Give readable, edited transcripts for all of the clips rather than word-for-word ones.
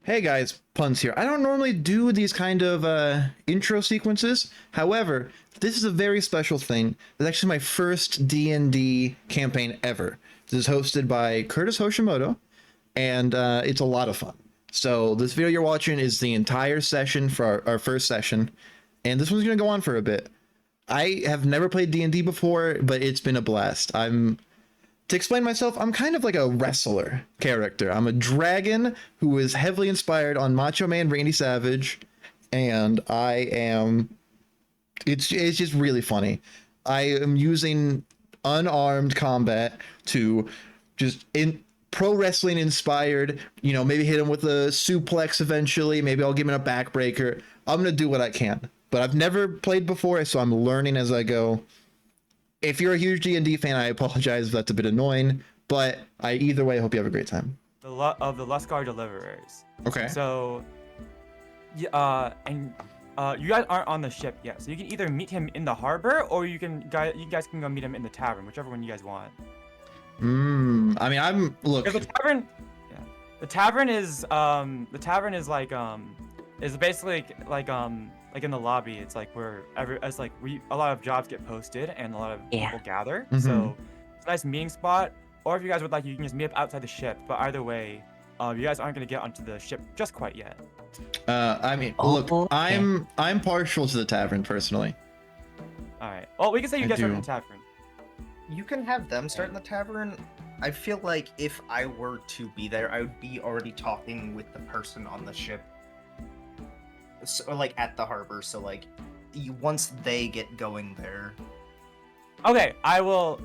Hey guys, Puns here. I don't normally do these kind of intro sequences. However, this is a very special thing. It's actually my first D&D campaign ever. This is hosted by Kurtis Hoshimoto, and it's a lot of fun. So this video you're watching is the entire session for our first session, and this one's going to go on for a bit. I have never played D&D before, but it's been a blast. To explain myself, I'm kind of like a wrestler character. I'm a dragon who is heavily inspired on Macho Man Randy Savage, and it's just really funny. I am using unarmed combat to just in pro wrestling inspired, maybe hit him with a suplex eventually, maybe I'll give him a backbreaker. I'm going to do what I can. But I've never played before, so I'm learning as I go. If you're a huge D&D fan, I apologize if that's a bit annoying, but either way, I hope you have a great time. The Luscar Deliverers. Okay. So, you guys aren't on the ship yet, so you can either meet him in the harbor, or you guys can go meet him in the tavern, whichever one you guys want. I mean, look. The tavern, yeah. The tavern is like is basically like in the lobby. It's like where a lot of jobs get posted and a lot of people gather. Mm-hmm. So it's a nice meeting spot. Or if you guys would like, you can just meet up outside the ship. But either way, you guys aren't gonna get onto the ship just quite yet. I mean, look, okay. I'm partial to the tavern personally. All right. Well, we can say you guys are in the tavern. You can have them start in the tavern. I feel like if I were to be there, I would be already talking with the person on the ship. So, or like at the harbor, so like once they get going there. Okay, I will.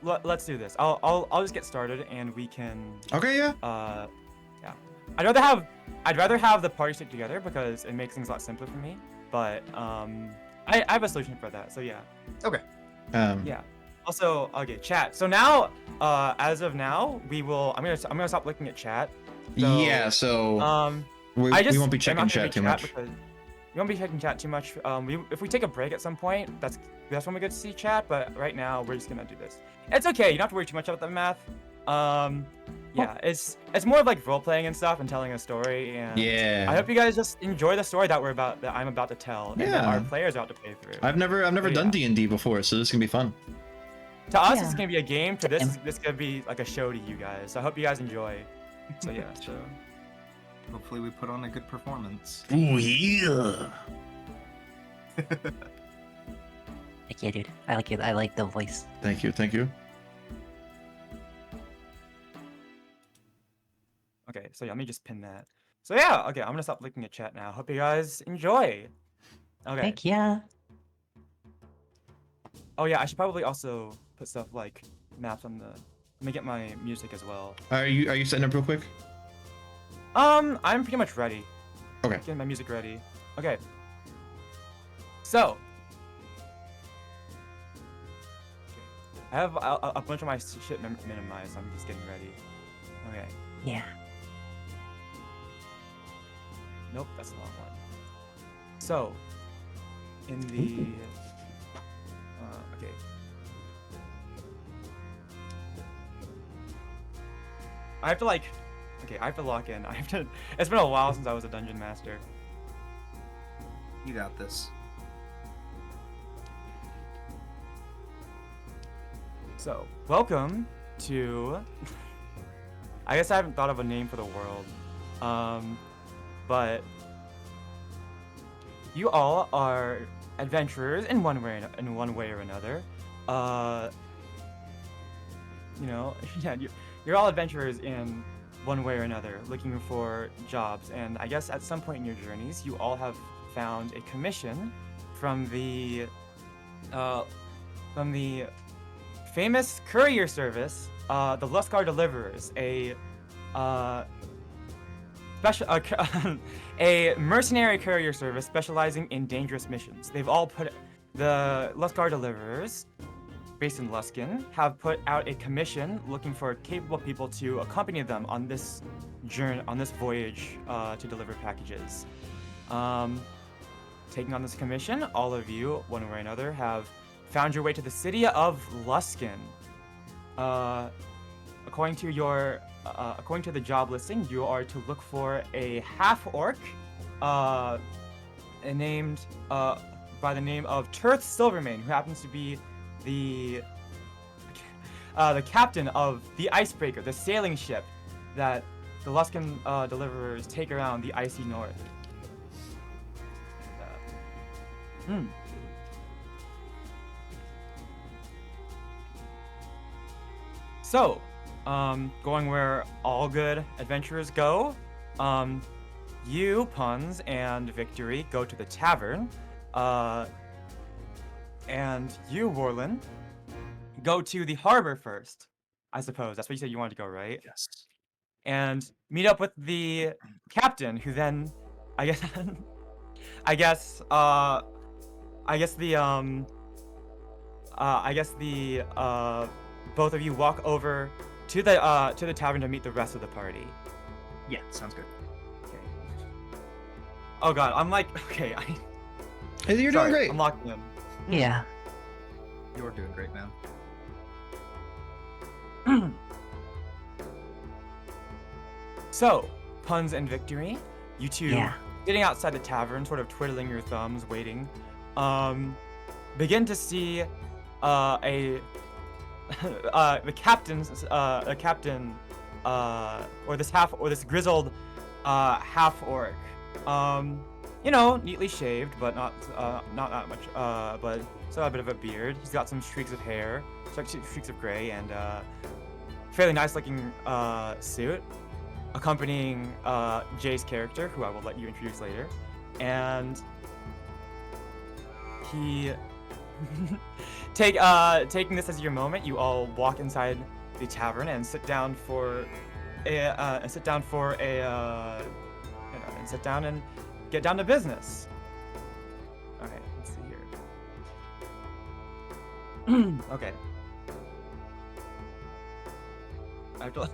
Let's do this. I'll just get started, and we can. Okay, yeah. Yeah. I'd rather have the party stick together because it makes things a lot simpler for me. But I have a solution for that. So yeah. Okay. Yeah. Also, okay, chat. So now, as of now, I'm gonna stop looking at chat. So, yeah. So. We won't be checking chat too much. We won't be checking chat too much. If we take a break at some point, that's when we get to see chat. But right now, we're just gonna do this. It's okay. You don't have to worry too much about the math. Yeah, it's more of like role playing and stuff and telling a story. And yeah. I hope you guys just enjoy the story that I'm about to tell. And that our players are about to play through. I've never done D&D before, so this is gonna be fun. To us, it's gonna be a game. To this is gonna be like a show to you guys. So I hope you guys enjoy. So yeah. So. Hopefully we put on a good performance. Ooh, yeah. Heck yeah, dude. I like it. I like the voice. Thank you. Okay, so yeah, let me just pin that. So yeah, okay, I'm gonna stop looking at chat now. Hope you guys enjoy. Okay. Heck yeah. Oh yeah, I should probably also put stuff like maps on the. Let me get my music as well. Are you setting up real quick? I'm pretty much ready. Okay. Getting my music ready. Okay. So. I have a bunch of my shit minimized, so I'm just getting ready. Okay. Yeah. Nope, that's the wrong one. So. In the. Okay. I have to like. Okay, I have to lock in. It's been a while since I was a dungeon master. You got this. So, welcome to. I guess I haven't thought of a name for the world, but you all are adventurers in one way or another. Yeah, you're all adventurers in one way or another, looking for jobs, and I guess at some point in your journeys, you all have found a commission from the famous courier service, the Luscar Deliverers, a mercenary courier service specializing in dangerous missions. They've all the Luscar Deliverers, based in Luskin, have put out a commission looking for capable people to accompany them on this journey, on this voyage to deliver packages. Taking on this commission, all of you, one way or another, have found your way to the city of Luskin. According to your according to the job listing, you are to look for a half-orc, named by the name of Tirth Silvermane, who happens to be the captain of the Icebreaker, the sailing ship that the Luskan deliverers take around the icy north. So, going where all good adventurers go, you, Puns, and Victory go to the tavern, and you, Warlin, go to the harbor first, I suppose. That's what you said you wanted to go, right? Yes. And meet up with the captain, who then, I guess, I guess the both of you walk over to the tavern to meet the rest of the party. Yeah, sounds good. Okay. Oh god, I'm like, okay, Hey, you're sorry, doing great. I'm locked in. Yeah. You're doing great, man. So, Puns and Victory, you two Yeah. sitting outside the tavern, sort of twiddling your thumbs, waiting, begin to see the this grizzled half orc, neatly shaved, but not that much, but still a bit of a beard. He's got some streaks of hair, streaks of gray, and fairly nice looking suit, accompanying Jay's character, who I will let you introduce later, and he taking this as your moment, you all walk inside the tavern and sit down and get down to business. Okay, let's see here. Okay. I have to.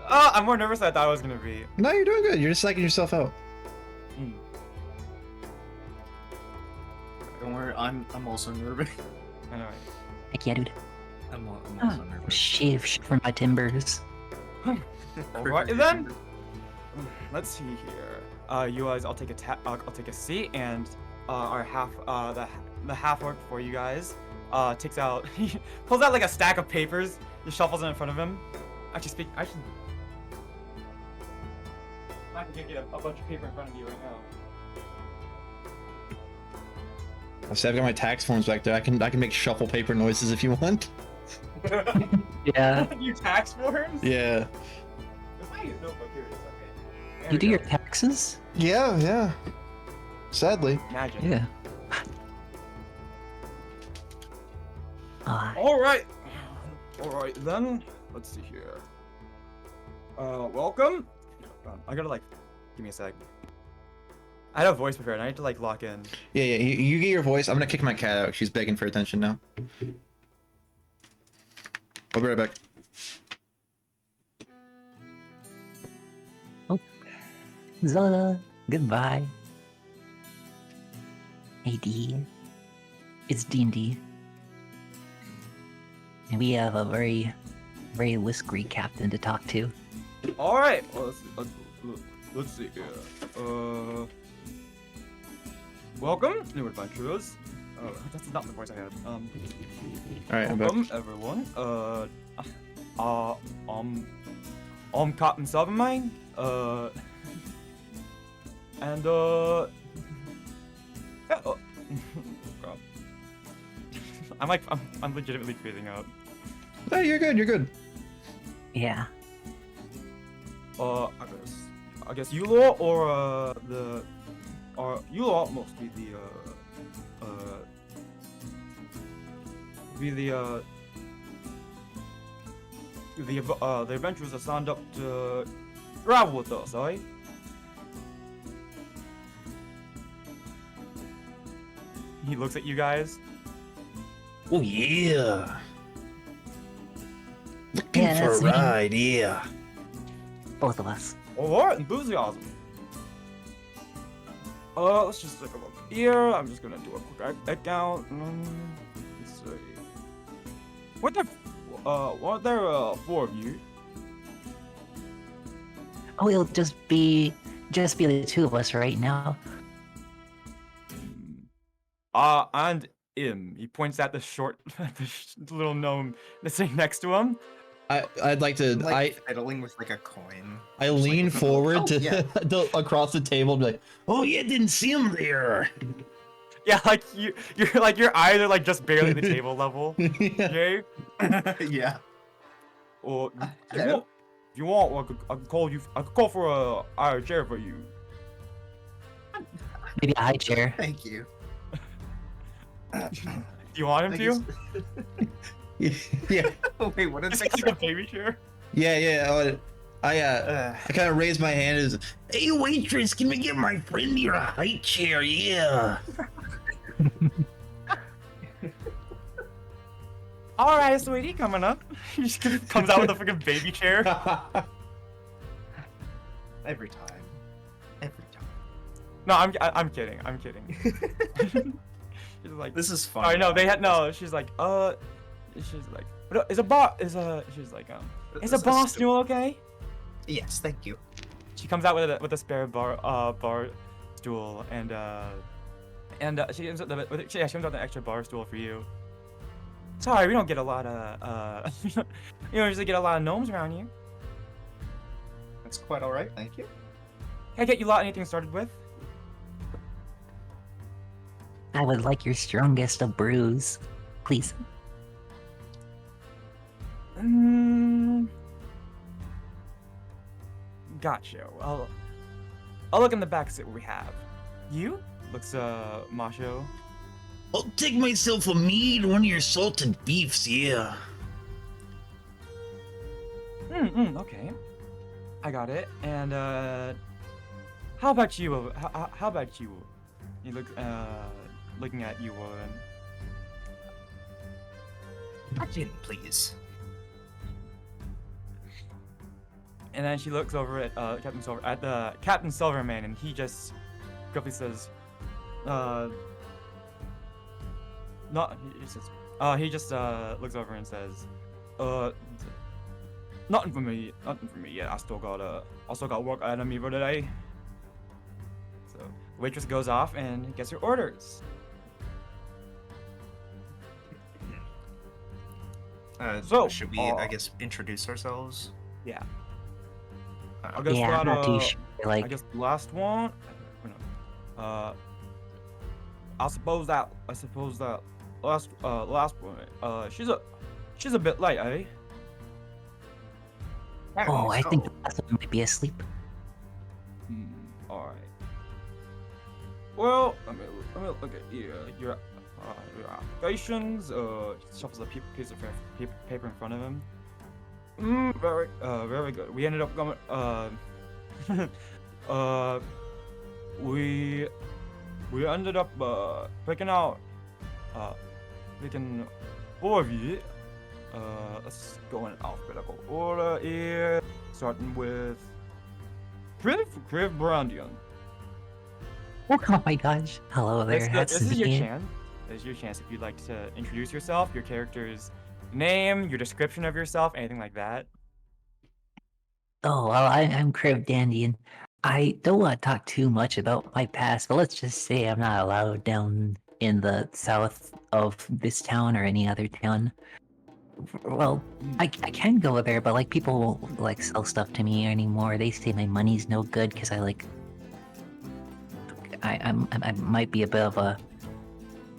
Oh, I'm more nervous than I thought I was gonna be. No, you're doing good. You're just psyching yourself out. Don't worry, I'm also nervous. Anyway. Heck yeah, dude. I'm also nervous. Shave from my timbers. Alright then. Let's see here. You guys, I'll take a seat, and our the half orc for you guys takes out, he pulls out like a stack of papers, just shuffles it in front of him. I can get a bunch of paper in front of you right now. I've got my tax forms back there. I can make shuffle paper noises if you want. Yeah. You tax forms? Yeah. Where's my notebook? Here it is. Okay. There You we do go. your taxes? Yeah. Sadly. Magic. Yeah. Alright then. Let's see here. Welcome. I gotta give me a sec. I had a voice prepared. I need to lock in. Yeah. You get your voice. I'm gonna kick my cat out. She's begging for attention now. I'll be right back. Zola, goodbye. Hey D, it's D&D. And we have a very whiskery captain to talk to. Alright. Well, let's see here. Welcome, new adventurers. That's not the voice I had. All right, I'm back. Welcome, everyone. I'm Captain Silvermane. And yeah, God. I'm legitimately freezing out. Oh, you're good. You're good. Yeah. I guess you lot or you lot must be the adventurers that signed up to travel with us, eh? He looks at you guys. Oh yeah. Looking Yeah, for a that's me. ride, yeah. Both of us. Alright, enthusiasm. Let's just take a look here. I'm just gonna do a quick account. Let's see. What the? weren't there 4 of you? Oh, it'll just be the two of us right now. And him. He points at the short, little gnome that's sitting next to him. I'd like to. Like fiddling with like a coin. I Just lean like, forward oh, to yeah. across the table and be like, "Oh yeah, didn't see him there." Yeah, like you're like your eyes are like just barely at the table level. Yeah. Jay. Yeah. Or Hello? if you want, I could call you. I could call for a chair for you. Maybe a high chair. Thank you. Do you want him I to? Yeah. Oh wait, what did It's they like say? a baby chair. Yeah. I kind of raised my hand as, "Hey waitress, can we get my friend here a high chair?" Yeah. All right, sweetie, coming up. He just comes out with a freaking baby chair. Every time. Every time. No, I'm kidding. I'm kidding. She's like, This is fun. I know they had no. She's like, she's like, is a bar stool okay? Yes, thank you. She comes out with a spare bar stool and she comes out with an extra bar stool for you. Sorry, we don't get a lot of you don't usually get a lot of gnomes around here. That's quite all right, thank you. Can I get you lot anything started with? I would like your strongest of brews, please. Gotcha. I'll look in the back, see what we have. You? Looks macho. I'll take myself a meat, one of your salted beefs. Yeah. Okay. I got it. And how about you? How about you? You look looking at you, Gin, please. and then she looks over at Captain Silverman, and he just gruffly says, he just looks over and says, nothing for me yet. I still got work ahead of me for today. So the waitress goes off and gets her orders. So, should we, I guess, introduce ourselves? Yeah. I guess Yeah, I'm not too sure. I guess the last one. I suppose that last one. She's a bit late, eh? Oh, I think the last one might be asleep. All right. Well, let me look at your applications. Shuffles a piece of paper in front of him. Very good. We ended up going. We ended up picking 4 of you. Let's go in alphabetical order here, starting with Kriv Brandian. Oh my gosh. Hello there. This is your me. chance. This is your chance if you'd like to introduce yourself, your character's name, your description of yourself, anything like that. Oh, well, I'm Crib Dandy, and I don't want to talk too much about my past, but let's just say I'm not allowed down in the south of this town or any other town. Well, I can go there, but like people won't like sell stuff to me anymore. They say my money's no good because I might be a bit of a.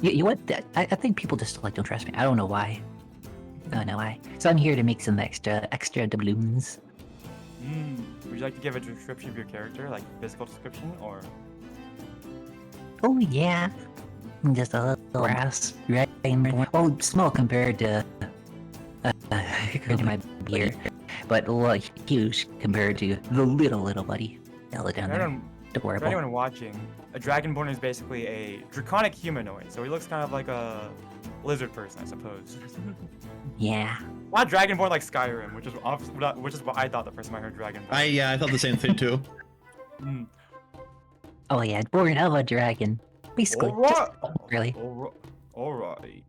You know what? I think people just like don't trust me. I don't know why. I don't know why. So I'm here to make some extra doubloons. Would you like to give a description of your character, like physical description, or? Oh yeah, just a little ass, right? Oh, small compared to my beer, but like huge compared to the little buddy. Yellow down there. For anyone watching, a Dragonborn is basically a draconic humanoid, so he looks kind of like a lizard person, I suppose. Yeah. Not Dragonborn like Skyrim, which is what I thought the first time I heard Dragonborn. I thought the same thing too. Oh yeah, born of a dragon. Basically, Alright. just really. Alright.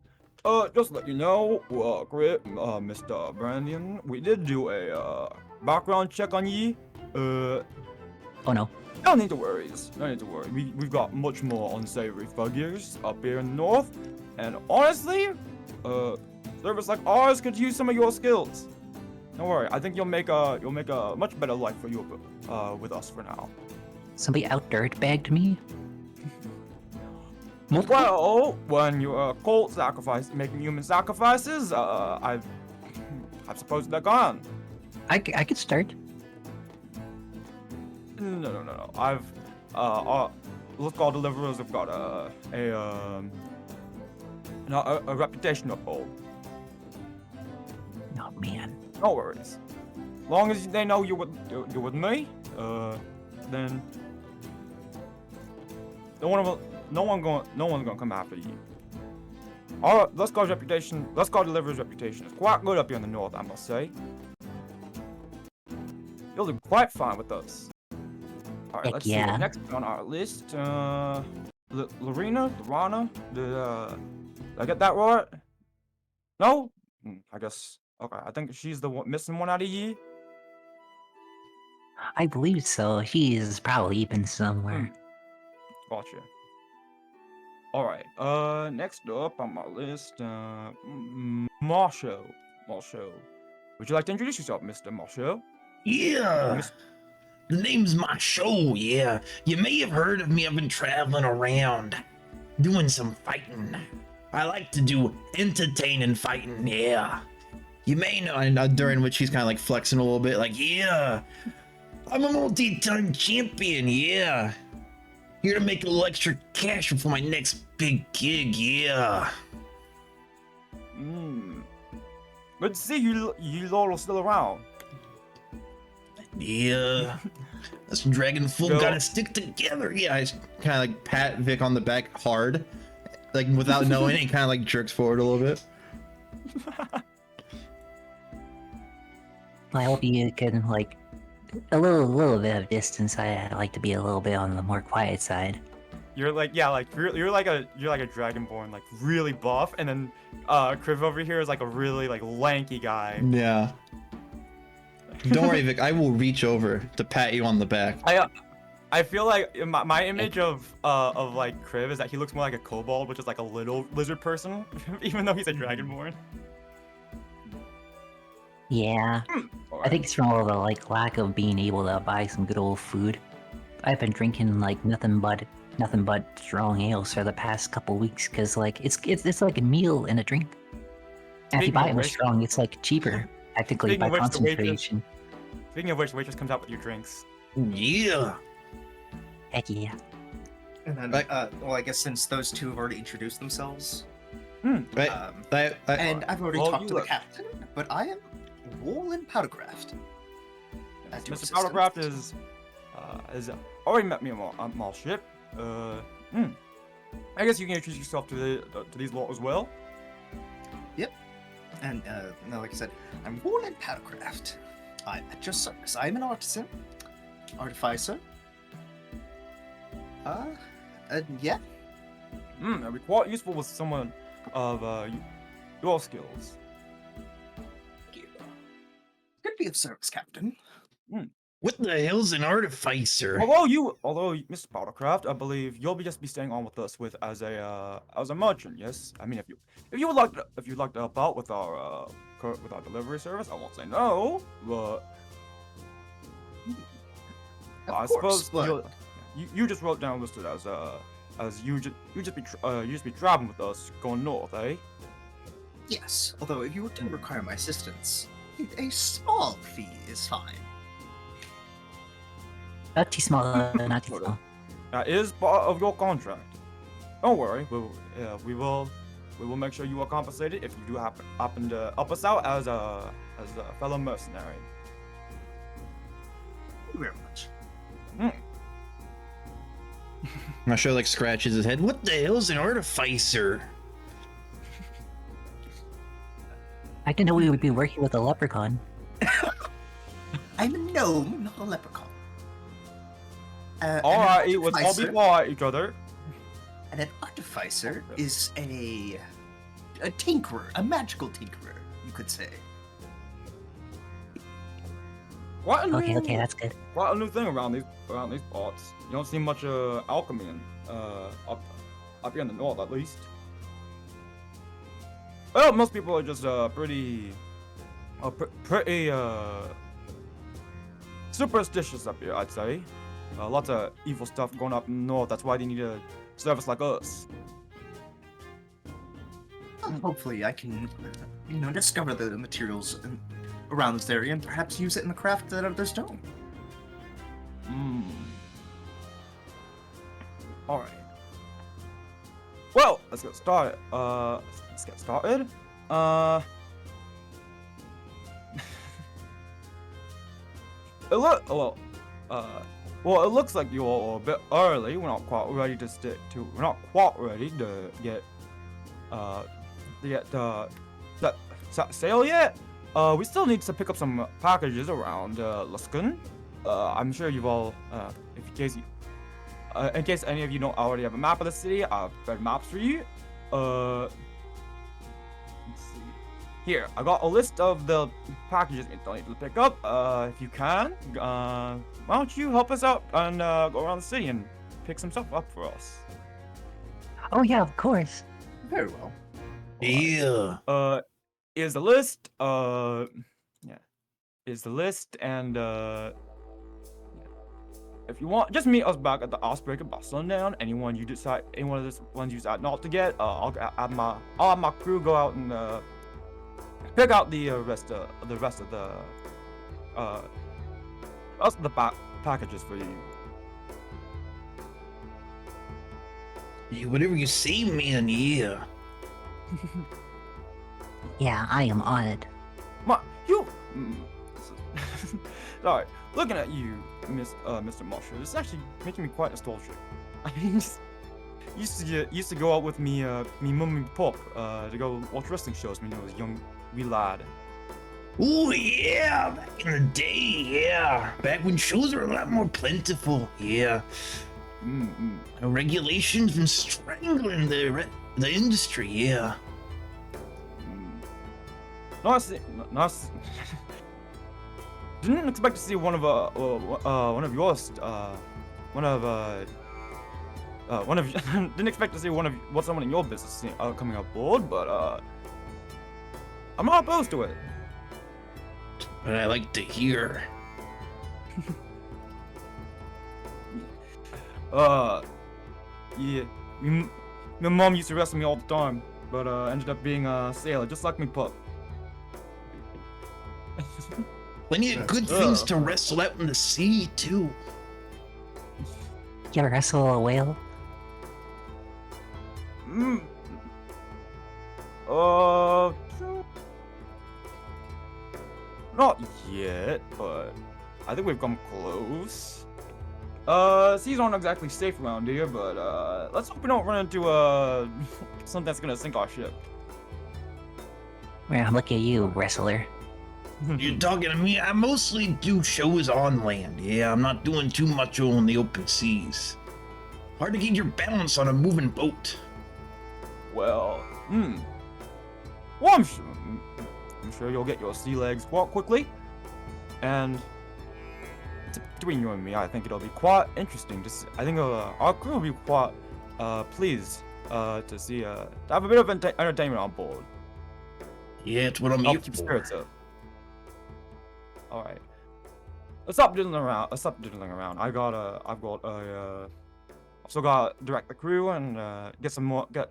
Just to let you know, Mr. Brandon, we did do a background check on ye. Oh no. No need to worry. No need to worry. We've got much more unsavory figures up here in the north, and honestly, service like ours could use some of your skills. Don't worry. I think you'll make a much better life for you with us for now. Somebody out dirtbagged me? Multiple? Well, when you're a cult making human sacrifices, I suppose they're gone. I could start. No. Let's call deliverers have got a reputation to uphold. Oh man. No worries. Long as they know you're with me, then no one's gonna come after you. Our Let's Go Deliverer's reputation is quite good up here in the north, I must say. You'll do quite fine with us. Alright, Heck let's see. yeah. Next on our list, Lorena, did I get that right? No? I guess. Okay, I think she's the missing one out of ye. I believe so. He's probably been somewhere. Gotcha. Alright, next up on my list, Marshall. Would you like to introduce yourself, Mr. Marshall? Yeah, the name's my show, yeah. You may have heard of me. I've been traveling around, doing some fighting. I like to do entertaining fighting, yeah. You may know, and during which he's kind of like flexing a little bit, like, yeah, I'm a multi-time champion, yeah. Here to make a little extra cash for my next big gig, yeah. Good to see you all are still around. Yeah. Us Dragon Full Go. gotta stick together. Yeah, I kind of like pat Vic on the back hard, like without knowing, and kind of like jerks forward a little bit. I hope you can like a little bit of distance. I like to be a little bit on the more quiet side. You're like, yeah, like you're like a dragonborn, like really buff, and then Kriv over here is like a really like lanky guy. Yeah. Don't worry, Vic. I will reach over to pat you on the back. I feel like my image of like Kriv is that he looks more like a kobold, which is like a little lizard person, even though he's a dragonborn. Yeah, I think it's from all the like lack of being able to buy some good old food. I've been drinking like nothing but strong ales for the past couple weeks because like it's like a meal and a drink. And if you buy it with strong, it's like cheaper practically Speaking by of which, concentration. Speaking of which, the waitress comes out with your drinks. Yeah. Heck yeah. And then, Right. well, I guess since those two have already introduced themselves, Right. and I've already Well, talked you to the look- captain, but I am Woolen Powdercraft. Mr. Powdercraft is already met me on my ship. I guess you can introduce yourself to these lot as well. And no, like I said, I'm Woolen Powdercraft. I'm at your service. I'm an artisan, artificer. Yeah. That'd be quite useful with someone of your skills. Could be of service, Captain. What the hell's an artificer? Although Mr. Powdercraft, I believe you'll just be staying on with us as a merchant. Yes, I mean if you would like to help out with our delivery service, I won't say no, but Of I course, suppose you just wrote down listed as you just be traveling with us going north, eh? Yes, although if you were to require my assistance, a small fee is fine. Not too small, not too small. That is part of your contract. Don't worry, we will make sure you are compensated if you do happen to help us out as a fellow mercenary. Thank you very much. My show like scratches his head. What the hell's an artificer? I didn't know we would be working with a leprechaun. I'm a gnome, not a leprechaun. All right, let's all be quiet, each other. And an artificer is a a tinkerer, a magical tinkerer, you could say. What a Okay, new, okay, that's good. What a new thing around these parts. You don't see much alchemy in, up here in the north, at least. Well, most people are just pretty superstitious up here, I'd say. Lots of evil stuff going up in the north. That's why they need a service like us. Hopefully, I can, discover the materials around this area and perhaps use it in the craft that others don't. All right. Well, let's get started. It looks like you all are a bit early. We're not quite ready to set sail yet. We still need to pick up some packages around Luskan. I'm sure you've all, in case any of you don't already have a map of the city, I've read maps for you. Let's see. Here, I got a list of the packages you don't need to pick up. If you can, why don't you help us out and go around the city and pick some stuff up for us? Oh yeah, of course. Very well. Yeah. Is the list. Is the list, and if you want, just meet us back at the Icebreaker by sundown. Any one of these ones you decide not to get, I'll have my crew go out and pick out the rest of the packages for you. Yeah, whatever you say, man, yeah. Yeah, I am on it. Sorry, looking at you, Mr. Marshall, this is actually making me quite nostalgic. I mean, used to go out with me mum and pop to go watch wrestling shows when I was a young wee lad. Oh yeah, back in the day, yeah. Back when shows were a lot more plentiful, yeah. Regulations been strangling the industry, yeah. Nice. Didn't expect to see one of didn't expect to see someone in your business coming on board, but I'm not opposed to it. But I like to hear. Yeah, my mom used to wrestle me all the time, but ended up being a sailor, just like me pup. Plenty of good things to wrestle out in the sea, too. You ever wrestle a whale? Not yet, but I think we've come close. Seas aren't exactly safe around here, but let's hope we don't run into something that's gonna sink our ship. Well, look at you, wrestler. You're talking to me? I mostly do shows on land, yeah. I'm not doing too much on the open seas. Hard to get your balance on a moving boat. Well, well, I'm sure you'll get your sea legs quite quickly. And between you and me, I think it'll be quite interesting. I think our crew will be quite pleased to see to have a bit of entertainment on board. Yeah, it's what I'm here Help keep for. spirits up. All right. Let's stop diddling around. I've still got to direct the crew and get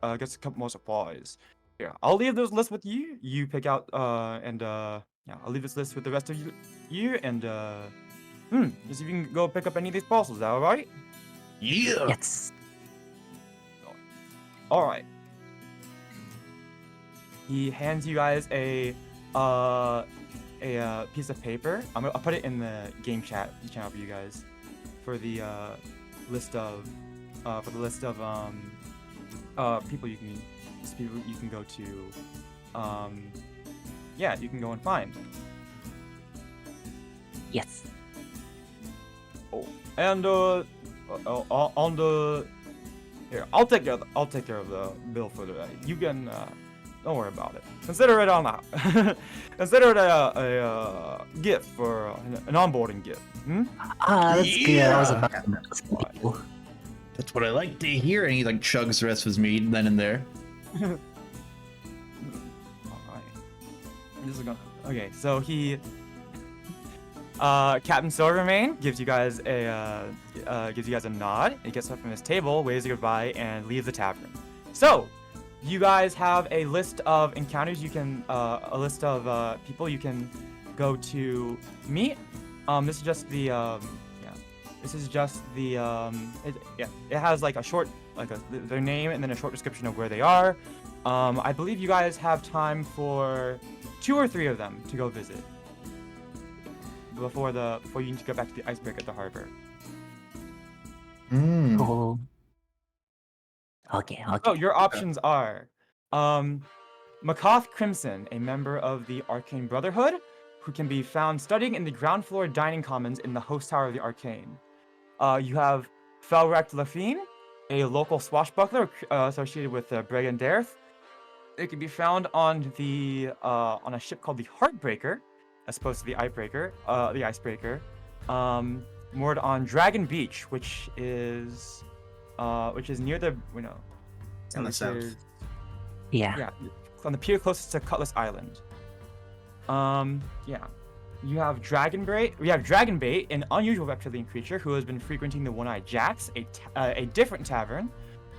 a couple more supplies. Here, I'll leave this list with you. You pick out I'll leave this list with the rest of you and just if you can go pick up any of these parcels. Is that all right? Yeah. Yes. All right. He hands you guys a piece of paper. I'll put it in the game chat channel for you guys for the list of people you can go to. You can go and find. Yes. Oh, and on the here, I'll take care of the bill for the. You can Don't worry about it. Consider it on the consider it a gift for an onboarding gift. Hmm? That's good. I was Yeah. about to know some people. That's what I like to hear. Here, and he like chugs the rest of his meat then and there. Alright. This is gonna. Okay, so he. Captain Silvermane gives you guys a nod. He gets up from his table, waves you goodbye, and leaves the tavern. So, you guys have a list of encounters you can, a list of people you can go to meet. This is just the, This is just the, it has like a short, their name and then a short description of where they are. I believe you guys have time for 2 or 3 of them to go visit before you need to go back to the icebreaker at the harbor. Mm. Cool. Okay. Oh, your options are, Makoth Crimson, a member of the Arcane Brotherhood, who can be found studying in the ground floor dining commons in the host tower of the Arcane. You have Felrect Lafine, a local swashbuckler associated with Bregan Dareth. It can be found on a ship called the Heartbreaker, as opposed to the Icebreaker, moored on Dragon Beach, which is near the It's in the south. Yeah. On the pier closest to Cutlass Island. You have Dragonbait. We have Dragonbait, an unusual reptilian creature who has been frequenting the One-Eyed Jacks, a different tavern,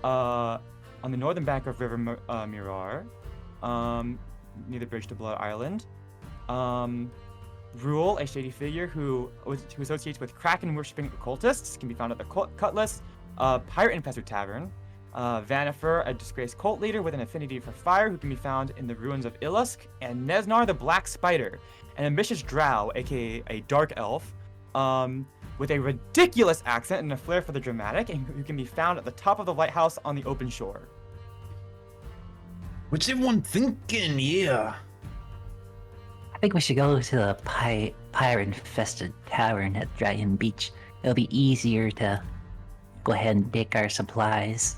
on the northern bank of River Mirar, near the bridge to Blood Island. Rule, a shady figure who associates with Kraken worshipping occultists, can be found at the Cutlass, Pirate Infested Tavern. Vanifer, a disgraced cult leader with an affinity for fire, who can be found in the ruins of Illusk, and Nesnar the Black Spider, an ambitious drow, aka a dark elf, with a ridiculous accent and a flair for the dramatic, and who can be found at the top of the lighthouse on the open shore. What's everyone thinking? Yeah. I think we should go to the pirate-infested tavern at Dragon Beach. It'll be easier to go ahead and take our supplies.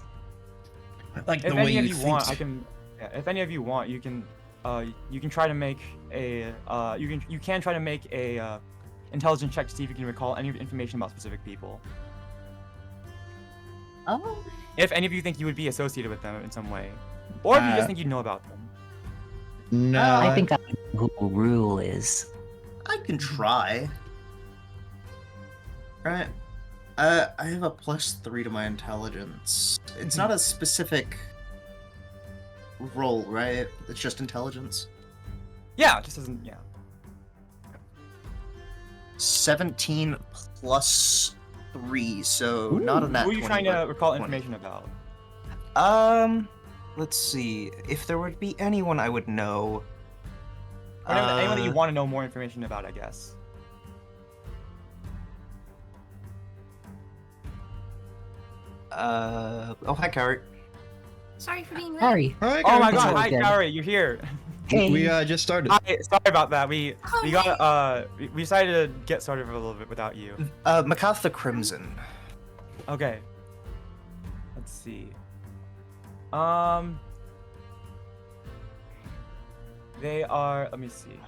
I like If the way any of you you think. want, if any of you want, you can try to make a you can try to make a intelligence check to see if you can recall any information about specific people. Oh. If any of you think you would be associated with them in some way, or if you just think you know about them. No, I think I know who Rule is. I can try. Right. I have a +3 to my intelligence. It's not a specific roll, right? It's just intelligence. Yeah, it just doesn't. Yeah. 17 plus 3, so not a nat Who are you 20, trying to but recall 20. information about? Let's see. If there would be anyone I would know. Or anyone that you want to know more information about, I guess. Oh, hi, Carrot. Sorry for being late. Sorry. Hi, Oh my guys. god, hi Okay. Kari, you're here. Hey. We just started. Hi, sorry about that. We Oh, got we decided to get started for a little bit without you. Makoth the Crimson. Okay. Let's see. They are. Let me see.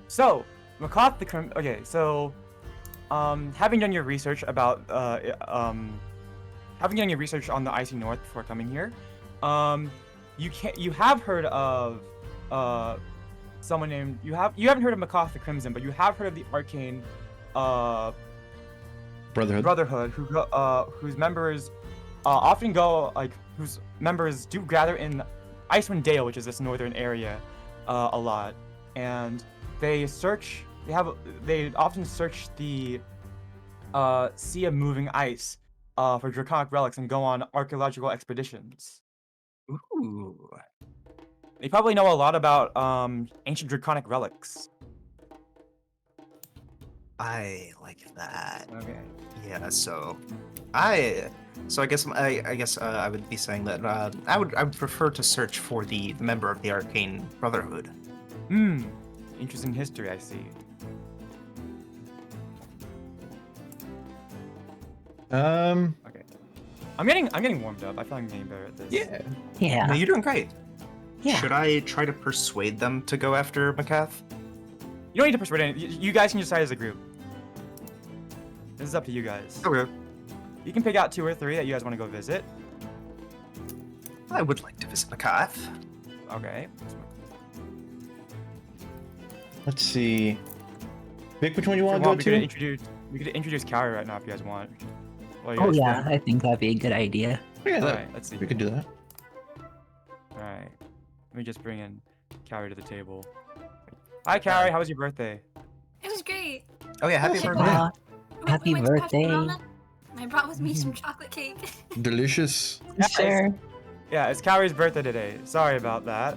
So, Makoth the Okay, so, having done your research about having done your research on the Icy North before coming here, you have heard of someone named you haven't heard of Makoth the Crimson, but you have heard of the Arcane Brotherhood. whose members often go whose members do gather in Icewind Dale, which is this northern area, a lot, and they often search the sea of moving ice for draconic relics and go on archaeological expeditions. Ooh. They probably know a lot about ancient draconic relics. I like that. Okay. Yeah, so I guess I would be saying that I would prefer to search for the member of the Arcane Brotherhood. Interesting history, I see. Okay. I'm getting warmed up. I feel like I'm getting better at this. Yeah. Yeah. No, you're doing great. Yeah. Should I try to persuade them to go after Macath? You don't need to persuade anyone. You guys can decide as a group. This is up to you guys. Okay. You can pick out 2 or 3 that you guys want to go visit. I would like to visit Macath. Okay. Let's see. Vic, which one you If want you to go to? We could introduce Carrie right now if you guys want. What do you Oh guys yeah, think? I think that'd be a good idea. Yeah, that, Alright, let's see. we could do that. Alright. Let me just bring in Carrie to the table. Hi Carrie, how was your birthday? It was great. Oh yeah, happy Oh, birthday. Aw, We Happy went to Pepsi birthday. Corona, and I brought with me some chocolate cake. Delicious. Yeah, sure. Yeah, it's Carrie's birthday today. Sorry about that.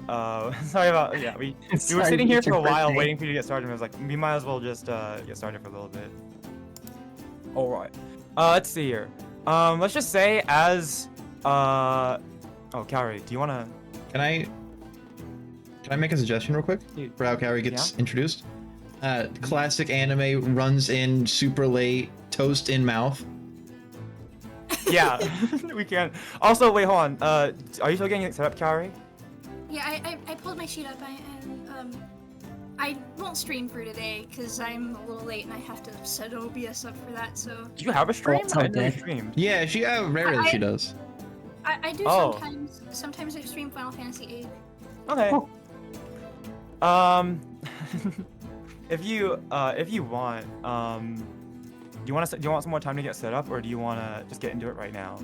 Sorry about we were Sorry, sitting here it's for your a while birthday. waiting for you to get started. And I was like, we might as well just get started for a little bit. All right. Let's see here. Let's just say as oh, Carrie, do you wanna? Can I make a suggestion real quick for how Carrie gets introduced? Classic anime, runs in super late, toast in mouth. Yeah, we can. Also, wait, hold on. Are you still getting it set up, Carrie? Yeah, I pulled my sheet up and I won't stream for today because I'm a little late and I have to set OBS up for that. So Do you have a stream? That's I didn't know you okay. streamed. Yeah, she rarely she does. I do Oh. sometimes. Sometimes I stream Final Fantasy VIII. Okay. Oh. If you want, do you want some more time to get set up, or do you want to just get into it right now?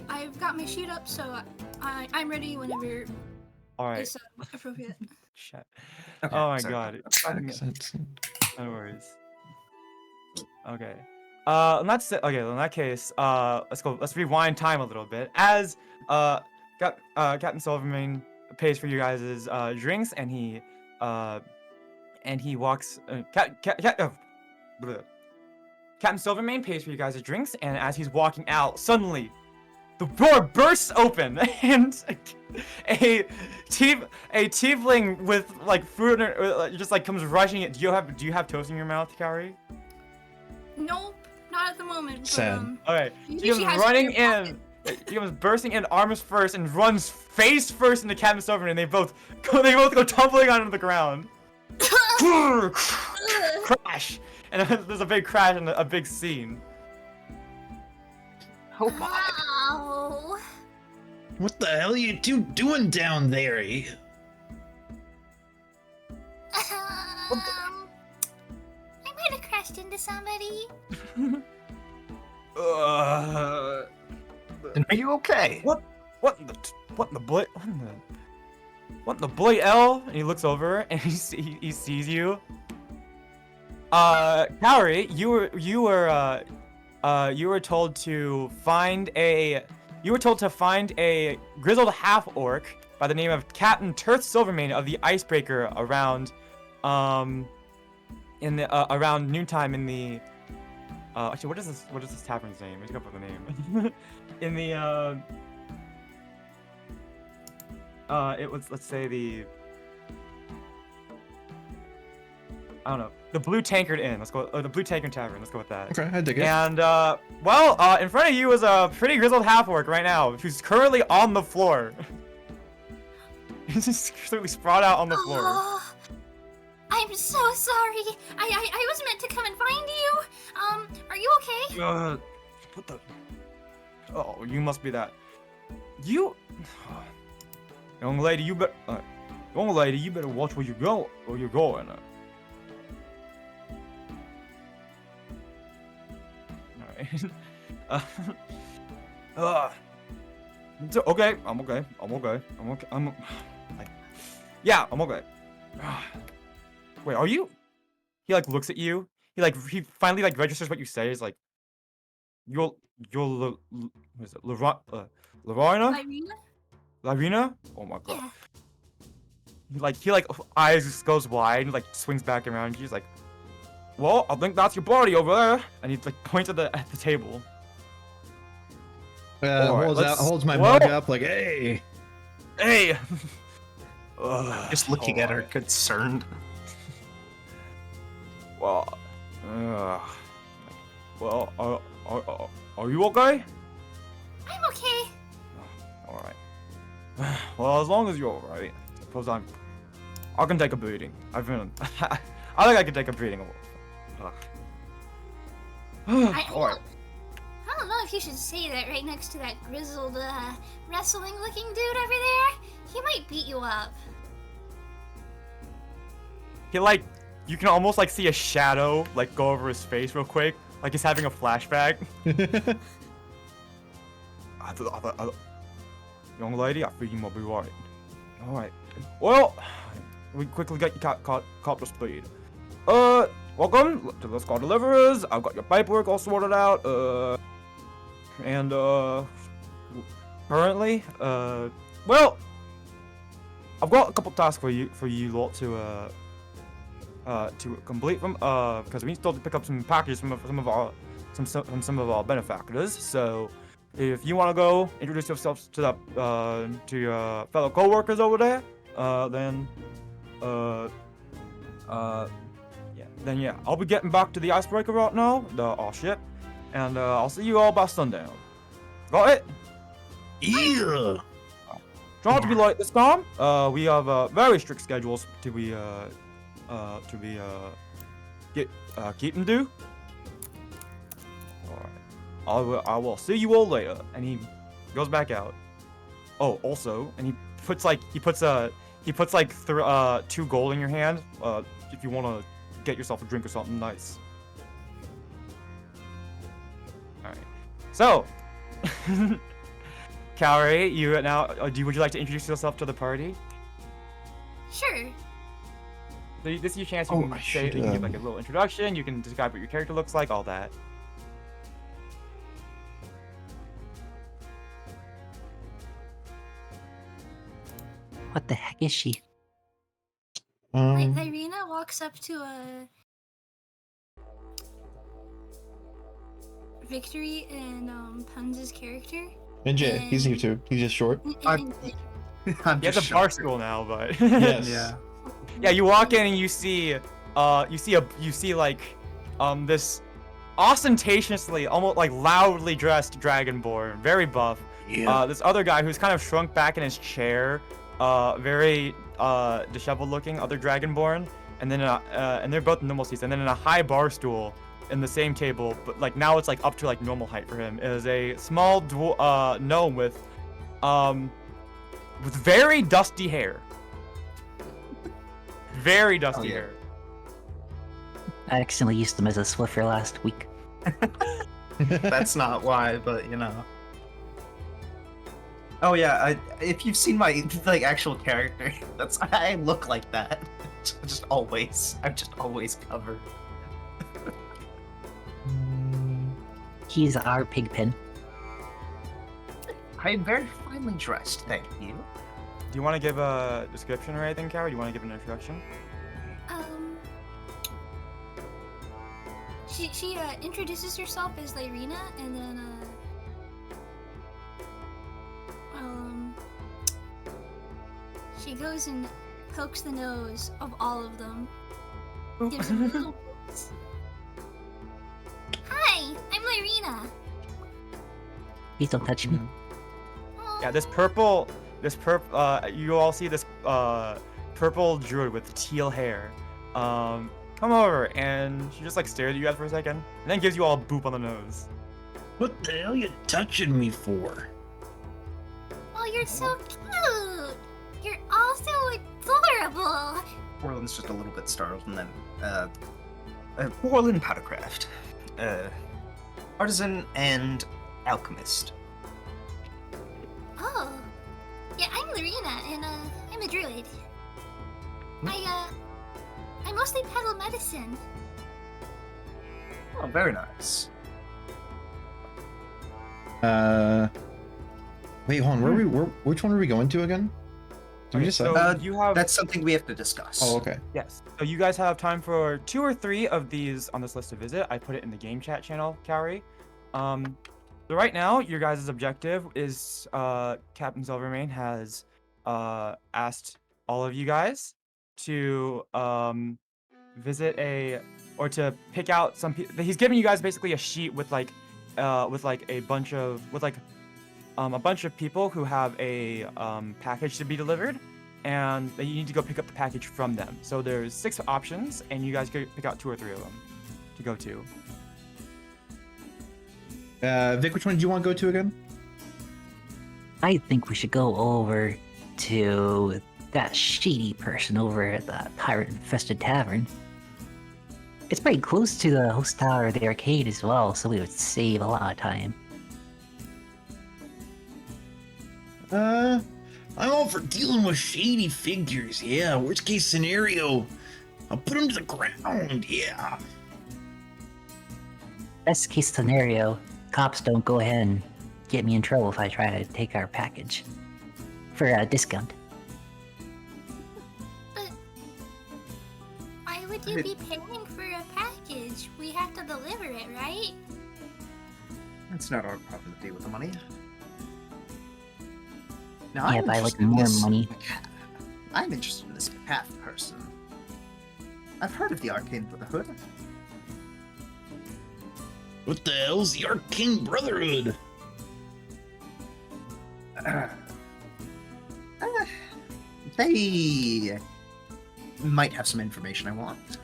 I've got my sheet up, so I'm ready whenever All right. it's appropriate. Shit. Okay, Oh my sorry. god. That makes sense. No worries. Okay. In that case, let's go. Let's rewind time a little bit. As Captain Silvermane pays for you guys' drinks, and he walks. Captain Silvermane pays for you guys' drinks, and as he's walking out, suddenly the door bursts open, and a tiefling with like fruit in it, just like comes rushing it. Do you have toast in your mouth, Carrie? Nope, not at the moment. But, Sad. Okay, you he comes usually has running it in your in. He comes bursting in, arms first, and runs face first into Captain Silvermane, and they both go tumbling onto the ground. Crash, and there's a big crash and a big scene. Oh my. Ow. What the hell are you two doing down there? I might have crashed into somebody. And are you okay? What in the boy L? And he looks over and he sees you. Kaori, you were told to find a grizzled half orc by the name of Captain Turth Silvermane of the Icebreaker around around noontime in the actually what is this tavern's name? Let's go for the name. In the it was, let's say, I don't know, the Blue Tankard Inn. Let's go, the Blue Tankard Tavern. Let's go with that. Okay, I dig it. And in front of you is a pretty grizzled half orc right now, who's currently on the floor. He's just completely sprawled out on the floor. Oh, I'm so sorry. I was meant to come and find you. Are you okay? What the? Oh, you must be that. You, young lady, you better watch where you go, where you're going. All right. It's okay. I'm okay. Yeah, I'm okay. Wait, are you? He like looks at you. He finally like registers what you say. He's like, what is it? Lorina? Irina? Larina? Oh my god. Yeah. He eyes goes wide and like swings back around. He's like, well, I think that's your body over there. And he like points at the table. Alright, holds my well- mug up like, hey. Hey. Just looking at her concerned. Well, are you okay? I'm okay. All right. Well, as long as you're all right, suppose I can take a beating. I've been. I think I can take a beating. I Alright. don't know if you should say that right next to that grizzled, wrestling-looking dude over there. He might beat you up. He you can almost see a shadow go over his face real quick, like he's having a flashback. Young lady, I think you might be right. All right. Well, we quickly get you caught to speed. Welcome to the Scar Deliverers. I've got your paperwork all sorted out. And currently, well, I've got a couple tasks for you lot to complete from because we still have to pick up some packages from some of our benefactors. So if you want to go introduce yourselves to your fellow co-workers over there, then yeah, I'll be getting back to the icebreaker right now, our ship, and I'll see you all by sundown. Got it? Yeah. Try not to be late this time. We have very strict schedules to keep them due. Alright. I will see you all later. And he goes back out. Oh, also, and he puts 2 gold in your hand. If you want to get yourself a drink or something nice. Alright. So, Kaori, you now. Would you like to introduce yourself to the party? Sure. So this is your chance. You can I say, you should, can give a little introduction. You can describe what your character looks like, all that. What the heck is she? Irina walks up to Victory and Punz's character. And Jay, he's here too. He's just short. I'm He has a just bar shocked. stool now, but Yes. Yeah. yeah. You walk in and you see this ostentatiously, almost loudly dressed dragonborn, very buff. Yeah. This other guy who's kind of shrunk back in his chair, very disheveled looking, other dragonborn, and then and they're both normal seats, and then in a high bar stool in the same table, but now it's up to normal height for him, is a small gnome with very dusty hair. Very dusty yeah. hair. I accidentally used them as a Swiffer last week. That's not why, but you know. Oh yeah, if you've seen my actual character, I look like that. I'm just always covered. He's our pigpen. I'm very finely dressed, thank you. Do you want to give a description or anything, Kaori? Do you want to give an introduction? She introduces herself as Lyrina, and then she goes and pokes the nose of all of them. Gives them little pokes. Hi, I'm Lyrina. Please don't touch me. Oh, Yeah, you all see this purple druid with teal hair. Come over, and she just stares at you guys for a second, and then gives you all a boop on the nose. What the hell you touching me for? oh, you're so cute. You're all so adorable. Orland's just a little bit startled, and then Orland Powdercraft, artisan and alchemist. Oh, yeah, I'm Lyrina, and I'm a druid. I mostly peddle medicine. Oh, very nice. Wait, hold on. Which one are we going to again? Did we just say? So you have That's something we have to discuss. Oh, okay. yes. So you guys have time for 2 or 3 of these on this list to visit. I put it in the game chat channel, Kaori. So right now, your guys' objective is Captain Silvermane has asked all of you guys to visit a or to pick out some people. He's giving you guys basically a sheet with like a bunch of people who have a package to be delivered, and that you need to go pick up the package from them. So there's 6 options, and you guys go pick out 2 or 3 of them to go to. Vic, which one do you want to go to again? I think we should go over to that shady person over at the pirate-infested tavern. It's pretty close to the host tower of the arcade as well, so we would save a lot of time. I'm all for dealing with shady figures, yeah. Worst case scenario, I'll put them to the ground, yeah. Best case scenario, cops don't go ahead and get me in trouble if I try to take our package for a discount. But why would you be paying for a package? We have to deliver it, right? It's not our problem to deal with the money. Now, Yeah, I'm but I like interested in more this money. I'm interested in this path person. I've heard of the Arcane Brotherhood. What the hell's the Arcane Brotherhood? They might have some information I want.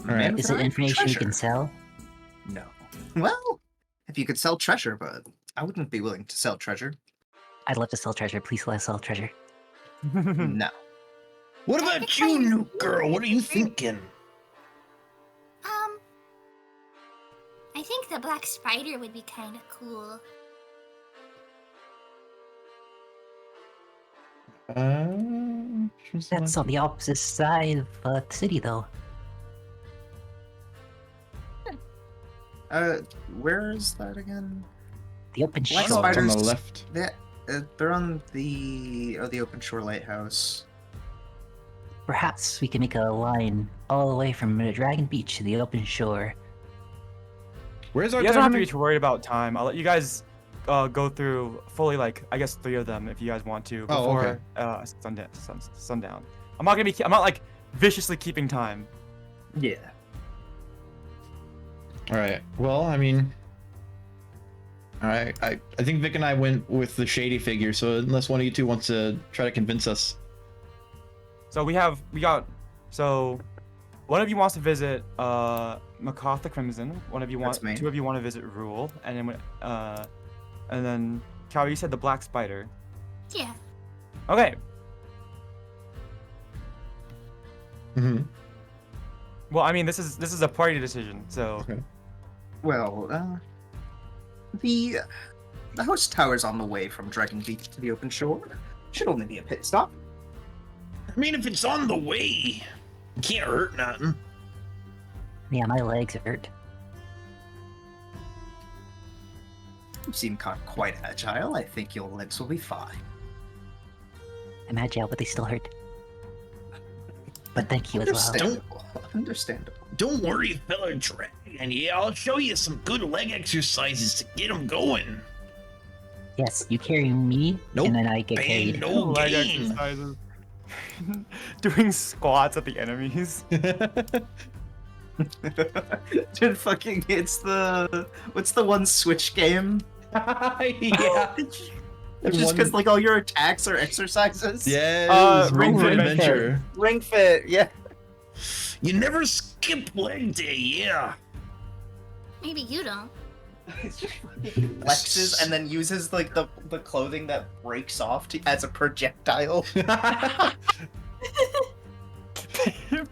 Alright. Is it information you can treasure. sell? No. Well, if you could sell treasure, but I wouldn't be willing to sell treasure. I'd love to sell treasure. Please let us sell treasure. No. What about you, new girl? What are you thinking? I think the black spider would be kind of cool. That's on the opposite side of the city, though. Where is that again? The open Black shore. It's on the spiders. left. They're on the open shore lighthouse. Perhaps we can make a line all the way from Dragon Beach to the open shore. Where's our You guys don't have to tavern? be too worried about time. I'll let you guys go through fully, like, I guess 3 of them if you guys want to Oh, before sundown. I'm not like viciously keeping time. Yeah. All right. Well, I mean, all right. I think Vic and I went with the shady figure. So unless one of you two wants to try to convince us. So one of you wants to visit Makoth the Crimson. One of you That's me. 2 of you want to visit Rule, and then Cal, you said the Black Spider. Yeah. Okay. Mm-hmm. Well, I mean, this is a party decision, so Okay. Well, the host tower's on the way from Dragon Beach to the open shore. Should only be a pit stop. I mean, if it's on the way, it can't hurt nothing. Yeah, my legs hurt. You seem quite agile. I think your legs will be fine. I'm agile, but they still hurt. But thank you as well. Understandable. Understandable. Don't worry, fella dragon. Yeah, I'll show you some good leg exercises to get them going. Yes, you carry me, Nope. and then I get Bang, carried. no leg gain. exercises. Doing squats at the enemies. Dude, fucking, it's the... What's the one Switch game? Yeah. It's just because, like, all your attacks are exercises? Yes. Ring Fit Fit Adventure. Ring Fit, yeah. You never skip leg day, yeah. Maybe you don't. Flexes and then uses, like, the clothing that breaks off as a projectile.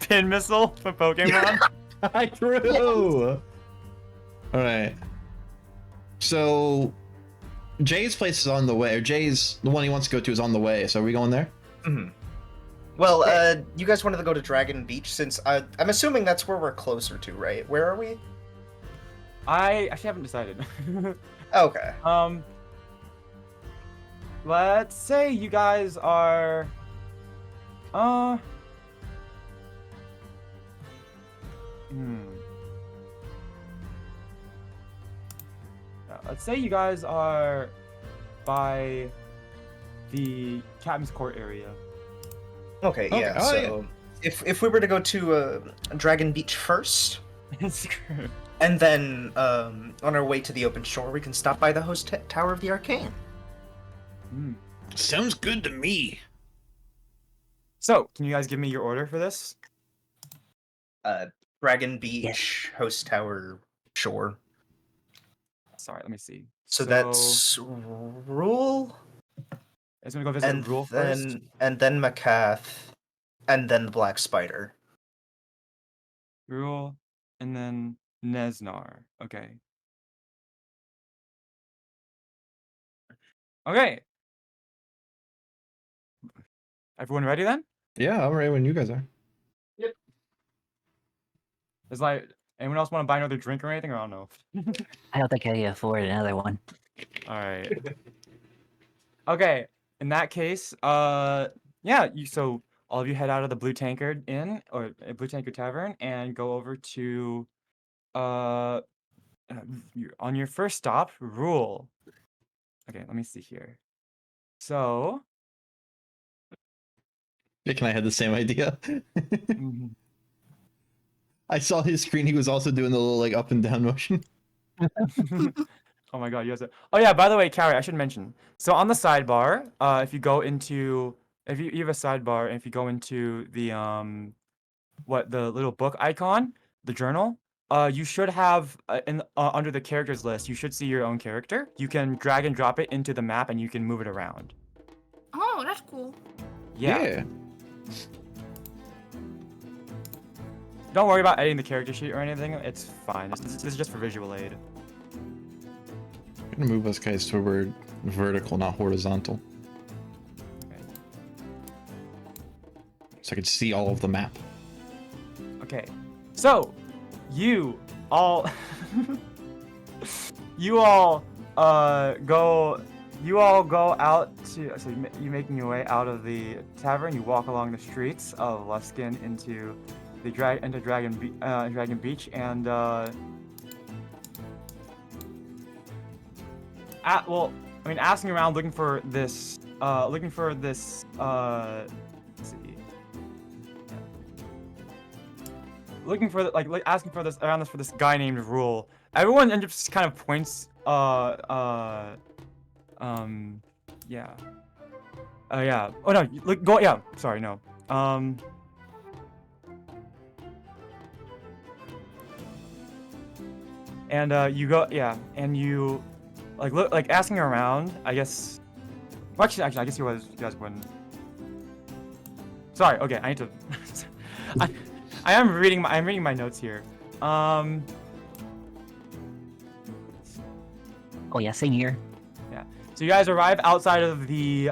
Pin missile for Pokemon. True. All right. So Jay's place is on the way. Or Jay's the one he wants to go to is on the way. So are we going there? Mhm. Well, you guys wanted to go to Dragon Beach since I'm assuming that's where we're closer to, right? Where are we? I actually haven't decided. Okay. Let's say you guys are let's say you guys are by the Captain's Court area. Okay, Okay, yeah. oh, So if we were to go to Dragon Beach first, Screw. and then on our way to the open shore, we can stop by the host tower of the Arcane. Hmm. Sounds good to me. So, can you guys give me your order for this? Dragon Beach, host tower, shore. Sorry, let me see. So that's Rule, Is gonna go visit and Rule then first. Macath, and then the Black Spider. Rule, and then Nesnar. Okay. Okay. Everyone ready then? Yeah, I'm ready when you guys are. Is like anyone else want to buy another drink or anything? Or I don't know. I don't think I can afford another one. All right. Okay. In that case, yeah. So all of you head out of the Blue Tankard Inn or Blue Tankard Tavern and go over to on your first stop, Rule. Okay, let me see here. So. Vic and I had the same idea. Mhm. I saw his screen. He was also doing the little like up and down motion. Oh my god, you guys. Oh yeah, by the way, Carrie, I should mention. So on the sidebar, if you go into, if you have a sidebar, and if you go into the the little book icon, the journal, you should have under the characters list, you should see your own character. You can drag and drop it into the map, and you can move it around. Oh, that's cool. Yeah. Don't worry about editing the character sheet or anything. It's fine. This is just for visual aid. I'm gonna move us guys toward vertical, not horizontal, Okay. so I could see all of the map. Okay, so you all you all go out to, so you making your way out of the tavern. You walk along the streets of Luskin into the Dragon Beach, and asking around looking for this let's see. Looking for asking for this for this guy named Rule. Everyone ends up just kind of points yeah. Yeah. Oh no, go, yeah, sorry, no. And you go, yeah, and you look asking around, I guess. Well, actually, I guess you guys wouldn't. Sorry, okay, I need to I'm reading my notes here. Oh yeah, same here. Yeah. So you guys arrive outside of the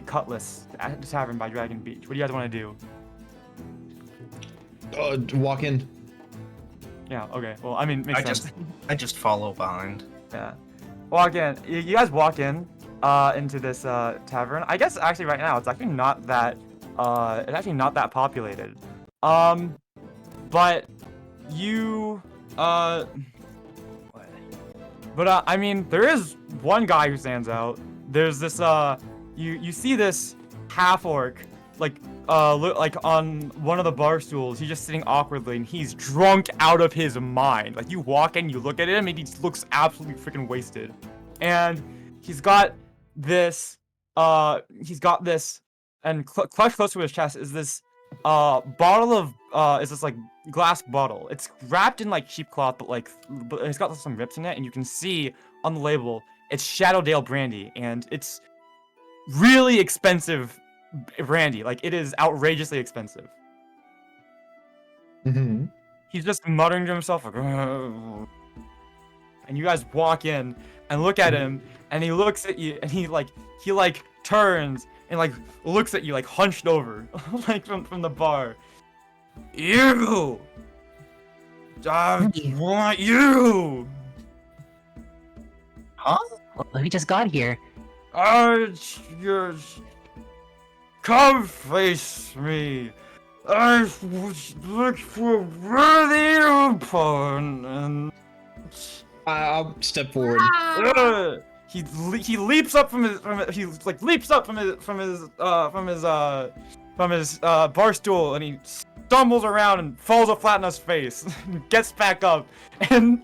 Cutlass at the tavern by Dragon Beach. What do you guys want to do? Walk in. Yeah. Okay. Well, I mean, makes sense. I just follow behind. Yeah. Walk in. You guys walk in into this tavern. I guess actually right now it's actually not that populated. But you I mean, there is one guy who stands out. There's this you see this half orc on one of the bar stools. He's just sitting awkwardly, and he's drunk out of his mind. Like, you walk in, you look at him, and he looks absolutely freaking wasted. And he's got this and clutched close to his chest is this bottle of is this like glass bottle. It's wrapped in like cheap cloth, but it's got some rips in it, and you can see on the label it's Shadowdale brandy, and it's really expensive brandy. Like, it is outrageously expensive. Mm-hmm. He's just muttering to himself like, "Ugh." And you guys walk in and look at him, and he looks at you, and he turns and looks at you hunched over from the bar. You! I want you! Huh? Well, we just got here. Just come face me. I look for worthy opponent. I'll step forward. Ah, He leaps up from his bar stool, and he stumbles around and falls flat on his face. Gets back up, and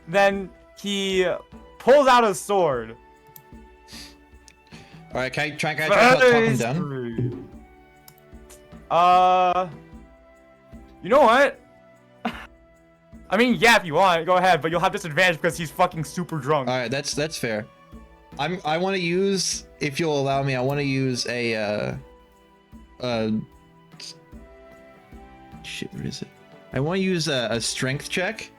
then he pulls out his sword. All right, can I try to talk him down? You know what? I mean, yeah, if you want, go ahead, but you'll have disadvantage because he's fucking super drunk. All right, that's fair. I want to use, if you'll allow me, I want to use a shit, where is it? I want to use a strength check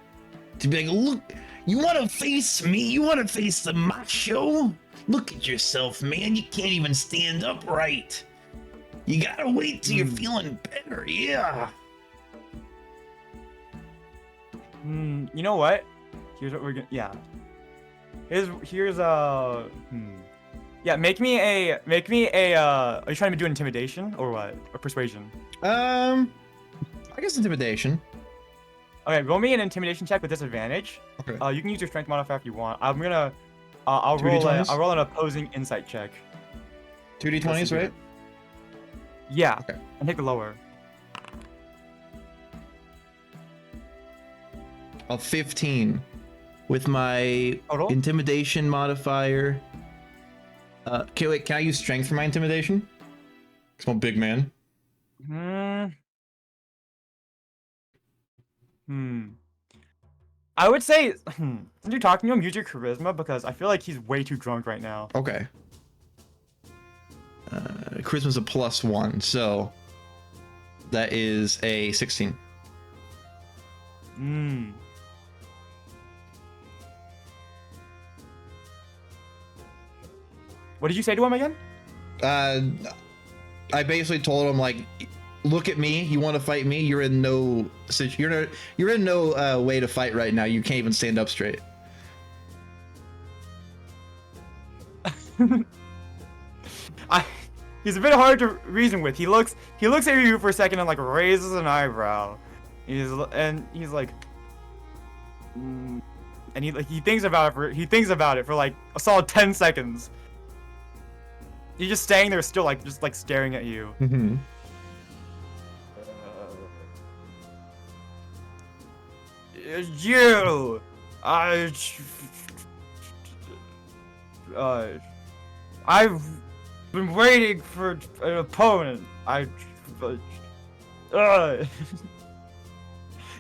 to be like, look, You want to face me? You want to face the macho? Look at yourself, man. You can't even stand upright. You gotta wait till you're feeling better, yeah. You know what? Here's what we're gonna. Yeah. Here's Yeah, make me a. Are you trying to do intimidation or what? Or persuasion? I guess intimidation. Okay, roll me an intimidation check with disadvantage. Okay. You can use your strength modifier if you want. I'm gonna. I'll 2d20s? roll an opposing insight check. 2d20s, right? Yeah. Okay. And take the lower. A 15 with my Total? intimidation modifier. Okay, wait, can I use strength for my intimidation? Because I'm a big man. I would say, since you're talking to him, use your charisma because I feel like he's way too drunk right now. Okay. Charisma's a +1, so that is a 16. What did you say to him again? I basically told him, like, look at me. You want to fight me? You're in no way to fight right now. You can't even stand up straight. He's a bit hard to reason with. He looks at you for a second and like raises an eyebrow. He's like, and he thinks about it for like a solid 10 seconds. He's just staying there still, like just like staring at you. Mm-hmm. You, I've been waiting for an opponent.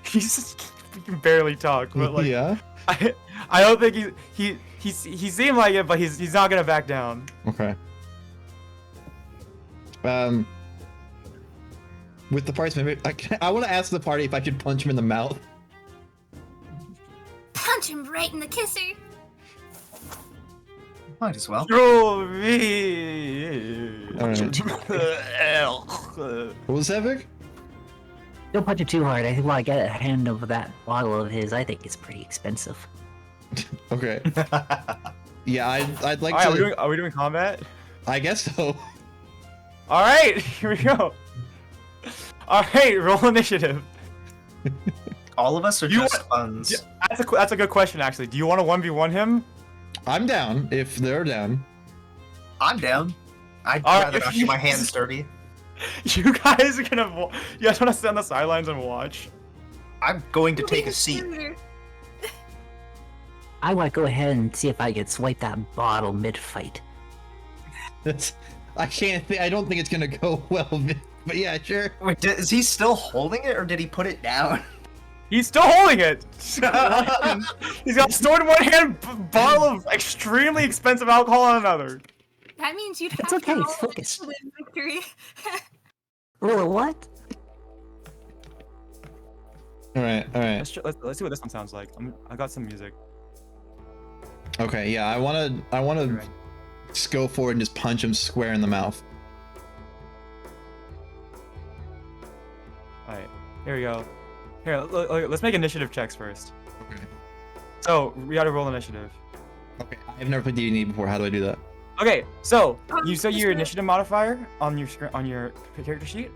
He can barely talk, but like, yeah. I don't think he seemed like it, but he's not gonna back down. Okay. With the parts, maybe I want to ask the party if I should punch him in the mouth. Punch him right in the kisser. Might as well. Throw me. Alright. What was that, Vic? Don't punch it too hard. I want to get a hand of that bottle of his. I think it's pretty expensive. Okay. Yeah, I'd like All right, to. are we doing combat? I guess so. All right, here we go. All right, roll initiative. All of us are just funds. Yeah, that's a good question, actually. Do you want to 1v1 him? I'm down if they're down. I'm down. I'd All rather right. not get my hands dirty. You guys are gonna. You guys want to sit on the sidelines and watch? I'm going to take a seat. I want to go ahead and see if I can swipe that bottle mid-fight. I can't. I don't think it's gonna go well. But yeah, sure. Wait, is he still holding it, or did he put it down? He's still holding it. He's got a sword in one hand, bottle of extremely expensive alcohol in another. That means you'd have It's okay, to roll focus. to win victory. Roll a what? All right. Let's see what this one sounds like. I got some music. Okay. Yeah, I wanna just go forward and just punch him square in the mouth. All right, here we go. Here, let's make initiative checks first. Okay. So we gotta roll initiative. Okay. I've never played DnD before. How do I do that? Okay, so you set is your there- initiative modifier on your character sheet.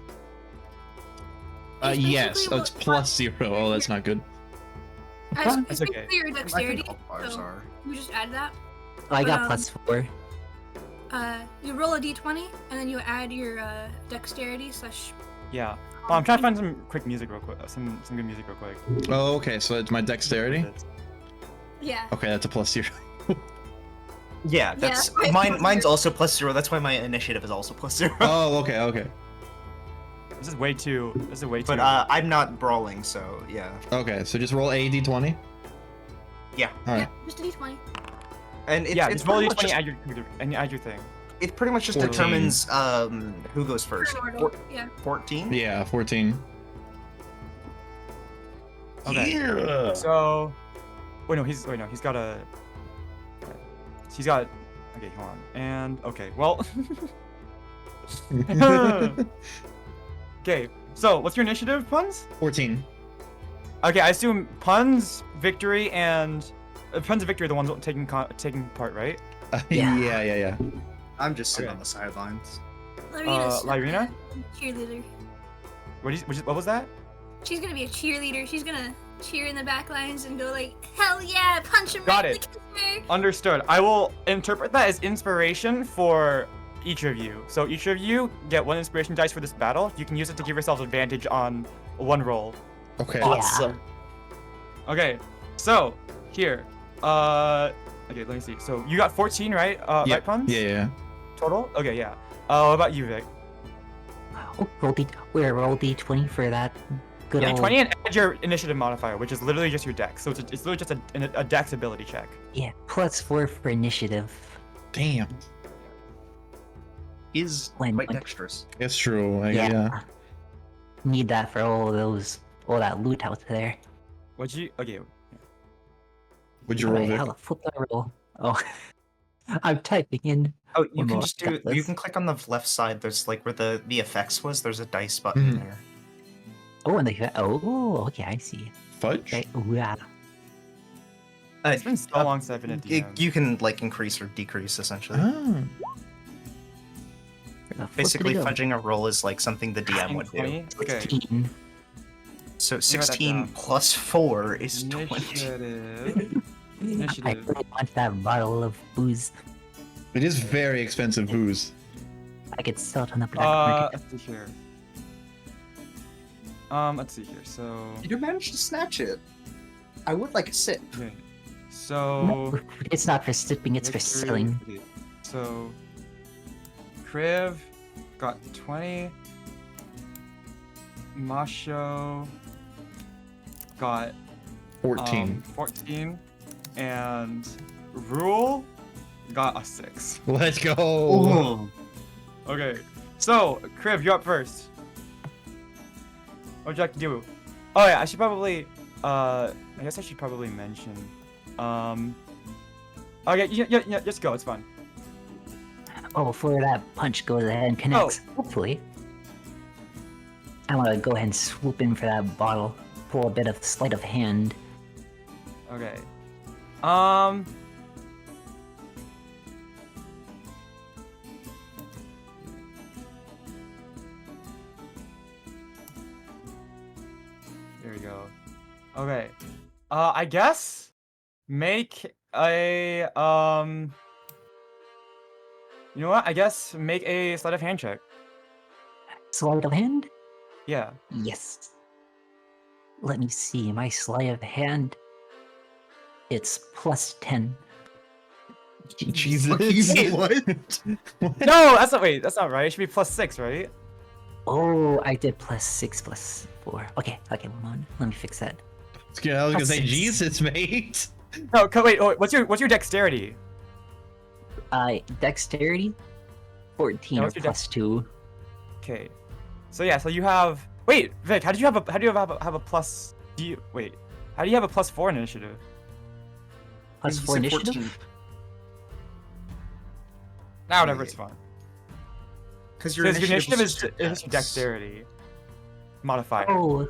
It's Yes. basically Oh, it's what- +0. Oh, that's not good. It's That's okay. basically your I dexterity. think all bars so are. you just add that. I got Um, +4. You roll a d20 and then you add your dexterity slash. Yeah. I'm trying to find some quick music real quick. Some good music real quick. Oh, okay. So it's my dexterity. Yeah. Okay, that's a +0. Yeah, that's Yeah. mine's also +0. That's why my initiative is also +0. Oh, okay, okay, This is way too. But I'm not brawling, so yeah. okay. So just roll a d20. Yeah. All right. Yeah, just a d20. And it's just roll pretty your much 20 just, and add your thing. it pretty much just 14. determines who goes first. Turn order. Yeah. 14. Yeah, 14. Okay. Yeah. So, he's got a. He's got. Okay, hold on. And okay, well. Okay, so what's your initiative, Puns? 14. Okay, I assume Puns, Victory, and Puns and Victory are the ones taking part, right? Yeah. I'm just sitting Okay. on the sidelines. Larina's Lyrina? cheerleader. What was that? She's gonna be a cheerleader. She's gonna cheer in the back lines and go like, "Hell yeah, punch him Got right it. in the kisser." Understood. I will interpret that as inspiration for each of you. So each of you get 1 inspiration dice for this battle. You can use it to give yourselves advantage on 1 roll. Okay. Awesome. Okay, so here. Okay, let me see. So you got 14, right? Yeah. Right, Puns? Yeah. Total? Okay, yeah. What about you, Vic? Oh, roll d20 for that good Yeah, old. 20 and add your initiative modifier, which is literally just your dex. So it's literally just a dex ability check. Yeah, +4 for initiative. Damn. He's When- quite when- dexterous. It's true. Yeah. Need that for all that loot out there. What'd you? Okay. Would you roll, Alright, Vic? how the flip do I roll? Oh, I'm typing in. Oh, you One can more. just Got do. this. You can click on the left side. There's like where the effects was. There's a dice button Mhm. there. Oh, and okay, I see. Fudge? Okay, yeah. It's been so long since I've been a DM. You can like increase or decrease essentially. Oh. Basically, fudging. fudging a roll is like something the DM would do. 20? Okay. 16. So that 16 down. plus 4 is 20. Initiative. I Initiative. really want that bottle of booze. It is very expensive booze. I could sell it on the black market. Let's see here. Let's see here. So. You managed to snatch it. I would like a sip. Okay. No, So. it's not for sipping, it's for Victory- selling. okay, So. Kriv got 20. Masho got 14. 14. And Rule got a 6. Let's go. Okay. So, Kriv, you're up first. What would you like to do? Oh yeah, I should probably I guess I should probably mention. Okay, yeah, just go, it's fine. Oh, before that punch goes ahead and connects, Oh. hopefully. I want to go ahead and swoop in for that bottle. Pull a bit of sleight of hand. Okay. There we go. Okay. I guess make a you know what? I guess make a sleight of hand check. Sleight of hand? Yeah. Yes. Let me see, my sleight of hand. It's +10. Jesus. What? No, that's not wait, that's not right. It should be +6, right? Oh, I did +6/+4. Okay, hold on. Let me fix that. I was gonna say, Plus 6. Jesus, mate. No, wait, what's your dexterity? Dexterity? 14 Yeah, or what's your dex- +2. Okay. So yeah, so you have wait, Vic, how do you have a plus wait, how do you have a +4 in initiative? +4 initiative? Now whatever, it's fine. Because Because your initiative is just your dexterity modifier. Oh,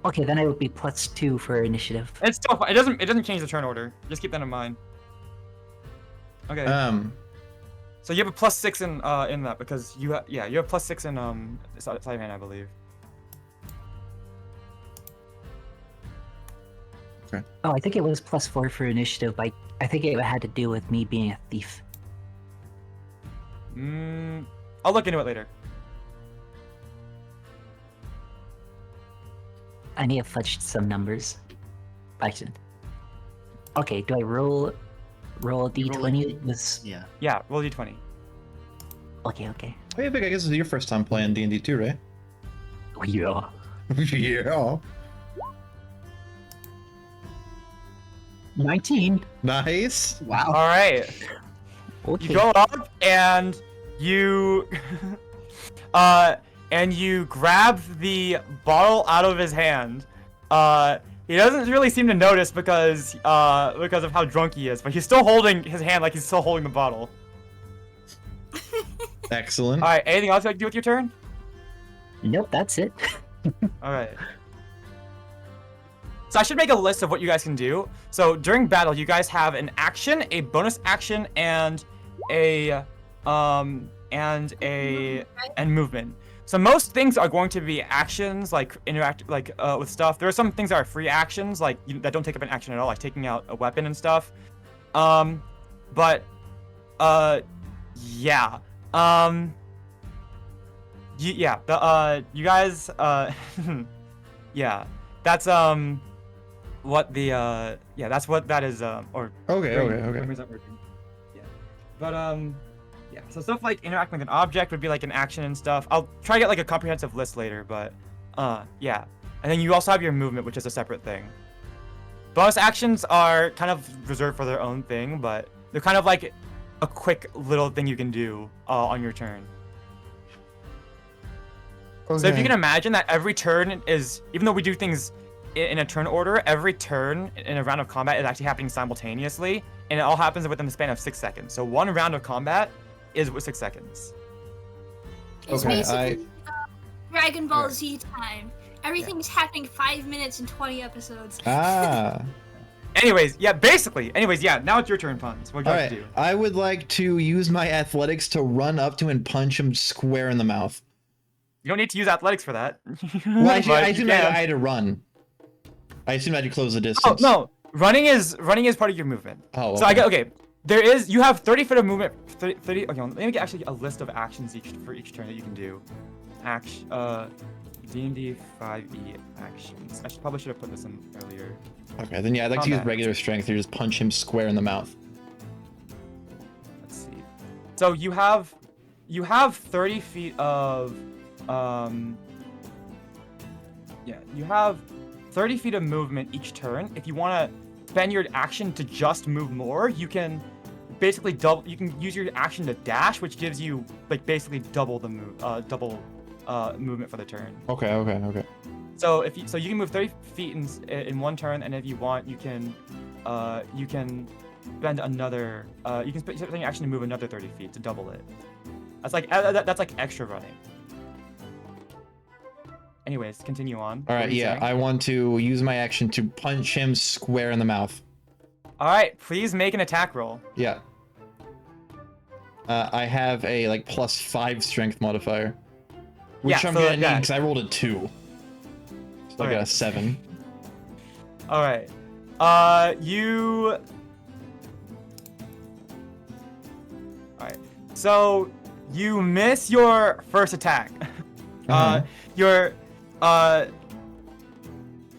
okay, then I would be +2 for initiative. It's still fine. It doesn't change the turn order. Just keep that in mind. Okay. So you have a +6 in that because you have +6 in sleight of hand, I believe. Oh, I think it was +4 for initiative. I think it had to do with me being a thief. I'll look into it later. I need to fudge some numbers. Actually. Okay, do I roll a Roll a d20 D- with... Yeah. Yeah, roll d20. Okay. Oh yeah, Vic, I guess it's your first time playing D&D too, right? Yeah. Yeah. 19. Nice. Wow. All right. Okay. You go up and you and you grab the bottle out of his hand. He doesn't really seem to notice because of how drunk he is, but he's still holding his hand like he's still holding the bottle. Excellent. All right, anything else you like to do with your turn? Nope, that's it. All right. So I should make a list of what you guys can do. So during battle, you guys have an action, a bonus action, and movement. So most things are going to be actions, like interact, like with stuff. There are some things that are free actions, like that don't take up an action at all, like taking out a weapon and stuff. Yeah. You guys, yeah, that's what the yeah, that's what that is, or Okay. where's that working? Yeah, but yeah, so stuff like interacting with an object would be like an action and stuff. I'll try to get like a comprehensive list later, but yeah, and then you also have your movement, which is a separate thing. Bonus actions are kind of reserved for their own thing, but they're kind of like a quick little thing you can do on your turn. So if you can imagine that every turn is, even though we do things in a turn order, every turn in a round of combat is actually happening simultaneously, and it all happens within the span of 6 seconds. So one round of combat is with 6 seconds. It's Okay, basically Dragon Ball Z time. Everything's happening 5 minutes and 20 episodes. Anyways, yeah, basically. Anyways, yeah, now it's your turn, Puns. What would you All like right. to do? I would like to use my athletics to run up to and punch him square in the mouth. You don't need to use athletics for that. Well, I But you assume can. I had to run. I assume I had to close the Oh, distance. no. Running is part of your movement. Oh, So I okay. get, okay. You have 30 feet of movement. 30, okay, let me get actually a list of actions for each turn that you can do. D&D 5e actions. Probably should have put this in earlier. Okay, then yeah, I'd like to use Combat. regular strength to just punch him square in the mouth. Let's see. So you have 30 feet of yeah, you have 30 feet of movement each turn. If you want to spend your action to just move more, you can basically double. You can use your action to dash, which gives you like basically double the movement for the turn. Okay. So you can move 30 feet in one turn, and if you want, you can spend another you can spend your action to move another 30 feet to double it. That's like extra running. Anyways, continue on. All What right, were you yeah, saying? I want to use my action to punch him square in the mouth. All right, please make an attack roll. Yeah. I have a like +5 strength modifier, which Yeah, I'm so, gonna need yeah. because I rolled a 2. So I got a Alright. 7. All right. You. All right. So you miss your first attack. Uh-huh.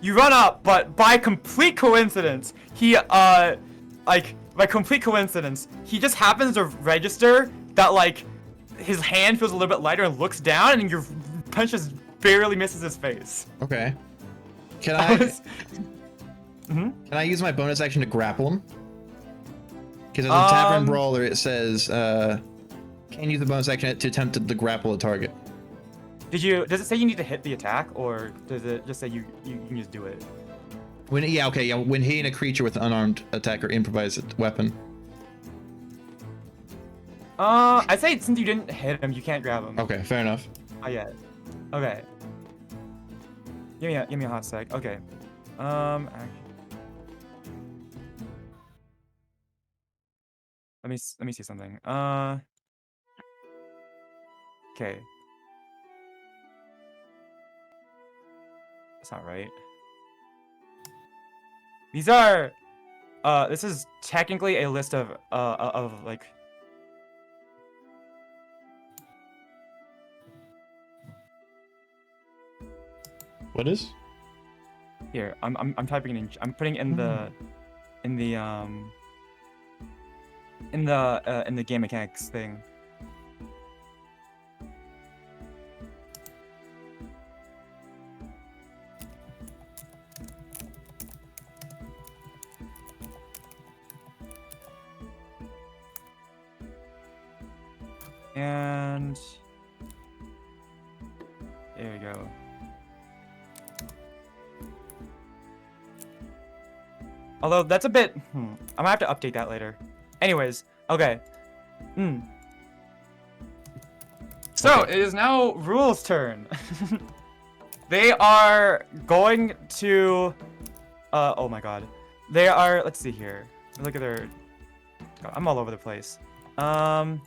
You run up, but by complete coincidence, he by complete coincidence, he just happens to register that like his hand feels a little bit lighter and looks down, and your punch just barely misses his face. Okay. Can I I was- can I use my bonus action to grapple him? Because as a tavern brawler, it says can use the bonus action to attempt to grapple a target. Does it say you need to hit the attack, or does it just say you can just do it? When hitting a creature with an unarmed attack or improvised weapon. I'd say since you didn't hit him, you can't grab him. Okay, fair enough. Not yet. Okay. Give me a hot sec. Okay. Let me see something. Okay. That's not right. These are. This is technically a list of like. What is? Here, I'm typing it in. I'm putting in the game mechanics thing. And there we go. Although that's a bit, I'm gonna have to update that later. Anyways, okay. So Okay. it is now Rule's turn. They are going to, oh my god. They are, let's see here. Look at their, God, I'm all over the place. Oof.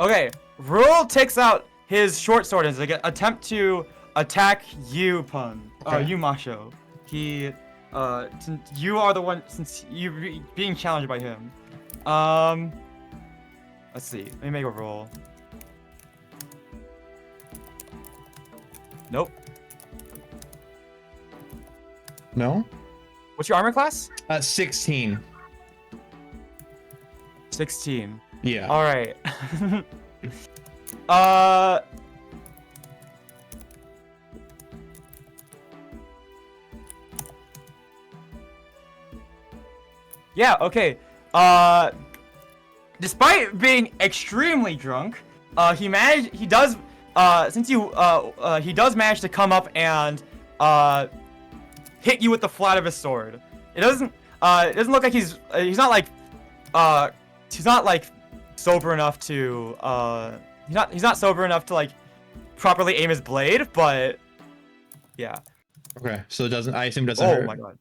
Okay, Rule takes out his short sword as an attempt to attack you, Pun. Okay. You, Masho. He, since you are the one, since you're being challenged by him. Let's see. Let me make a roll. Nope. No. What's your armor class? 16. 16. Yeah. All right. Yeah, okay. Despite being extremely drunk, he does manage to come up and hit you with the flat of his sword. It doesn't look like he's not like sober enough to he's not sober enough to like properly aim his blade, but yeah. Okay. So it doesn't. I assume it doesn't Oh hurt. my god.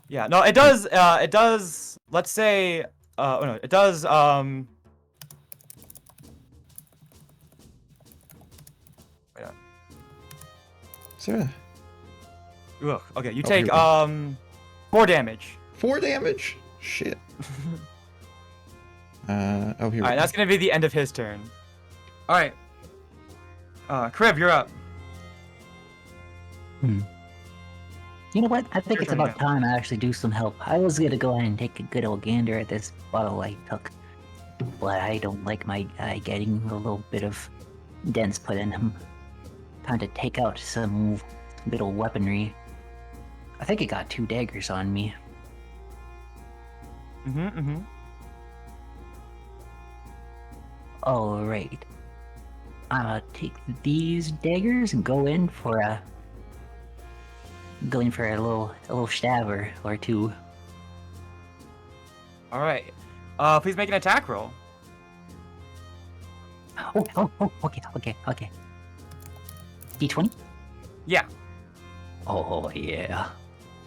Yeah, no, it does. It does. Let's say. Oh no, it does. Wait on. Sarah. Ugh. Okay, you Oh, take here we 4 damage. 4 damage. Shit. Oh, here. All we right, go. that's gonna be the end of his turn. All right. Kriv, you're up. You know what? I think Your it's turn about again. time I actually do some help. I was gonna go ahead and take a good old gander at this bottle I took, but I don't like my guy getting a little bit of dents put in him. Time to take out some little weaponry. I think it got 2 daggers on me. Alright. I'm gonna take these daggers and go in for a little stab or 2. All right. Please make an attack roll. Oh, okay. D20? Yeah. Oh, yeah.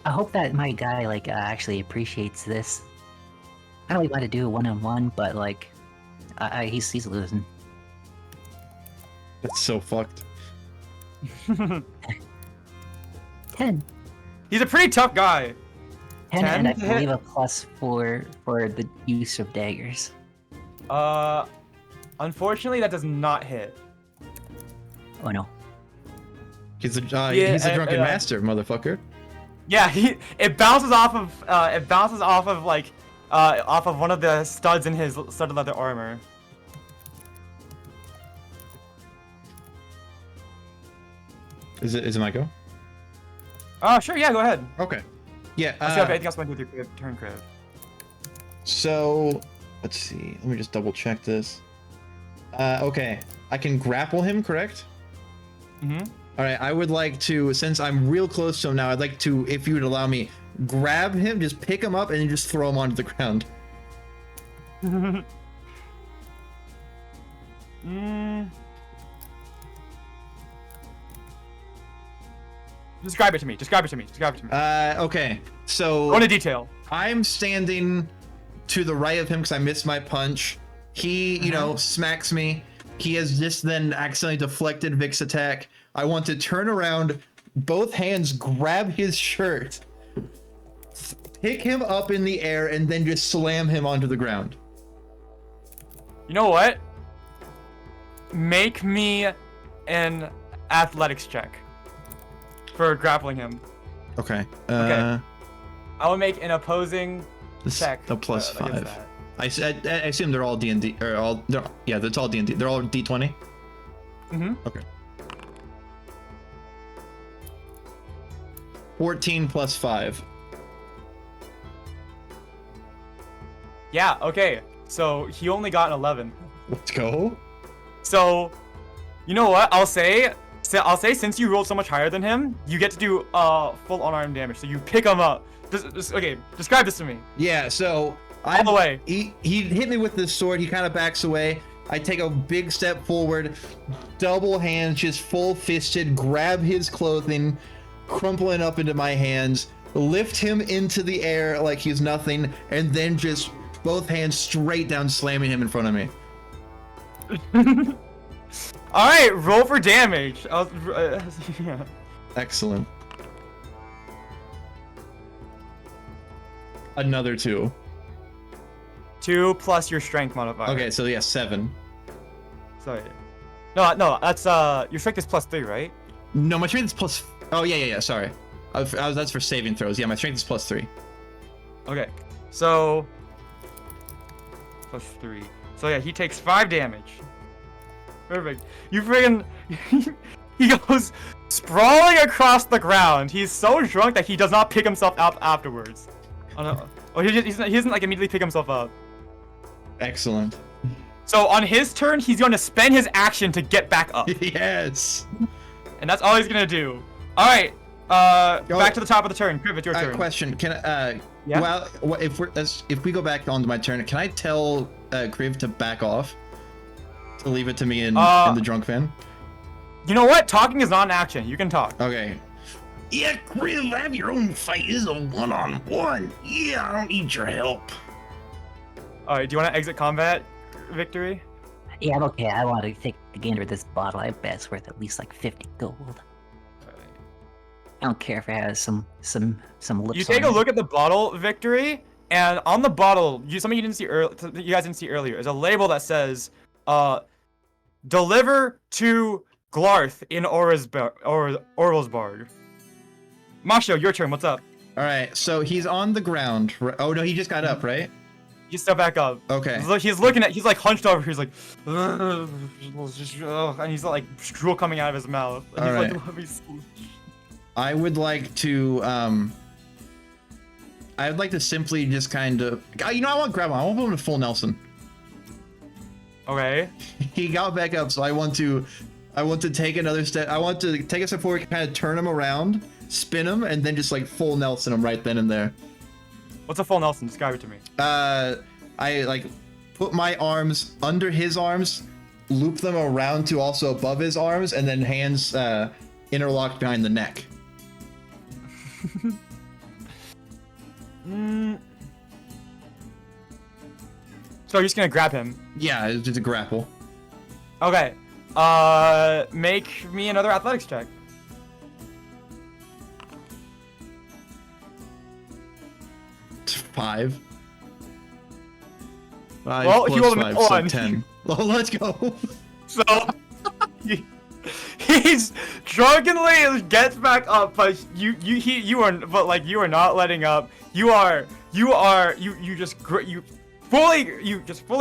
I hope that my guy, actually appreciates this. I don't really want to do a one-on-one, but, he's losing. That's so fucked. 10. He's a pretty tough guy. 10, and I 10 to hit? believe a +4 for the use of daggers. Unfortunately, that does not hit. Oh, no. He's a Yeah, he's a drunken master, motherfucker. Yeah, it bounces off of off of one of the studs in his studded leather armor. Is it my go? Oh, sure, yeah, go ahead. Okay. Yeah. Let's see if anything else went through your turn, Kriv. So let's see. Let me just double check this. Okay. I can grapple him, correct? All right. I would like to, since I'm real close to him now, I'd like to, if you would allow me, grab him, just pick him up, and then just throw him onto the ground. Describe it to me. Okay. So Go into detail. I'm standing to the right of him because I missed my punch. He, you know, smacks me. He has just then accidentally deflected Vic's attack. I want to turn around, both hands grab his shirt, pick him up in the air and then just slam him onto the ground. You know what? Make me an athletics check for grappling him. Okay. Okay. I will make an opposing check. The plus against 5. that. I assume they're all D&D or all. Yeah, that's all D&D. They're all D20. Mm-hmm. Okay. 14 plus 5. Yeah. Okay. So he only got an 11. Let's go. So, you know what? I'll say since you rolled so much higher than him, you get to do full unarmed damage. So you pick him up. Okay, describe this to me. Yeah. So All the way. He hit me with this sword. He kind of backs away. I take a big step forward, double hands, just full fisted, grab his clothing, crumpling up into my hands, lift him into the air like he's nothing, and then just both hands straight down, slamming him in front of me. All right, roll for damage. Yeah. Excellent. Another 2. 2 plus your strength modifier. Okay, so yeah, 7. Sorry. No, that's your strength is plus 3, right? No, my strength is plus. Oh yeah. Sorry, that's for saving throws. Yeah, my strength is plus 3. Okay, so plus 3. So yeah, he takes 5 damage. Perfect. You friggin' he goes sprawling across the ground. He's so drunk that he does not pick himself up afterwards. Oh no. Oh, he doesn't like immediately pick himself up. Excellent. So on his turn, he's going to spend his action to get back up, Yes. and that's all he's gonna do. All right. Back to the top of the turn. Kriv, your turn. Question: Can Yeah? well, if we go back onto my turn, can I tell Kriv to back off? To leave it to me in the drunk van? You know what? Talking is not an action. You can talk. Okay. Yeah, Kriv, have your own fight. This is a one-on-one. Yeah, I don't need your help. All right. Do you want to exit combat, Victory? Yeah, I'm okay. I want to take the gander of this bottle. I bet it's worth at least like 50 gold. I don't care if it has some lips. You take a look at the bottle, Victory, and on the bottle, something you guys didn't see earlier, is a label that says, "Deliver to Glarth in Orlsbarg." Masho, your turn. What's up? All right. So he's on the ground. Oh no, he just got up, right? You step back up. Okay. He's like hunched over. He's like, and he's like drool coming out of his mouth. And All he's right. like, I would like to simply just kind of, I want to grab him. I want to put him to full Nelson. okay. He got back up, so I want to take another step. I want to take a step forward, kind of turn him around, spin him, and then just like full Nelson him right then and there. What's a full Nelson? Describe it to me. I like put my arms under his arms, loop them around to also above his arms, and then hands interlocked behind the neck. So you're just gonna grab him. Yeah, it's just a grapple. Okay. Make me another athletics check. It's 5. Well, he rolled an 5, so one. 10. Well, let's go. So he's drunkenly gets back up, but you are not letting up. You just fully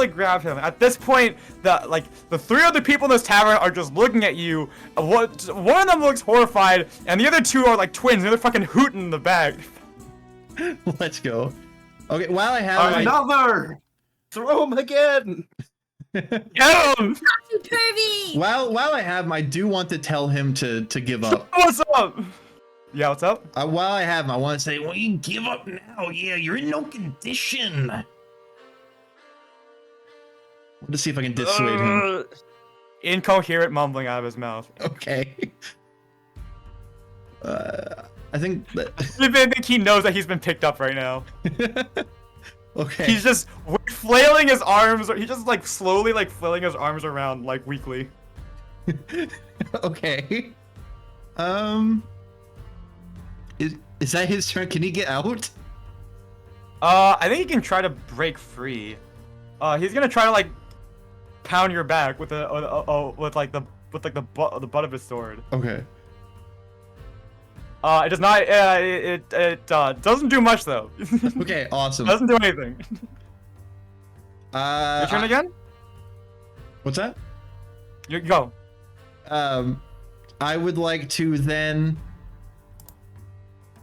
grab him. At this point, the 3 other people in this tavern are just looking at you. One of them looks horrified, and the other 2 are like twins. They're fucking hooting in the back. Let's go. Okay, while I have Another! Throw him again! Get him! You pervy! while I have him, I do want to tell him to give up. What's up? Yeah, what's up? While I have him, I want to say, Well, you give up now. Yeah, you're in no condition. let's see if I can dissuade him. Incoherent mumbling out of his mouth. Okay. I think that. I think he knows that he's been picked up right now. Okay. He's just flailing his arms. He's just like slowly like flailing his arms around like weakly. Okay. Is that his turn? Can he get out? I think he can try to break free. He's gonna try to like pound your back with the the butt of his sword. Okay. It does not. It doesn't do much though. Okay, awesome. Doesn't do anything. Your turn again. What's that? You go. I would like to then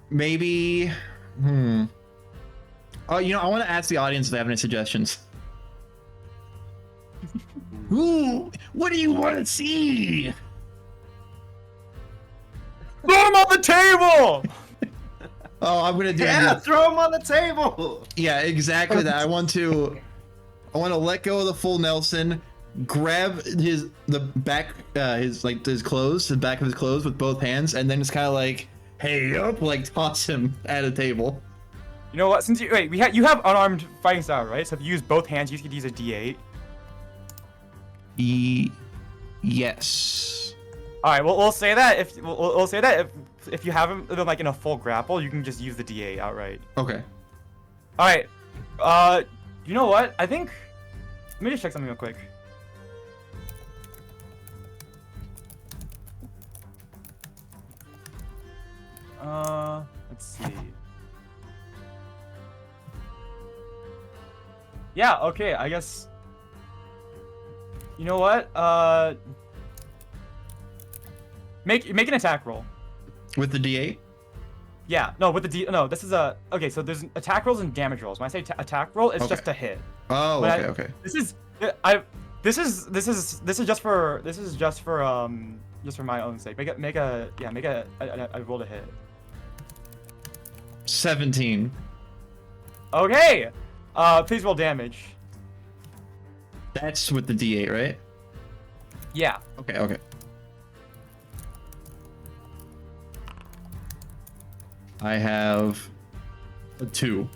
maybe. Oh, you know, I want to ask the audience if they have any suggestions. Ooh, what do you want to see? Throw him on the table. Oh, I'm gonna do. Yeah, throw him on the table. Yeah, exactly that. I want to let go of the full Nelson, grab the back his clothes, the back of his clothes with both hands, and then just kind of like, hey up, like toss him at a table. You know what? Since you you have unarmed fighting style, right? So if you use both hands, you could use a D8. Yes. All right, we'll say that if you have him like in a full grapple, you can just use the D8 outright. Okay. All right. You know what? I think. Let me just check something real quick. Let's see. Yeah. Okay. I guess. You know what? Make an attack roll. With the D8. Yeah. No, with the D. No, this is a. Okay, so there's attack rolls and damage rolls. When I say attack roll, it's Okay. just a hit. Oh, But okay, okay. This is just for my own sake. I rolled a hit. 17. Okay. Please roll damage. That's with the D8, right? Yeah. Okay, okay. I have a 2.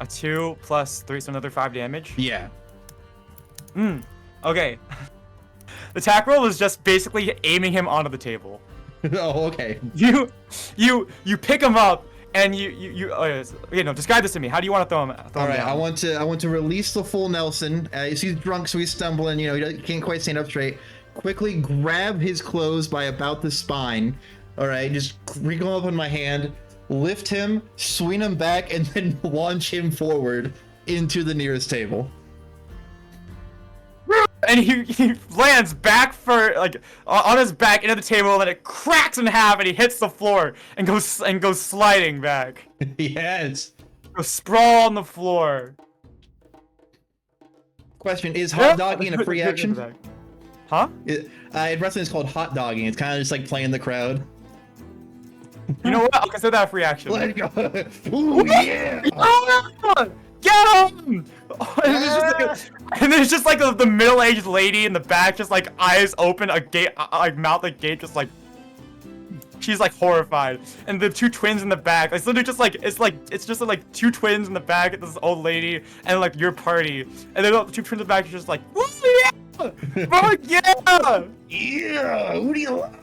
A 2 plus 3, so another 5 damage. Yeah. Okay. The attack roll was just basically aiming him onto the table. Oh, okay. You pick him up and describe this to me. How do you want to throw him All right, down? I want to release the full Nelson. He's drunk, so he's stumbling. You know, he can't quite stand up straight. Quickly grab his clothes by about the spine. All right, just wrinkle him up in my hand, lift him, swing him back, and then launch him forward into the nearest table. And he lands back on his back into the table, and it cracks in half, and he hits the floor and goes sliding back. Yes. Goes sprawl on the floor. Question: is hot dogging a free action? Huh? Wrestling is called hot dogging. It's kind of just like playing the crowd. You know what? I'll consider that a free action. Let's go. Ooh, yeah. Get him! And there's just like the middle-aged lady in the back, just like eyes open, mouth agape, just like she's like horrified. And the two twins in the back, it's literally just like it's just like two twins in the back, this old lady, and like your party, and then the two twins in the back are just like, "Woo, yeah! Fuck yeah! Yeah, who do you love?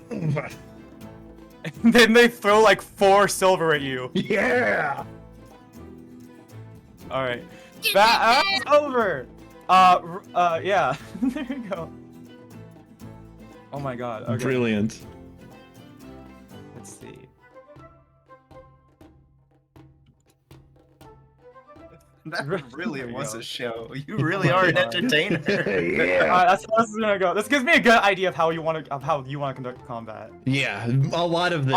And then they throw like 4 silver at you. Yeah. All right, that's over. Yeah. There you go. Oh my god. Okay. Brilliant. Let's see. That really There you was go. a show. You really are an entertainer. Yeah. That's how this is gonna go. This gives me a good idea of how you want to conduct combat. Yeah, a lot of this.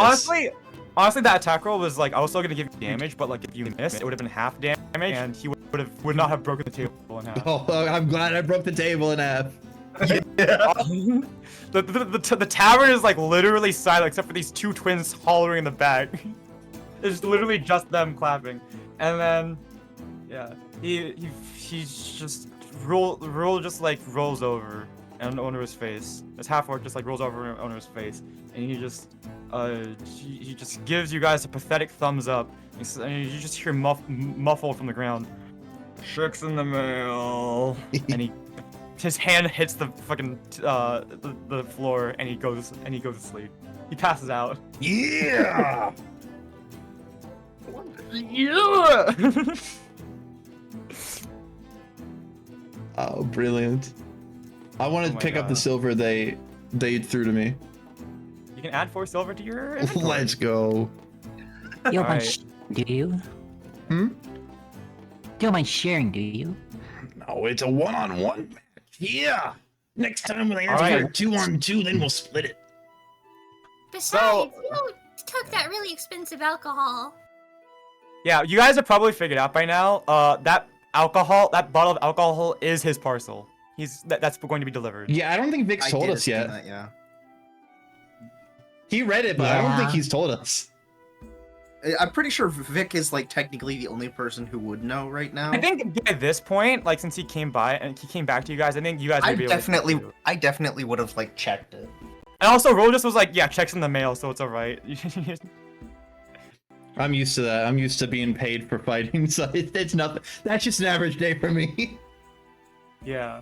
Honestly, that attack roll was like I was still gonna give you damage, but like if you missed, it would have been half damage, and he would not have broken the table in half. Oh, I'm glad I broke the table in half. The tavern is like literally silent except for these two twins hollering in the back. It's literally just them clapping, and then yeah, he's just roll just like rolls over and onto his face. His half orc just like rolls over onto his face, and he just gives you guys a pathetic thumbs up, and you just hear muffled from the ground. Checks in the mail, and his hand hits the fucking the floor, and he goes to sleep. He passes out. Yeah. Yeah. Oh, brilliant. I wanted to my pick up the God. silver they threw to me. You can add 4 silver to your inventory. Let's go. You don't mind Alright. do you? Hmm? You don't mind sharing, do you? No, it's a one-on-one match. Yeah. Next time when I have Alright. to go 2-on-2, then we'll split it. Besides, you took that really expensive alcohol. Yeah, you guys have probably figured out by now. That bottle of alcohol is his parcel. That's going to be delivered. Yeah, I don't think Vic's I told did us assume yet. that, yeah. He read it, but I don't think Yeah. he's told us. I'm pretty sure Vic is like technically the only person who would know right now. I think by this point, like since he came by and he came back to you guys, I think you guys would be able to. I definitely would have like checked it. And also, Roll just was like, yeah, checks in the mail, so it's alright. I'm used to that. I'm used to being paid for fighting, so it's nothing. That's just an average day for me. Yeah.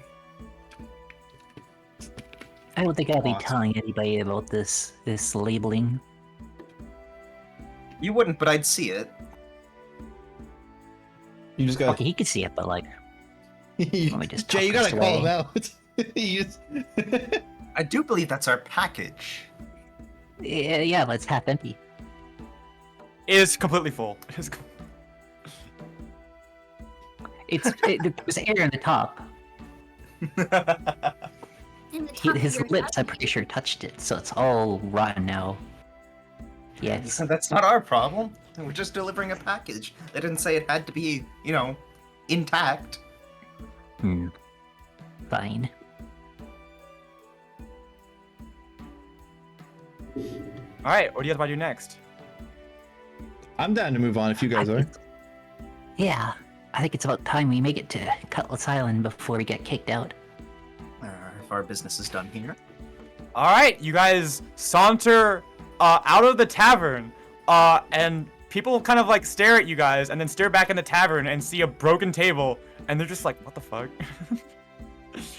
I don't think I'll be Awesome. telling anybody about this labeling. You wouldn't, but I'd see it. You just gotta. Okay, he could see it, but like, let me just Jay, you tuck gotta this call away. him out. You just- I do believe that's our package. Yeah, but it's half empty. It is completely full. There's air in the top. In the top of His your lips, I'm gut. pretty sure, touched it, so it's all rotten now. Yes. That's not our problem. We're just delivering a package. They didn't say it had to be, intact. Fine. Alright, what do you guys want to do next? I'm down to move on if you guys are. Yeah, I think it's about time we make it to Cutlass Island before we get kicked out. If our business is done here. Alright, you guys saunter out of the tavern, and people kind of like stare at you guys and then stare back in the tavern and see a broken table, and they're just like, what the fuck?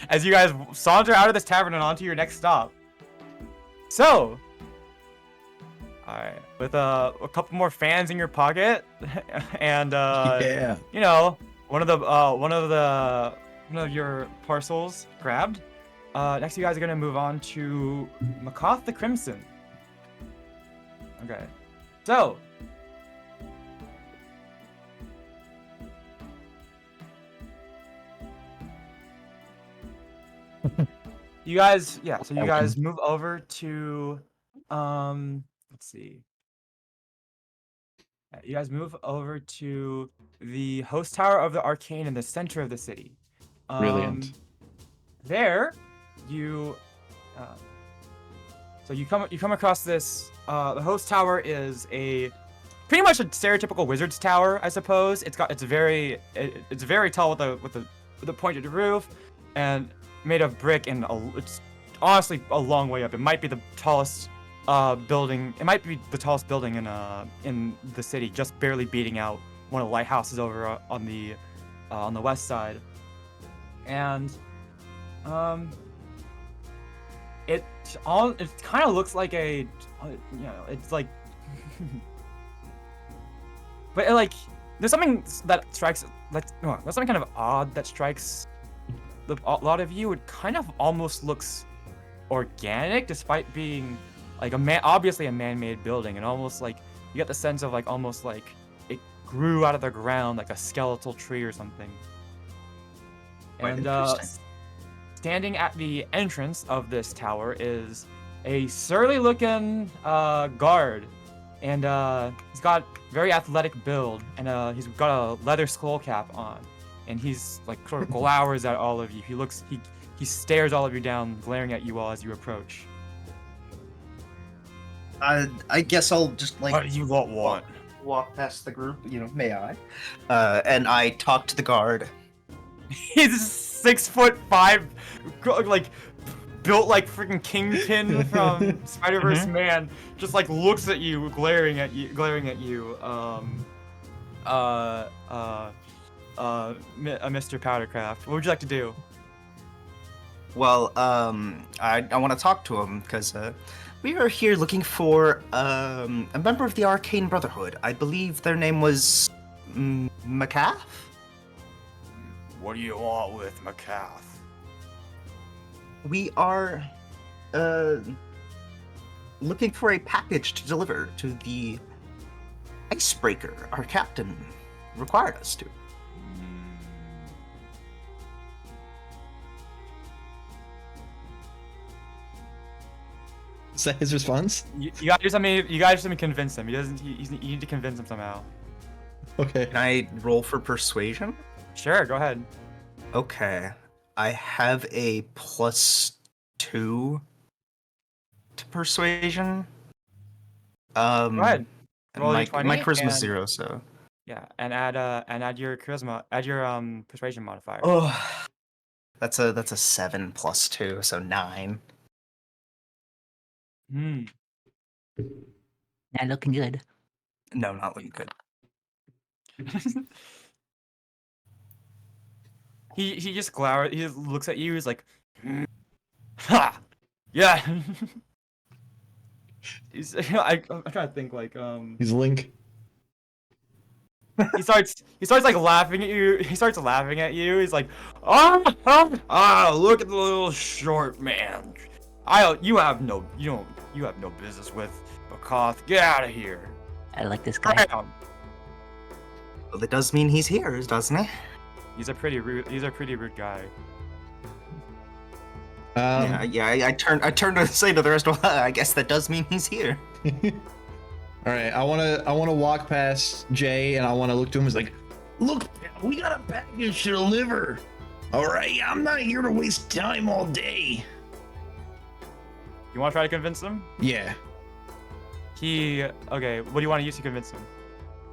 As you guys saunter out of this tavern and onto your next stop. So, alright, with a couple more fans in your pocket, and Yeah. one of your parcels grabbed. Next, you guys are gonna move on to Makoth the Crimson. Okay, so you guys, so you guys move over to, let's see. Yeah, you guys move over to the host tower of the Arcane in the center of the city. Brilliant. There, you come across this. The host tower is pretty much a stereotypical wizard's tower, I suppose. It's very tall with a pointed roof, and made of brick, and it's honestly a long way up. It might be the tallest building. It might be the tallest building in the city, just barely beating out one of the lighthouses over on the west side. And it kind of looks like it's like but like there's something that strikes there's something kind of odd that strikes a lot of you. It kind of almost looks organic despite being like obviously a man-made building, and almost like you get the sense of like almost like it grew out of the ground like a skeletal tree or something. Quite And interesting. standing at the entrance of this tower is a surly-looking guard, and he's got very athletic build, and he's got a leather skull cap on, and he's like sort of glowers at all of you. He stares all of you down, glaring at you all as you approach. I guess I'll just like What do you lot want? walk past the group. May I? And I talk to the guard. He's 6'5", like built like freaking Kingpin from Spider-Verse Man. Just like looks at you, glaring at you. Mr. Powdercraft, what would you like to do? Well, I want to talk to him because we are here looking for a member of the Arcane Brotherhood. I believe their name was McCaff. What do you want with McCaff? We are looking for a package to deliver to the Icebreaker. Our captain required us to. Is that his response? You gotta do something. You gotta do something to convince him. He doesn't. You need to convince him somehow. Okay. Can I roll for persuasion? Sure, go ahead. Okay. I have a +2 to persuasion. Go ahead. and Roll my, a D20 my charisma's and- 0, so. Yeah, and add your charisma. Add your persuasion modifier. Oh, that's a 7 + 2, so 9. Hmm. Not looking good. No, not looking good. He just glowers. He looks at you. He's like, ha, yeah. I'm trying to think like He's Link. he starts like laughing at you. He starts laughing at you. He's like, look at the little short man. You have no business with Bakoth. Get out of here. I like this guy. Bam. Well, that does mean he's here, doesn't he? He's a pretty rude guy. I turned to say to the rest of I guess that does mean he's here. All right, I wanna walk past Jay and I wanna look to him. He's like, Look, we got a package to deliver. All right, I'm not here to waste time all day. You want to try to convince him? yeah. Okay. What do you want to use to convince him?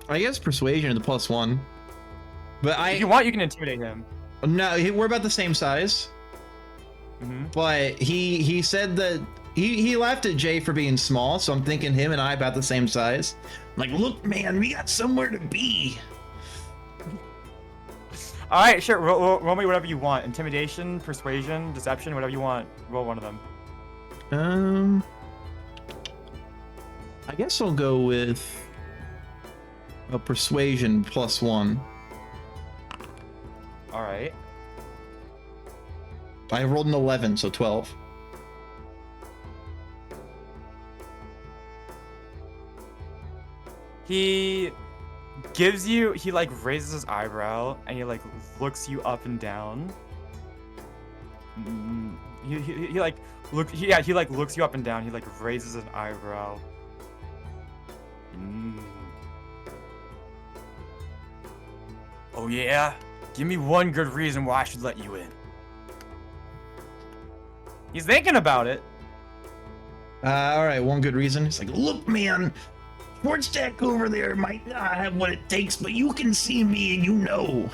I guess persuasion is the +1. But If you want, you can intimidate him. we're about the same size. Mm-hmm. But he said that he laughed at Jay for being small, so I'm thinking him and I about the same size. Like, look, man, we got somewhere to be. All right, sure. Roll me whatever you want. Intimidation, persuasion, deception, whatever you want. Roll one of them. I guess I'll go with a persuasion +1. All right. I rolled an 11, so 12. He like raises his eyebrow and he like looks you up and down. He like looks you up and down. He like raises an eyebrow. Oh yeah? Give me one good reason why I should let you in. He's thinking about it. All right, one good reason. It's like, Look, man, Fort Stack over there might not have what it takes, but you can see me and you know.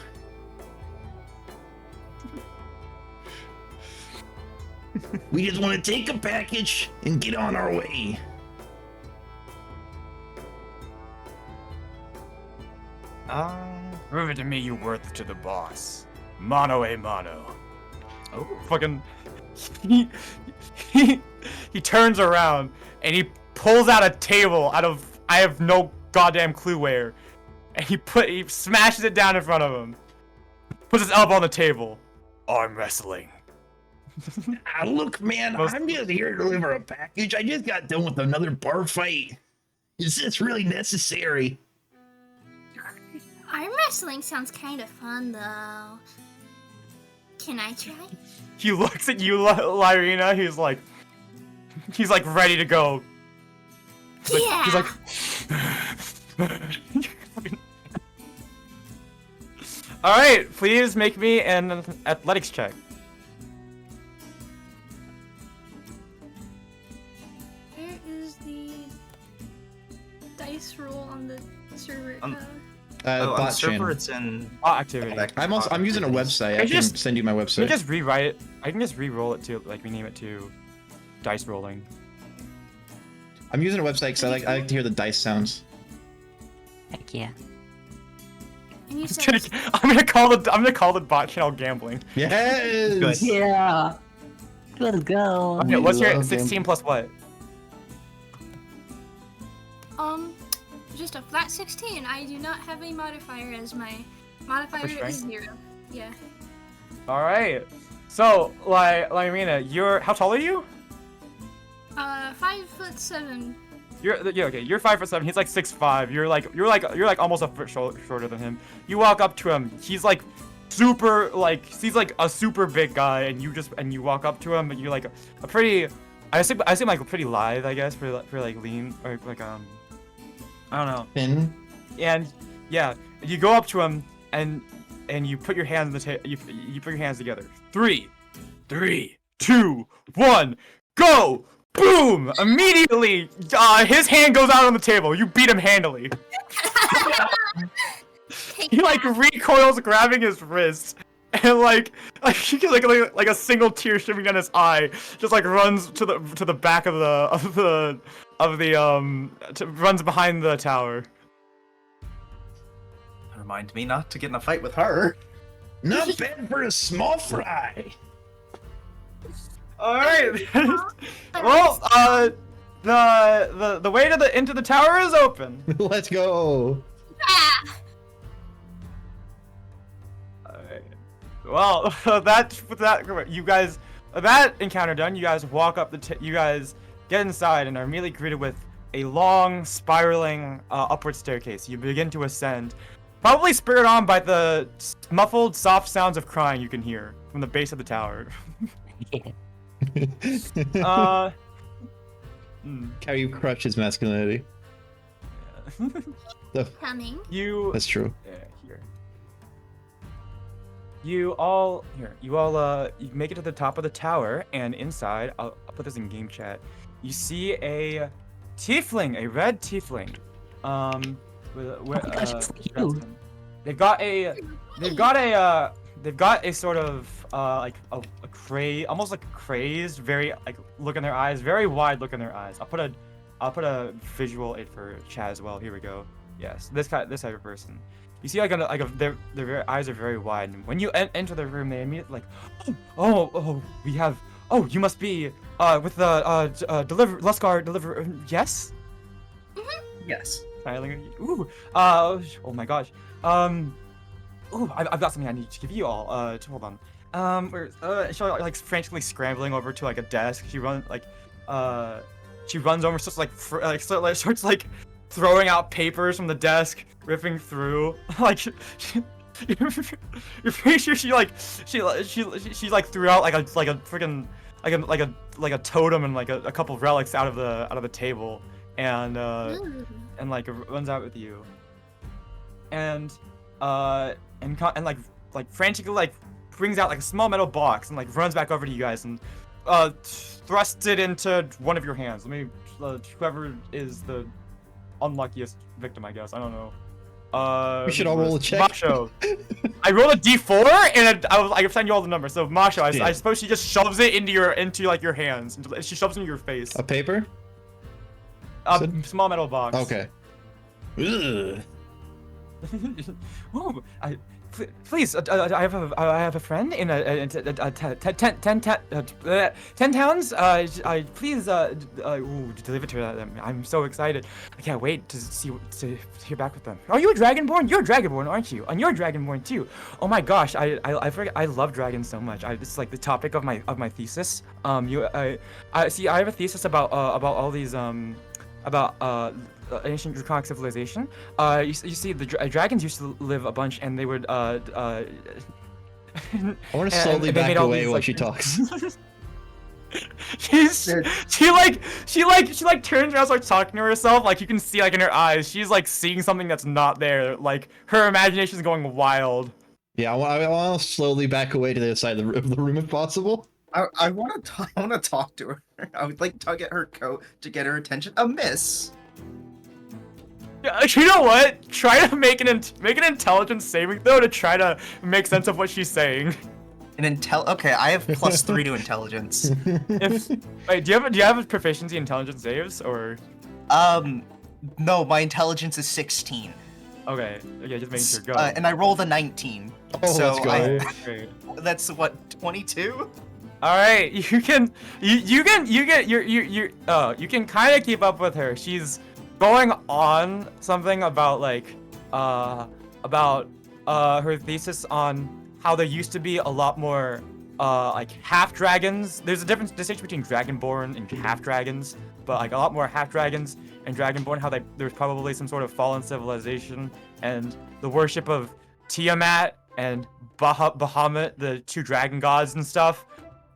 We just want to take a package and get on our way. Prove it to me you worth to the boss. Mano a mano. Oh. Fucking he turns around and he pulls out a table out of I have no goddamn clue where. And he smashes it down in front of him. Puts his elbow on the table. Arm wrestling. Look, man, I'm just here to deliver a package. I just got done with another bar fight. Is this really necessary? Arm wrestling sounds kind of fun, though. Can I try? He looks at you, Lyrina. He's like ready to go. Yeah. He's like all right, please make me an athletics check. Where is the dice roll on the server? On bot on the server, channel. it's in. Activity. I'm using a website. I can just- send you my I can website. just rewrite it. I can just re-roll it to rename it to dice rolling. I'm using a website because I like to hear the dice sounds. Heck yeah. And you said I'm gonna call the bot channel gambling. Yes. Good. Yeah. Let's go. Okay, what's your love 16 him. plus what? Just a flat 16. I do not have a modifier as my modifier is strength? 0. Yeah. All right. So, Mina, how tall are you? 5'7". You're okay. You're 5'7". He's like 6'5". You're like almost a foot shorter than him. You walk up to him. He's like super he's like a super big guy, and you walk up to him, and you're like a pretty. I assume like a pretty lithe, I guess, for like lean or like I don't know. Finn. And yeah, you go up to him and you put your hands on the you put your hands together. 3, 2, 1, go! Boom! Immediately, his hand goes out on the table. You beat him handily. Take He like that. recoils, grabbing his wrist, and like a single tear streaming down his eye, just like runs to the back of the runs behind the tower. Remind me not to get in a fight with her. Not bad for a small fry. All right. Well, the way to into the tower is open. Let's go. Ah! Well, you guys, that encounter done, you guys walk up you guys get inside and are immediately greeted with a long, spiraling, upward staircase. You begin to ascend, probably spurred on by the muffled, soft sounds of crying you can hear from the base of the tower. How you crush his masculinity. Coming. That's true. Yeah, here. You make it to the top of the tower, and inside, I'll put this in game chat. You see a tiefling, a red tiefling. They've got a sort of like a almost like a crazed, very like look in their eyes, very wide look in their eyes. I'll put a visual aid for chat as well. Here we go. Yes, this type of person. You see their eyes are very wide, and when you enter the room, they immediately like, we have. Oh, you must be with the Luscar deliver. Yes. Yes. Ooh. Oh my gosh. Ooh, I've got something I need to give you all. Hold on. She's like frantically scrambling over to like a desk. She runs over, starts like throwing out papers from the desk, ripping through. Like, you're pretty sure she threw out like a freaking like a totem and like a couple relics out of the table, and like runs out with you, and like frantically like brings out like a small metal box and like runs back over to you guys and thrusts it into one of your hands. Let me whoever is the unluckiest victim, I guess. I don't know. We should all roll a check. Masho. I rolled a d4 and I send you all the numbers. So Masho, I suppose she just shoves it into your hands. She shoves it into your face. A paper? A small metal box. Okay. Ugh. Ooh, please, I have a friend in 10 towns. Please deliver to them. I'm so excited. I can't wait to hear back with them. Are you a dragonborn? You're a dragonborn, aren't you? And you're a dragonborn too. Oh my gosh, I love dragons so much. This is like the topic of my thesis. I have a thesis about all these about ancient draconic civilization. You see, the dragons used to live a bunch, and they would I want to slowly back away while she talks. she turns around, starts talking to herself. Like you can see, like in her eyes, she's like seeing something that's not there. Like her imagination is going wild. Yeah, I want to slowly back away to the other side of the room if possible. I want to talk to her. I would like tug at her coat to get her attention. A miss. You know what? Try to make an intelligence saving throw to try to make sense of what she's saying. Okay, I have +3 to intelligence. Wait, do you have a proficiency in intelligence saves or? No, my intelligence is 16. Okay, just making sure. Go. And I rolled a 19. Oh, so let's go. Great. That's what, 22? All right, you can kind of keep up with her. She's going on something about like her thesis on how there used to be a lot more like half dragons. There's a distinction between dragonborn and half dragons, but like a lot more half dragons and dragonborn. How there's probably some sort of fallen civilization and the worship of Tiamat and Bahamut, the two dragon gods and stuff.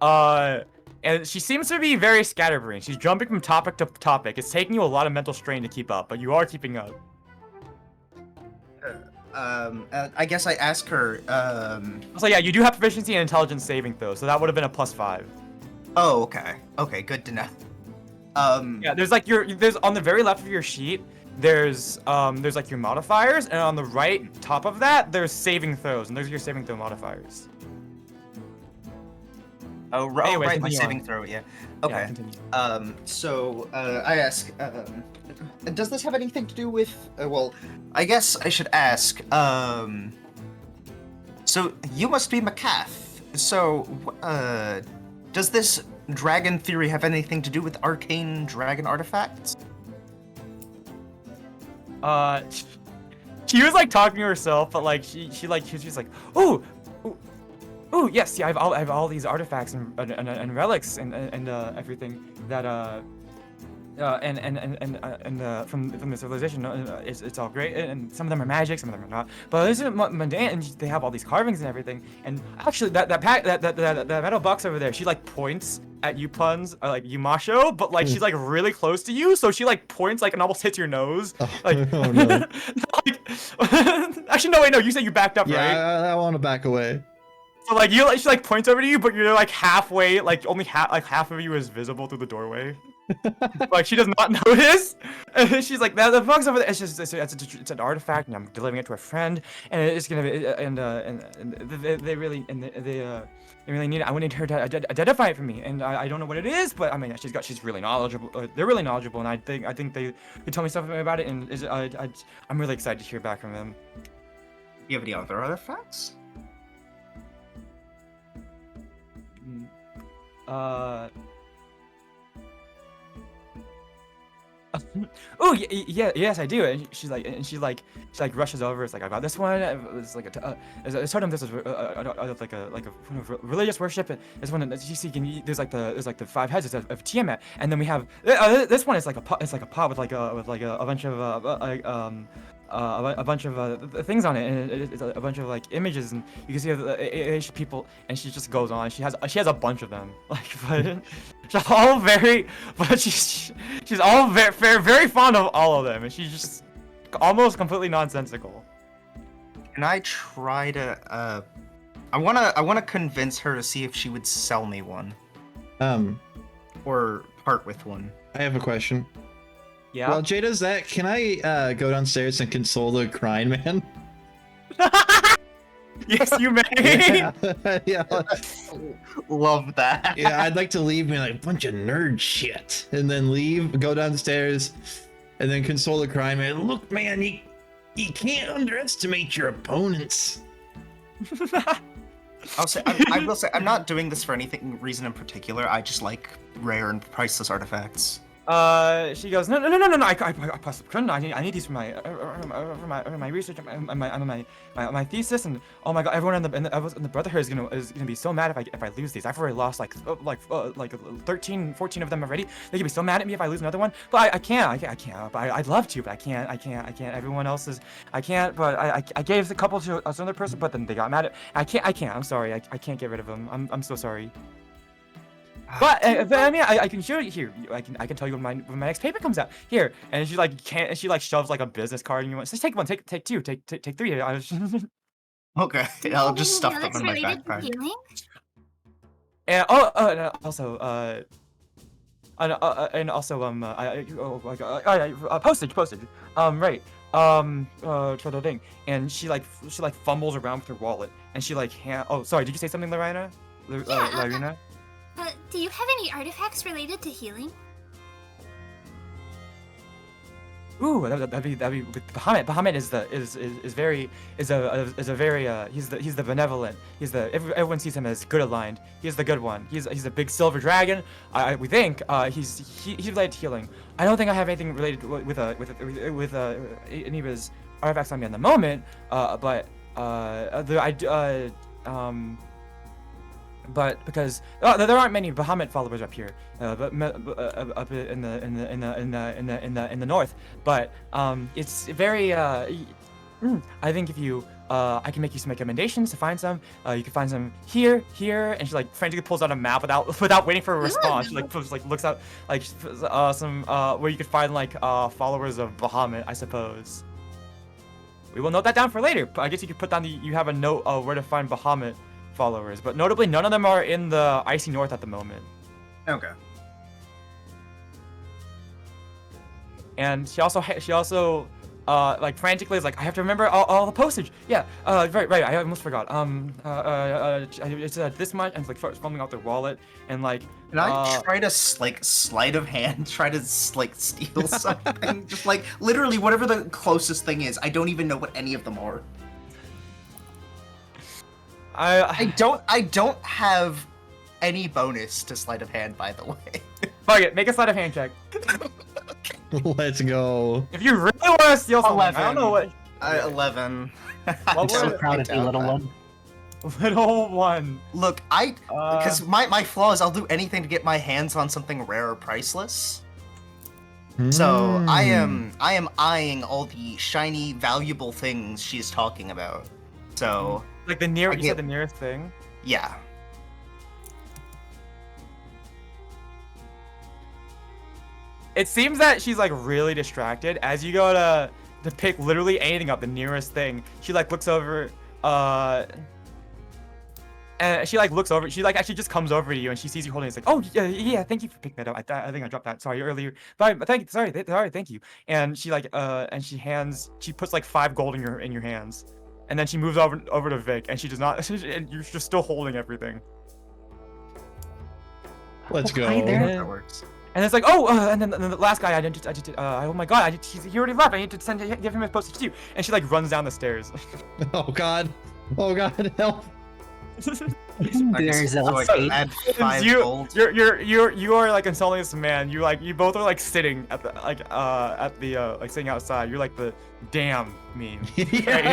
And she seems to be very scatterbrained. She's jumping from topic to topic. It's taking you a lot of mental strain to keep up, but you are keeping up. I guess I ask her, So yeah, you do have proficiency in intelligence saving throws, so that would have been a +5. Oh, okay. Okay, good to know. Yeah, there's like there's on the very left of your sheet, there's like your modifiers, and on the right top of that, there's saving throws, and there's your saving throw modifiers. Anyway, right, my continue saving on. throw, yeah. Yeah, Okay. continue. So, I ask, does this have anything to do with, well, I guess I should ask, so you must be Macath. So, does this dragon theory have anything to do with arcane dragon artifacts? She was like talking to herself, but like she's like, oh yes, yeah, I have all these artifacts and relics and everything that from the civilization. It's all great, and some of them are magic, some of them are not. But this is mundane, and they have all these carvings and everything. And actually, that metal box over there, she like points at you, puns, like you Masho, but like she's like really close to you, so she like points like and almost hits your nose. Like, Oh no. actually, no, wait, no, you said you backed up, Yeah, right? I want to back away. So like she like points over to you, but you're like halfway, like only half of you is visible through the doorway. Like she does not notice, and she's like, the box over there. It's an artifact, and I'm delivering it to a friend, and it's gonna be and they really need it. I wanted her to identify it for me, and I don't know what it is, but I mean she's really knowledgeable. They're really knowledgeable, and I think they could tell me something about it, and I'm really excited to hear back from them. Do you have any other artifacts? Oh yeah, yes I do. And she rushes over. It's like, I got this one. It's like I told him this was like a form of religious worship. And this one, you see, there's like the 5 heads of Tiamat, and then we have this one. It's like a pot with a bunch of a bunch of things on it, and it's a bunch of like images, and you can see Asian people, and she just goes on. She has a bunch of them, like, but she's all she's all very fond of all of them, and she's just almost completely nonsensical. Can I try to, I wanna convince her to see if she would sell me one. Or part with one. I have a question. Yeah. While Jay does that, can I go downstairs and console the crying man? Yes, you may. Yeah. Yeah. Love that. Yeah, I'd like to leave me like bunch of nerd shit, and then leave, go downstairs, and then console the crying man. Look, man, you can't underestimate your opponents. I will say, I'm not doing this for anything reason in particular. I just like rare and priceless artifacts. She goes, no, I possibly couldn't. I need these for my research, my thesis, and oh my god, everyone in the Brotherhood is gonna be so mad if I lose these. I've already lost like 13, 14 of them already. They could be so mad at me if I lose another one. But I can't. But I'd love to, but I can't. Everyone else is, I can't. But I gave a couple to another person, but then they got mad at. I can't. I'm sorry. I can't get rid of them. I'm so sorry. But I mean, I can show you here. I can tell you when my next paper comes out. Here, and she like can't. She like shoves like a business card in you. Just take one. Take 2. Take 3. Okay, I'll just stuff them Relics in my related to backpack. healing? And also postage. Right. For the thing. And she fumbles around with her wallet, and she like oh, sorry. Did you say something, Lorena? Lorena? Do you have any artifacts related to healing? Ooh, that'd be with Bahamut. Bahamut is a very he's the benevolent. Everyone sees him as good aligned. He's the good one. He's a big silver dragon. We think he's related to healing. I don't think I have anything related with any of his artifacts on me at the moment. But because there aren't many Bahamut followers up here, up in the north. But it's very. I think if you, I can make you some recommendations to find some. You can find some here, and she like frantically pulls out a map without waiting for a response. She like looks out like some where you could find like followers of Bahamut, I suppose. We will note that down for later. But I guess you could put down you have a note of where to find Bahamut followers, but notably none of them are in the icy north at the moment. Okay. And she also like frantically is like, I have to remember all the postage. Yeah, right, I almost forgot. It's this much, and it's like fumbling out their wallet and like. Can I try to like sleight of hand, try to like steal something? Just like literally whatever the closest thing is. I don't even know what any of them are. I don't have any bonus to sleight of hand, by the way. Fuck it, make a sleight of hand check. Let's go. If you really want to steal something, 11. I don't know what. 11. I'm so proud of you, little one. Little one. Look, because my flaw is I'll do anything to get my hands on something rare or priceless. So I am eyeing all the shiny, valuable things she's talking about. So. Like you said the nearest thing? Yeah. It seems that she's like really distracted. As you go to pick literally anything up, the nearest thing, she like looks over, and she like looks over, she like actually just comes over to you and she sees you holding it. It's like, oh yeah, thank you for picking that up. I think I dropped that, sorry, earlier. But thank you. And she like, and she puts like 5 gold in your hands. And then she moves over to Vic, and she does not. And you're just still holding everything. Let's go. Hi there. That works. And it's like, and then the last guy, oh my god, he already left. I need to give him his postage too. And she like runs down the stairs. Oh god, help! There's So I can add 5 gold. You are like insulting this man. You both are like sitting at the sitting outside. You're like the damn meme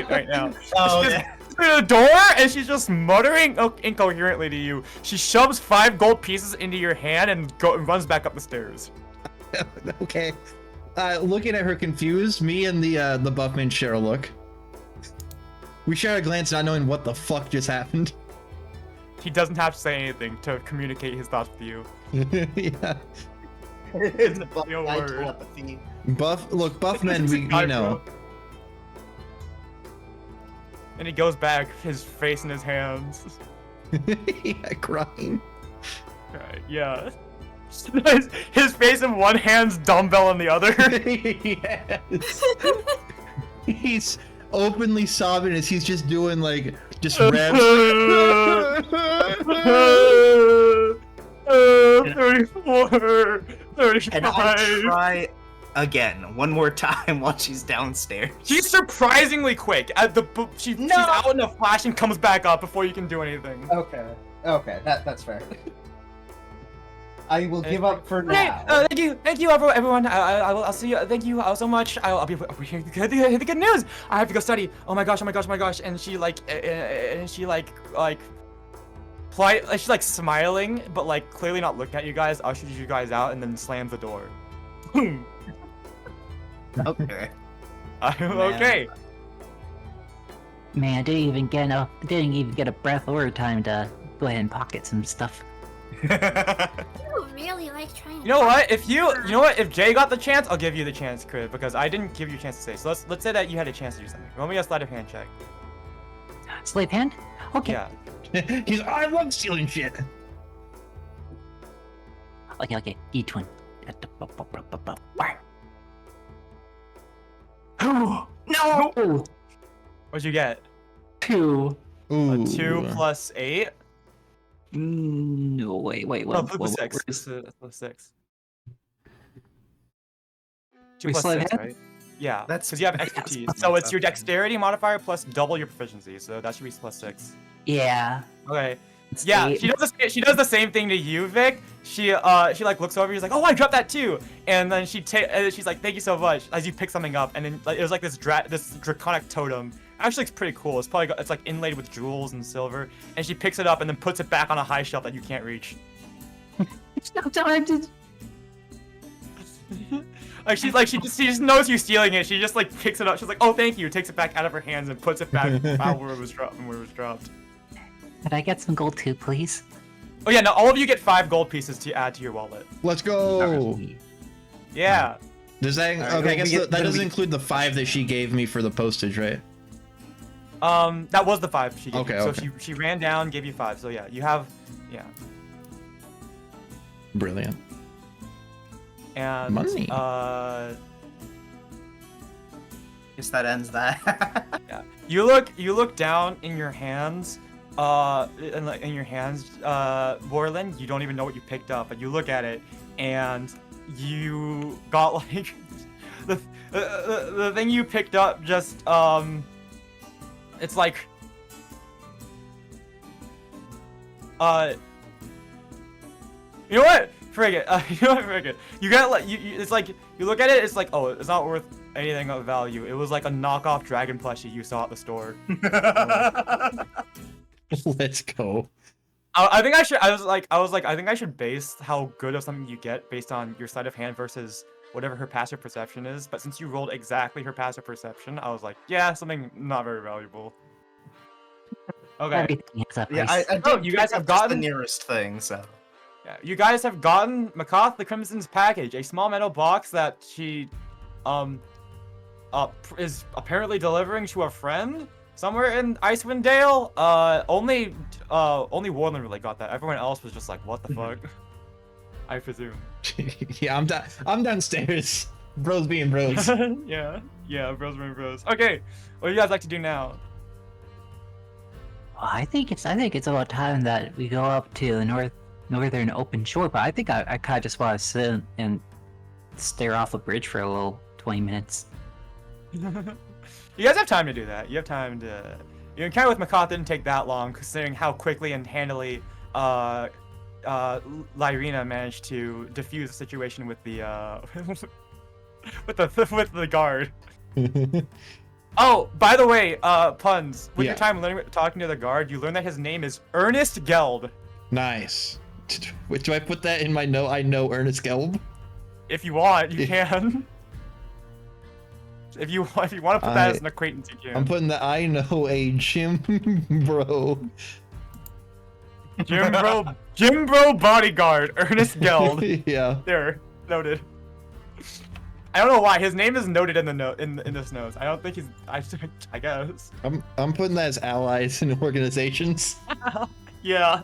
right now. Oh, she's yeah. just through the door and she's just muttering incoherently to you. She shoves 5 gold pieces into your hand and runs back up the stairs. Okay. Looking at her confused, me and the Buffman share a look. We share a glance, not knowing what the fuck just happened. He doesn't have to say anything to communicate his thoughts with you. Yeah. It's buff Your eye word. telepathy. Buffmen, we know. And he goes back, his face in his hands. Yeah, crying. Right, yeah. His face in one hand's dumbbell in the other. Yes. He's openly sobbing as he's just doing like just reps. 34, 35. And I'll try again one more time while she's downstairs. She's surprisingly quick. She's out in a flash and comes back up before you can do anything. Okay, that's fair. I will give up for Okay, now. thank you, everyone. I'll see you. Thank you so much. I'll be here. The good news. I have to go study. Oh my gosh. And she she's like smiling, but like clearly not looking at you guys. Ushers you guys out and then slams the door. Okay. Okay. Man, I didn't even get a breath or time to go ahead and pocket some stuff. You really like trying to. You know what? If Jay got the chance, I'll give you the chance, Crib, because I didn't give you a chance to say. So let's say that you had a chance to do something. Roll me a sleight of hand check. Slave hand? Okay. Yeah. He's I love stealing shit. Okay. Each one. No! Ooh, What'd you get? 2. Ooh. A 2 plus 8? No, wait. Oh, plus 6. Plus 6. 2 Wait, plus sleight of 6, hand? right? Yeah, That's- because you have that's expertise. not So it's your something. dexterity modifier plus double your proficiency. So that should be +6. Yeah. Okay. It's Yeah, 8. she does the same thing to you, Vic. She like looks over. She's like, "Oh, I dropped that too." And then she's like, "Thank you so much." As you pick something up, and then like, it was like this draconic totem. Actually, looks pretty cool. It's like inlaid with jewels and silver. And she picks it up and then puts it back on a high shelf that you can't reach. It's no time to. Like she just knows you stealing it. She just like picks it up. She's like, "Oh, thank you." Takes it back out of her hands and puts it back out where it was dropped. Could I get some gold too, please? Oh yeah, now all of you get 5 gold pieces to add to your wallet. Let's go. Yeah. Does that Alright, okay? I guess that then doesn't we- include the 5 that she gave me for the postage, right? That was the 5 she gave Okay, you. So okay. she ran down, gave you 5. So yeah, you have, yeah. Brilliant. And Money. Guess that ends that. yeah. You look down in your hands, in your hands, Borland. You don't even know what you picked up, but you look at it, and you got like the thing you picked up. Just it's like you know what? Frig it. You know what? Frig it. You get like it's like you look at it. It's like, oh, it's not worth anything of value. It was like a knockoff dragon plushie you saw at the store. Let's go. I think I should. I was like, I think I should base how good of something you get based on your sleight of hand versus whatever her passive perception is. But since you rolled exactly her passive perception, I was like, yeah, something not very valuable. Okay. Everything has a Yeah, price. I Oh, did you pick guys have up just the gotten- nearest thing, so. Yeah, you guys have gotten Makoth the Crimson's package, a small metal box that she, is apparently delivering to a friend somewhere in Icewind Dale. Only Warland really got that. Everyone else was just like, what the fuck? I presume. Yeah, I'm downstairs. Bros being bros. yeah, bros being bros. Okay, what do you guys like to do now? Well, I think it's about time that we go up to the northern open shore. But I think I kind of just want to sit and stare off a bridge for a little 20 minutes. You guys have time to do that. You have time to. Your encounter with Makoth didn't take that long, considering how quickly and handily Lyrina managed to defuse the situation with the with the guard. Oh, by the way, puns. With your Yeah. time talking to the guard, you learn that his name is Ernest Geld. Nice. Do I put that in my note? I know Ernest Gelb. If you want, you can. If you want to put that as an acquaintance, you can. I'm putting that. I know a Jim bro. Jim Bro bodyguard, Ernest Geld. Yeah. There, noted. I don't know why his name is noted in the note in this notes. I don't think he's. I guess. I'm putting that as allies in organizations. Yeah.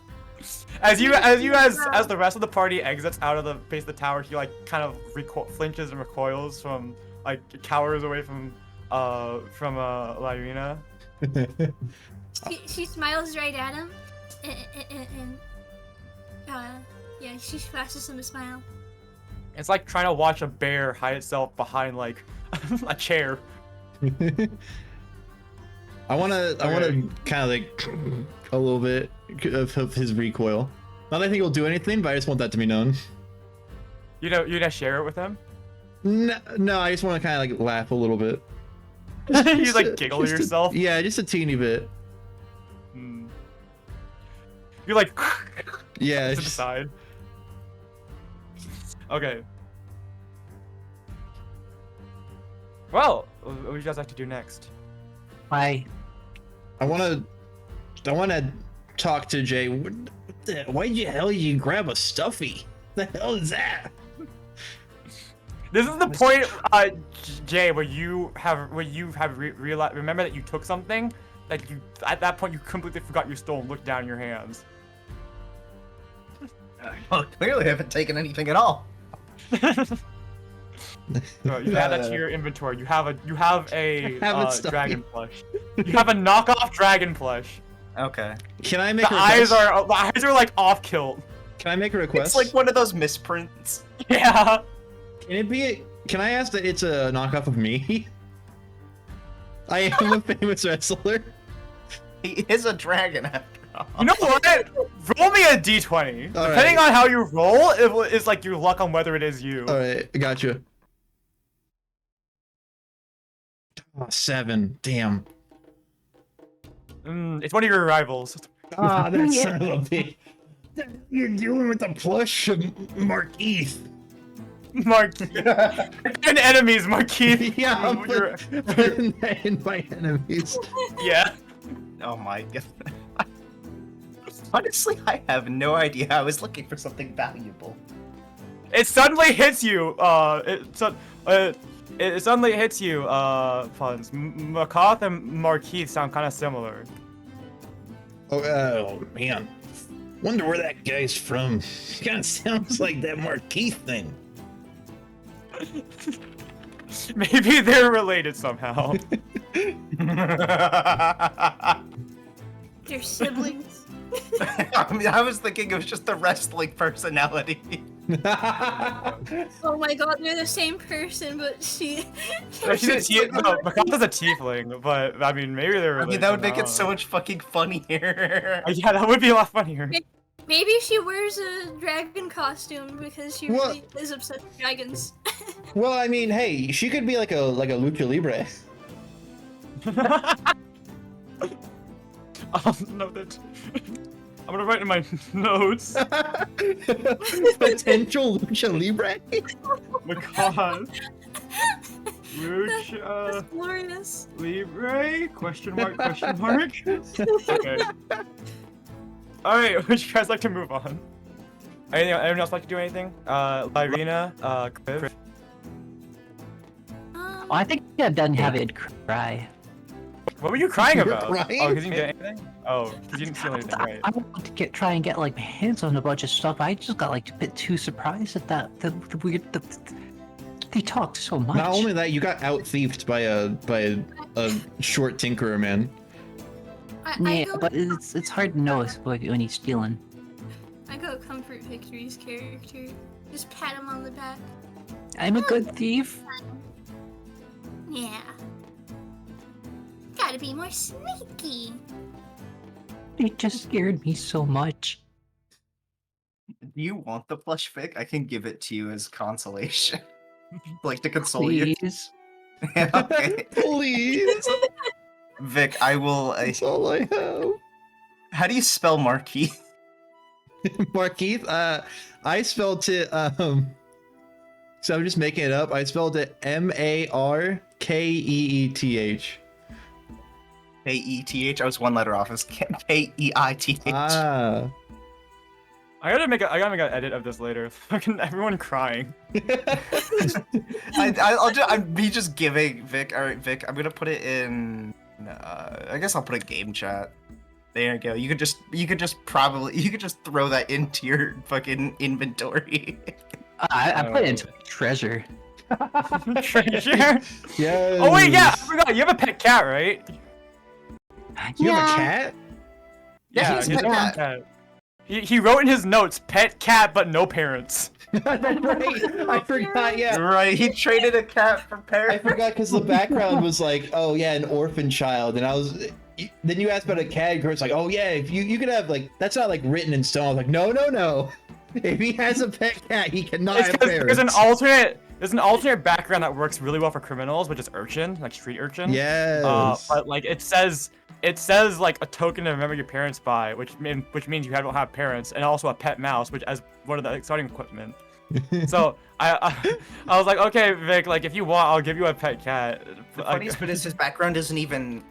As the rest of the party exits out of the base of the tower, he like kind of flinches and recoils from like cowers away from Lyrina. She smiles right at him, and yeah, she flashes him a smile. It's like trying to watch a bear hide itself behind like a chair. I wanna kind of like a little bit of his recoil. Not that I think he'll do anything, but I just want that to be known. You gonna share it with him? No, I just want to kind of like laugh a little bit. You like giggle Just yourself. Yeah, just a teeny bit. Hmm. You're like Yeah. to it's the just- side. Okay. Well, what would you guys like to do next? Why? I want to talk to Jay. Why the hell you grab a stuffy? The hell is that? This is the point, Jay, where you have realized. Remember that you took something. Like you, at that point, you completely forgot you stole and looked down in your hands. Well, clearly I haven't taken anything at all. So you add that to your inventory. You have a Have it stuffy. dragon plush. You have a knockoff dragon plush. Okay. Can I make The a eyes request? are like off kilt. Can I make a request? It's like one of those misprints. Yeah. Can it be Can I ask that it's a knockoff of me? I am a famous wrestler. He is a dragon after all. You know what? Roll me a d20. All Depending right. on how you roll, it's like your luck on whether it is you. All right, I got you. Oh, 7. Damn. It's one of your rivals. Ah, that son of a bitch. You're dealing with the plush of Markeith. Marquis. And enemies, Marquis. Yeah, I'm You're- putting that in my enemies. yeah. Oh my god. Honestly, I have no idea. I was looking for something valuable. It suddenly hits you. It suddenly hits you. Funds. Makoth and Marquis sound kind of similar. Oh man. Wonder where that guy's from. Kind of sounds like that Markeith thing. Maybe they're related somehow. They're siblings. I mean, I was thinking it was just the wrestling personality. Oh my god, they're the same person, but she. Makoth is a tiefling, but I mean, maybe they're I related. mean, that would make it somehow. so much fucking funnier. Yeah, that would be a lot funnier. Maybe she wears a dragon costume because she What? really is obsessed with dragons. Well, I mean, hey, she could be like a lucha libre. I'll note it. I'm gonna write in my notes. Potential lucha libre. Makoth. Lucha That's glorious. Libre? Question mark? Question mark? Okay. Alright, would you guys like to move on? Anyone else like to do anything? Lyrina, Kriv? Oh, I think I'm done having it cry. What were you crying You're about? crying? Oh, because you didn't get anything? Oh, because you didn't steal anything, right? I want to try and get like my hands on a bunch of stuff. I just got like a bit too surprised at that. The weird. They talk so much. Not only that, you got out thieved by a short tinkerer man. I Yeah, go, but it's hard to know when he's stealing. I go comfort Victory's character. Just pat him on the back. I'm a good thief. Yeah. Gotta be more sneaky. It just scared me so much. Do you want the plush Vic? I can give it to you as consolation. Like to console you. Please. Okay. Please. Vic, I will. That's all I have. How do you spell Marquis? Markeith, I spelled it, so I'm just making it up. I spelled it Markeeeth. K-E-T-H. I was one letter off. It's K-E-I-T-H. Ah. I gotta make an edit of this later. Fucking everyone crying. I'm me just giving Vic. All right, Vic. I'm gonna put it in. I guess I'll put a game chat. There you go. You could just throw that into your fucking inventory. I put it into treasure. Treasure? Yes. Oh wait, yeah, I forgot. You have a pet cat, right? You have a cat? Yeah, he's a he has pet He wrote in his notes, pet cat, but no parents. That's right. I forgot, yeah. Right. He traded a cat for I parrot. forgot because the background was like, oh yeah, an orphan child, and I was. Then you asked about a cat, and Kurt's like, oh yeah, if you could have like that's not like written in stone. I was like, no. If he has a pet cat, he cannot It's have 'cause parents. there's an alternate background that works really well for criminals, which is urchin, like street urchin. Yes. But like it says like a token to remember your parents by, which means you don't have parents, and also a pet mouse, which as one of the starting equipment. So I was like, okay, Vic, like if you want, I'll give you a pet cat. The funniest bit is his background isn't even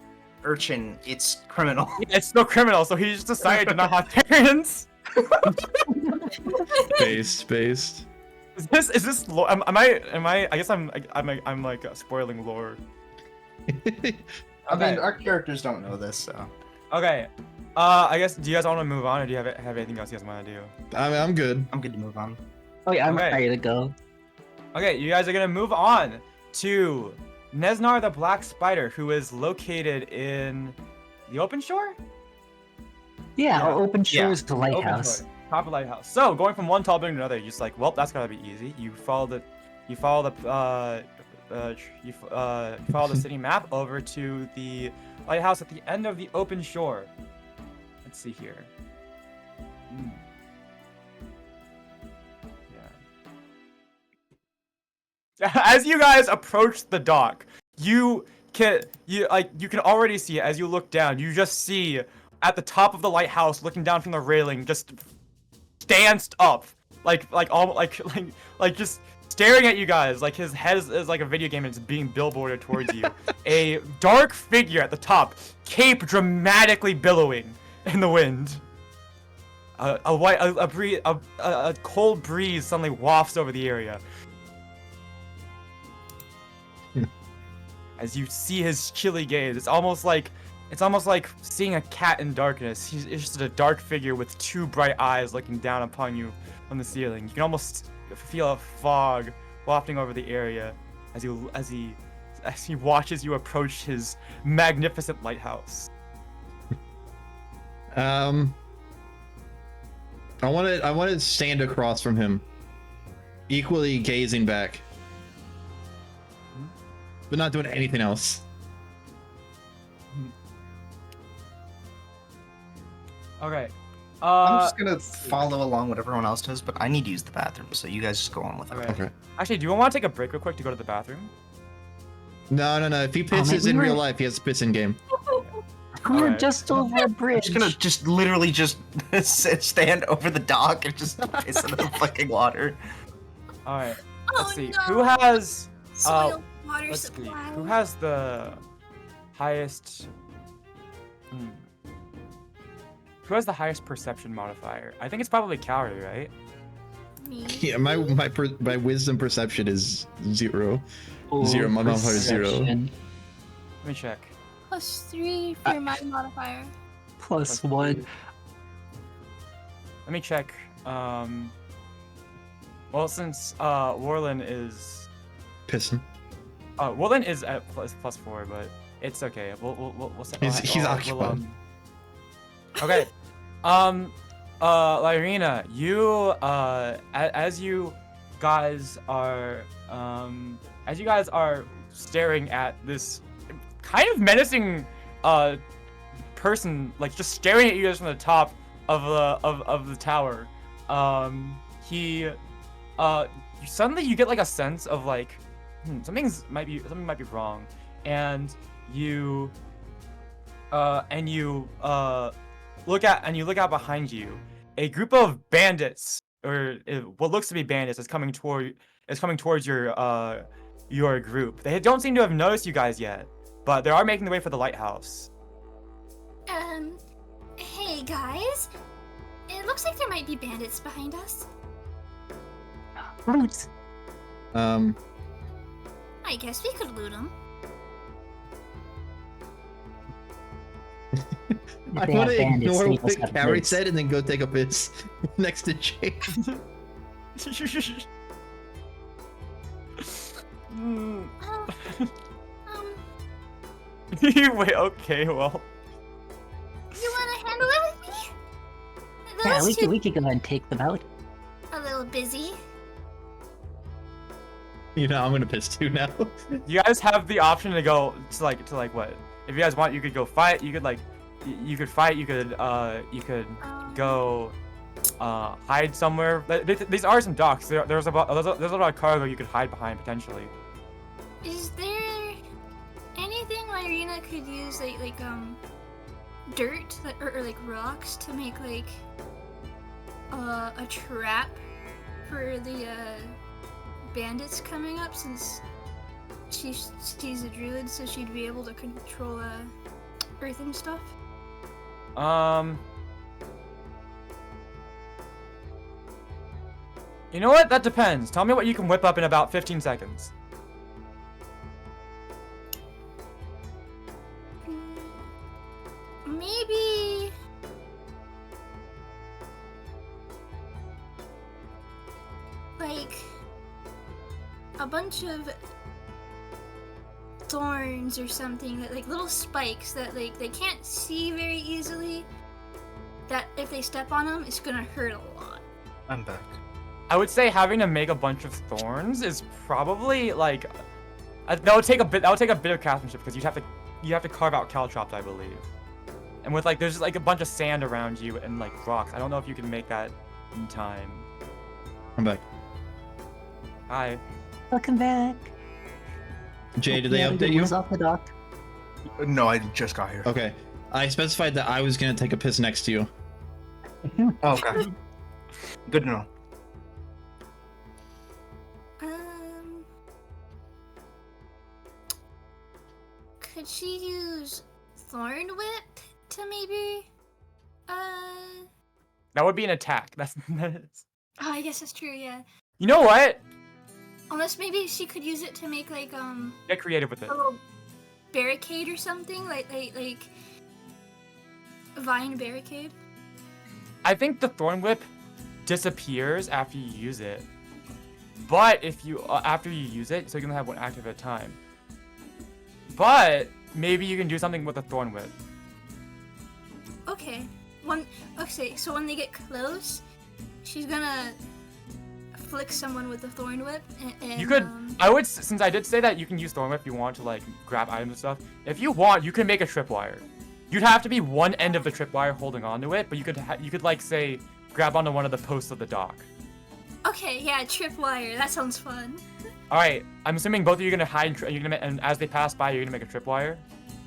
urchin, it's criminal. It's still criminal, so he just decided to not have parents. Based. Is this lore? Am I? I guess I'm like spoiling lore. I mean, our characters don't know this, so. Okay. I guess. Do you guys want to move on, or do you have anything else you guys want to do? I'm good. I'm good to move on. Oh yeah, I'm Okay. ready to go. Okay, you guys are gonna move on to Nesnar the Black Spider, who is located in the open shore. Yeah, Yeah. open shores to Open lighthouse. shore. Top of lighthouse. So going from one tall building to another, you're just like, well, that's gotta be easy. You you follow you follow the city map over to the lighthouse at the end of the open shore. Let's see here. Yeah. As you guys approach the dock, you can already see it as you look down. You just see at the top of the lighthouse, looking down from the railing, just stanced up, like just staring at you guys, like his head is like a video game and it's being billboarded towards you. A dark figure at the top, cape dramatically billowing in the wind. A cold breeze suddenly wafts over the area. As you see his chilly gaze, it's almost like seeing a cat in darkness. It's just a dark figure with two bright eyes looking down upon you from the ceiling. You can almost feel a fog wafting over the area as he watches you approach his magnificent lighthouse. I want to stand across from him, equally gazing back, but not doing anything else. Okay. I'm just gonna follow along what everyone else does, but I need to use the bathroom, so you guys just go on with it. Okay. Okay. Actually, do you want to take a break real quick to go to the bathroom? No. If he pisses man, in we real were- life, he has to piss in game. We're Alright. just over a I'm bridge. just gonna literally stand over the dock and just piss into the fucking water. All right. Oh Let's see. no. Who has? Soil water Let's see. supply. Who has the highest? Who has the highest perception modifier? I think it's probably Calorie, right? Me. Yeah, my wisdom perception is 0. Oh, Zero, my modifier is 0. perception. Let me check. +3 for my modifier. Plus 1. Let me check. Well, since Warlin is Pissing. Warlin is at +4, but it's okay. We'll set. He's occupied. Okay. Lyrina, you as you guys are staring at this kind of menacing person, like just staring at you guys from the top of the tower. Suddenly you get like a sense of like something might be wrong, and you look out behind you. A group of bandits, or what looks to be bandits, is coming towards your group. They don't seem to have noticed you guys yet, but they are making their way for the lighthouse. Hey guys. It looks like there might be bandits behind us. Roots. I guess we could loot them. I They want have to bandits, ignore they what must have Carrie kids. said and then go take a piss next to Jake. Um, Wait, okay, well. you wanna handle it with me? Yeah, Those we two could go ahead and take them out. a little busy. You know, I'm gonna piss too now. You guys have the option to go to like what? If you guys want, you could go fight. You could fight. You could go hide somewhere. These are some docks. There's a lot of cargo you could hide behind potentially. Is there anything Lyrina could use, like dirt or like rocks to make like a trap for the bandits coming up, since she's a druid, so she'd be able to control earth and stuff? You know what? That depends. Tell me what you can whip up in about 15 seconds. Maybe like a bunch of thorns or something, that like little spikes that like they can't see very easily, that if they step on them it's gonna hurt a lot. I'm back. I would say having to make a bunch of thorns is probably like that would take a bit of craftsmanship because you have to carve out caltrops, I believe. And with like there's like a bunch of sand around you and like rocks. I don't know if you can make that in time. I'm back. Hi. Welcome back. Jay, did they update you? Off the dock. No, I just got here. Okay. I specified that I was gonna take a piss next to you. Okay. Good to know. Could she use Thorn Whip to maybe, That would be an attack. That's Oh, I guess that's true. Yeah. You know what? Unless maybe she could use it to make like Get creative with it. a little barricade or something, like vine barricade. I think the thorn whip disappears after you use it. But if you after you use it, so you can have one active at a time. But maybe you can do something with the thorn whip. Okay. Okay, so when they get close, she's gonna flick someone with the thorn whip and You could, since I did say that you can use thorn whip if you want to like grab items and stuff. If you want, you can make a tripwire. You'd have to be one end of the tripwire holding onto it, but you could like say grab onto one of the posts of the dock. Okay, yeah, tripwire. That sounds fun. All right, I'm assuming both of you are gonna hide, and as they pass by, you're gonna make a tripwire.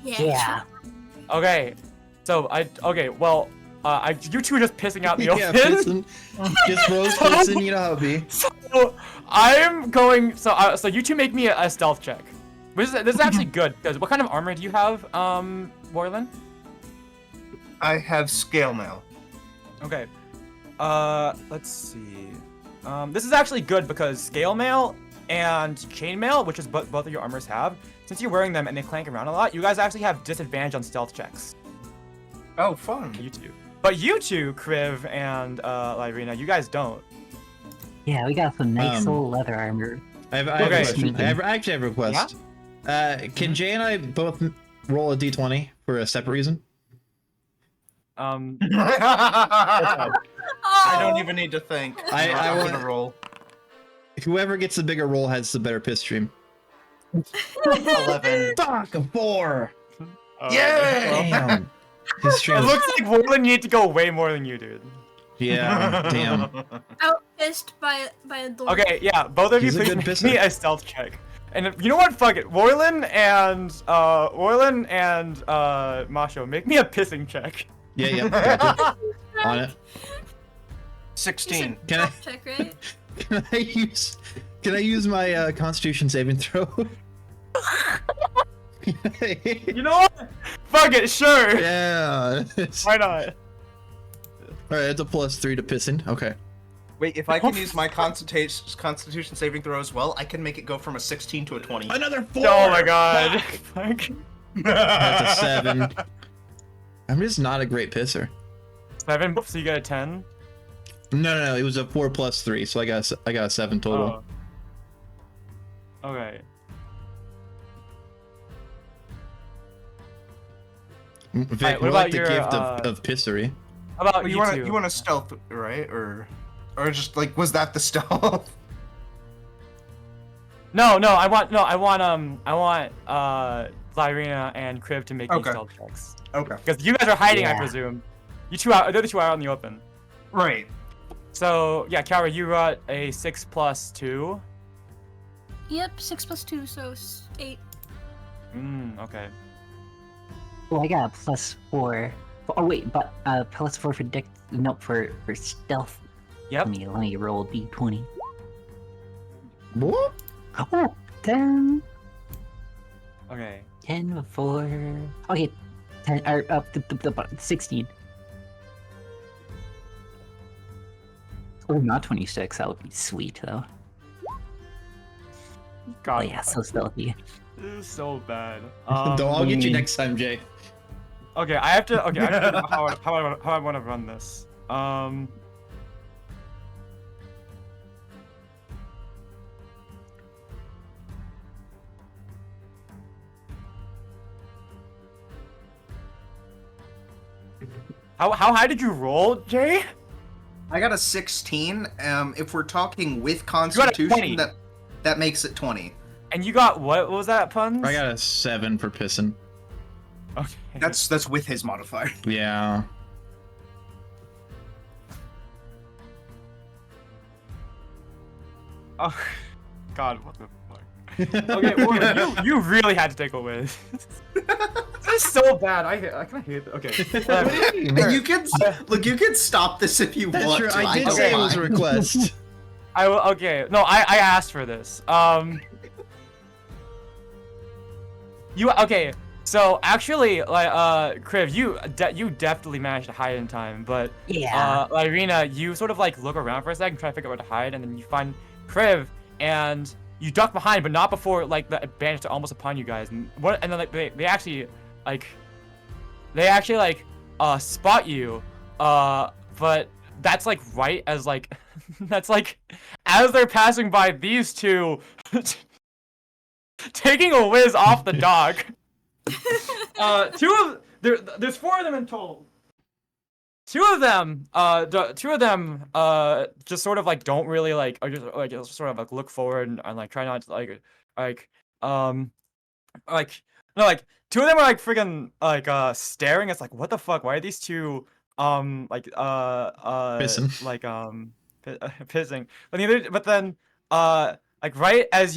Yeah. Okay, so well, you two are just pissing out in the Yeah, open. pissing. Just Rose pissing, you know how it be. So I'm going. So you two make me a stealth check. This is actually good because what kind of armor do you have, Warlin? I have scale mail. Okay. Let's see. This is actually good because scale mail and chainmail, which is both of your armors have, since you're wearing them and they clank around a lot, you guys actually have disadvantage on stealth checks. Oh, fun. You two. But you two, Kriv and Lyrina, you guys don't. Yeah, we got some nice old leather armor. I have a Okay. question. I actually have a request. Can Jay and I both roll a d20 for a separate reason? I don't even need to think. I'm want- gonna roll. Whoever gets the bigger roll has the better piss stream. 11. Fuck, a 4! Yay! Damn. His stream It is- looks like Warlin need to go way more than you, dude. Yeah, damn. Outpissed by a door. Okay, yeah, both of He's you a please good make pisser. me a stealth check. And you know what? Fuck it. Warlin and Masho, make me a pissing check. Yeah, gotcha. On it. 16. Can I Check, right? can I use my Constitution saving throw? You know what? Fuck it, sure. Yeah. Why not? Alright, it's a +3 to pissing. Okay. Wait, if I can use my Constitution saving throw as well, I can make it go from a 16 to a 20. Another 4! Oh my god. Fuck. That's a 7. I'm just not a great pisser. 7, so you get a 10? No, it was a 4 + 3, so I got a 7 total. Oh. Okay. Vic, Alright, what we're about like the your, gift of pissery. How about Well, you two? you want to stealth, right? Or just like, was that the stealth? No, I want Lyrina and Kriv to make these Okay. stealth checks. Okay. Because you guys are hiding, I Yeah. presume. The other two are out in the open. Right. So yeah, Kara, you got a 6 + 2. Yep, 6 + 2, so 8. Okay. Oh, I got a +4. Oh wait, but +4 for for stealth. Yep. Let me roll d20. What? Oh, 10. Okay. 10 4. Okay, 10 or 16. Oh, not 26. That would be sweet though. God. Oh yeah, so stealthy. This is so bad. I'll get you next time, Jay. Okay, I have to. Okay, I have to know how I want to run this. How high did you roll, Jay? I got a 16. If we're talking with got a Constitution, 20. that makes it 20. And you got what? What was that, Puns? I got a 7 for pissing. Okay. That's with his modifier. Yeah. Oh, God, what the fuck? Okay, well, you really had to take a whiz. This is so bad. I kind of hate it. Okay. And you can look. You can stop this if you That's want. true. to. I did don't say it was a mind. request. I will. Okay. No, I asked for this. You okay? So actually, like, Kriv, you definitely managed to hide in time, but Yeah. Irina, you sort of like look around for a second, try to figure out where to hide, and then you find Kriv, and you duck behind, but not before like the bandits are almost upon you guys, and then like they actually spot you, but that's like right as like that's like as they're passing by these two taking a whiz off the dog. There's 4 of them in total. Two of them just sort of like don't really like, or just sort of like look forward and like try not to like no, like 2 of them are like freaking like staring. It's like, what the fuck? Why are these two Pissing. like pissing? But then like right as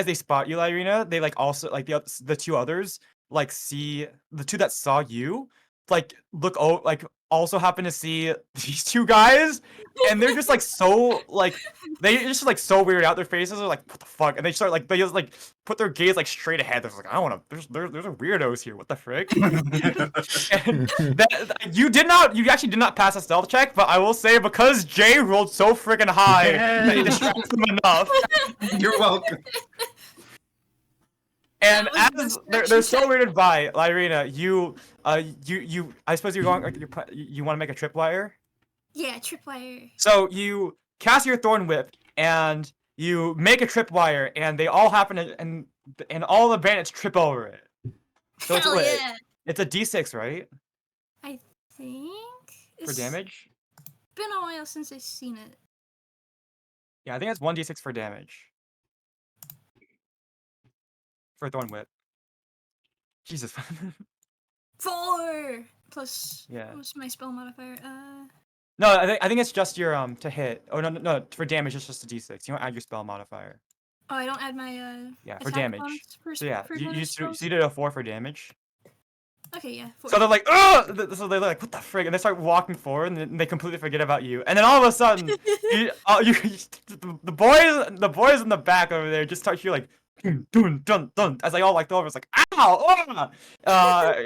they spot you, Irina, they like also like the 2 others like see the 2 that saw you like look like also happen to see these 2 guys, and they're just like so like they just like so weird out. Their faces are like, what the fuck, and they start like they just like put their gaze like straight ahead. They're like, I don't want to. There's weirdos here. What the frick? And you actually did not pass a stealth check, but I will say because Jay rolled so freaking high that he distracted them enough. You're welcome. And That was as a they're so distraction weirded by Irina, you I suppose you're going like you want to make a tripwire. Yeah, tripwire. So you cast your thorn whip and you make a tripwire, and they all happen to, and all the bandits trip over it. So Hell yeah! it's a d6, right? I think For it's damage? been a while since I've seen it. Yeah, I think it's 1d6 for damage. For thorn whip. Jesus. 4 plus. Yeah. What's my spell modifier? No, I think it's just your to hit. Oh no, for damage it's just a d6. You don't add your spell modifier. Oh, I don't add my Yeah, for attack damage. bonus for, So yeah, for you bonus so spells? you did a 4 for damage. Okay, yeah. 4. So they're like, ugh! So they're like, what the frig? And they start walking forward, and then they completely forget about you. And then all of a sudden, the boys in the back over there just start you like, dun dun dun, as they all like over. It's like, ow!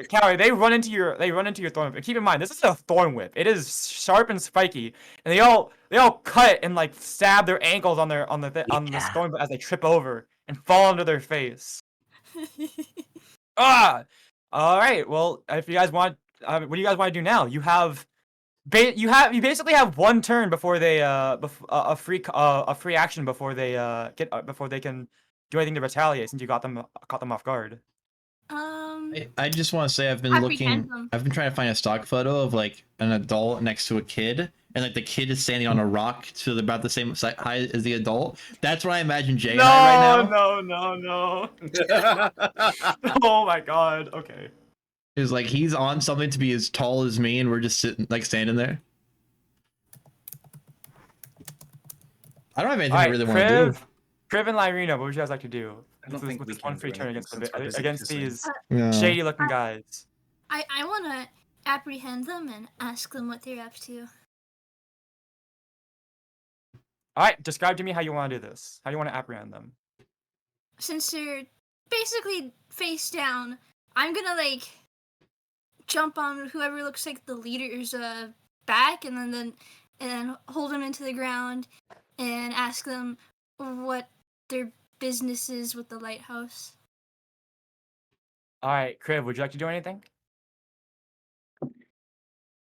Callie, they run into your thorn whip. And keep in mind, this is a thorn whip. It is sharp and spiky, and they all cut and like stab their ankles on the thorn whip as they trip over and fall onto their face. Ah. All right. Well, if you guys want, what do you guys want to do now? You basically have 1 turn before they a free action before they before they can do anything to retaliate, since you caught them off guard. I just want to say I've been Apprehend them. I've been trying to find a stock photo of like an adult next to a kid, and like the kid is standing on a rock to about the same height as the adult. That's what I imagine Jay and I right now. No. Oh my god. Okay. Is like he's on something to be as tall as me, and we're just standing there. I don't have anything I really want to do. Kriv and Lyrina, what would you guys like to do? I don't think we this one can free do turn anything against since we're busy against kissing. these Yeah. shady looking guys. I want to apprehend them and ask them what they're up to. All right, describe to me how you want to do this. How do you want to apprehend them? Since they're basically face down, I'm gonna like jump on whoever looks like the leader's back, and then hold them into the ground and ask them what their business is with the lighthouse. All right, Kriv, would you like to do anything?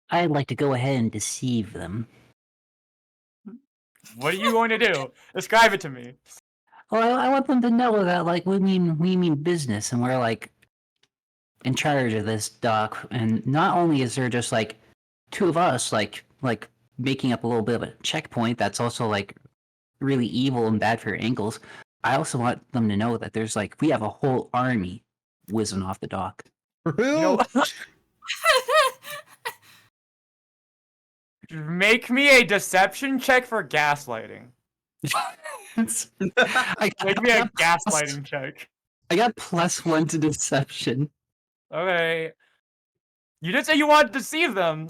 I'd like to go ahead and deceive them. What are you going to do? Describe it to me. Well, I want them to know that like we mean business, and we're like in charge of this dock. And not only is there just like 2 of us like making up a little bit of a checkpoint that's also like really evil and bad for your ankles. I also want them to know that there's like we have a whole army whizzing off the dock. You know, make me a deception check for gaslighting. Make me a gaslighting check. I got +1 to deception. Okay. You did say you wanted to deceive them.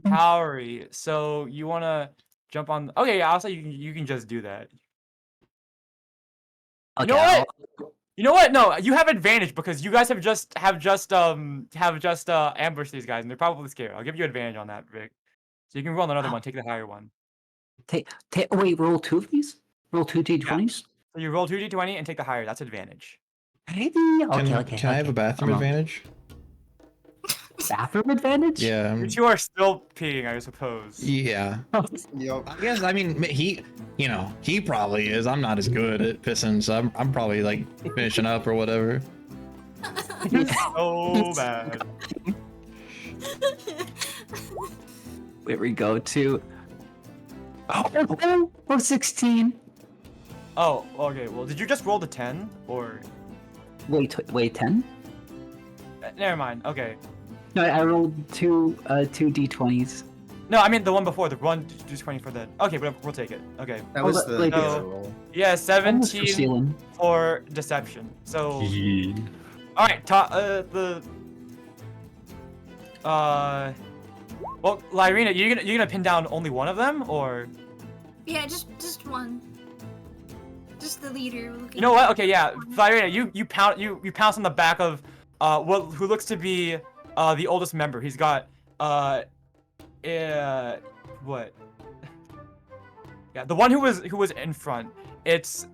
Powery. So you wanna jump on? Okay, yeah. I'll say you can just do that. Okay, You know what? You know what? No, you have advantage because you guys have just ambushed these guys and they're probably scared. I'll give you advantage on that, Vic. So you can roll another one. Take the higher one. Wait, roll 2 of these? Roll 2 d20s? So you roll 2d20 and take the higher. That's advantage. Okay, Can I have a bathroom advantage? Bathroom advantage? Yeah. You two are still peeing, I suppose. Yeah. Yup. I guess, I mean, he probably is. I'm not as good at pissing, so I'm probably like finishing up or whatever. So bad. Where we go to 16. Oh, okay. Well, did you just roll the 10 or? Wait, 10? Never mind. Okay. No, I rolled two d20s. No, I mean the one before, the one d20 for the. Okay, we'll take it. Okay. That was the like- other roll. Yeah, Almost for 17 stealing. for deception. So. All right. Well, Lyrina, you're gonna pin down only one of them, or? Yeah, just one. Just the leader. You know what? Okay, yeah, Lyrina, you pounce on the back of who looks to be the oldest member. He's got what? Yeah, the one who was in front. It's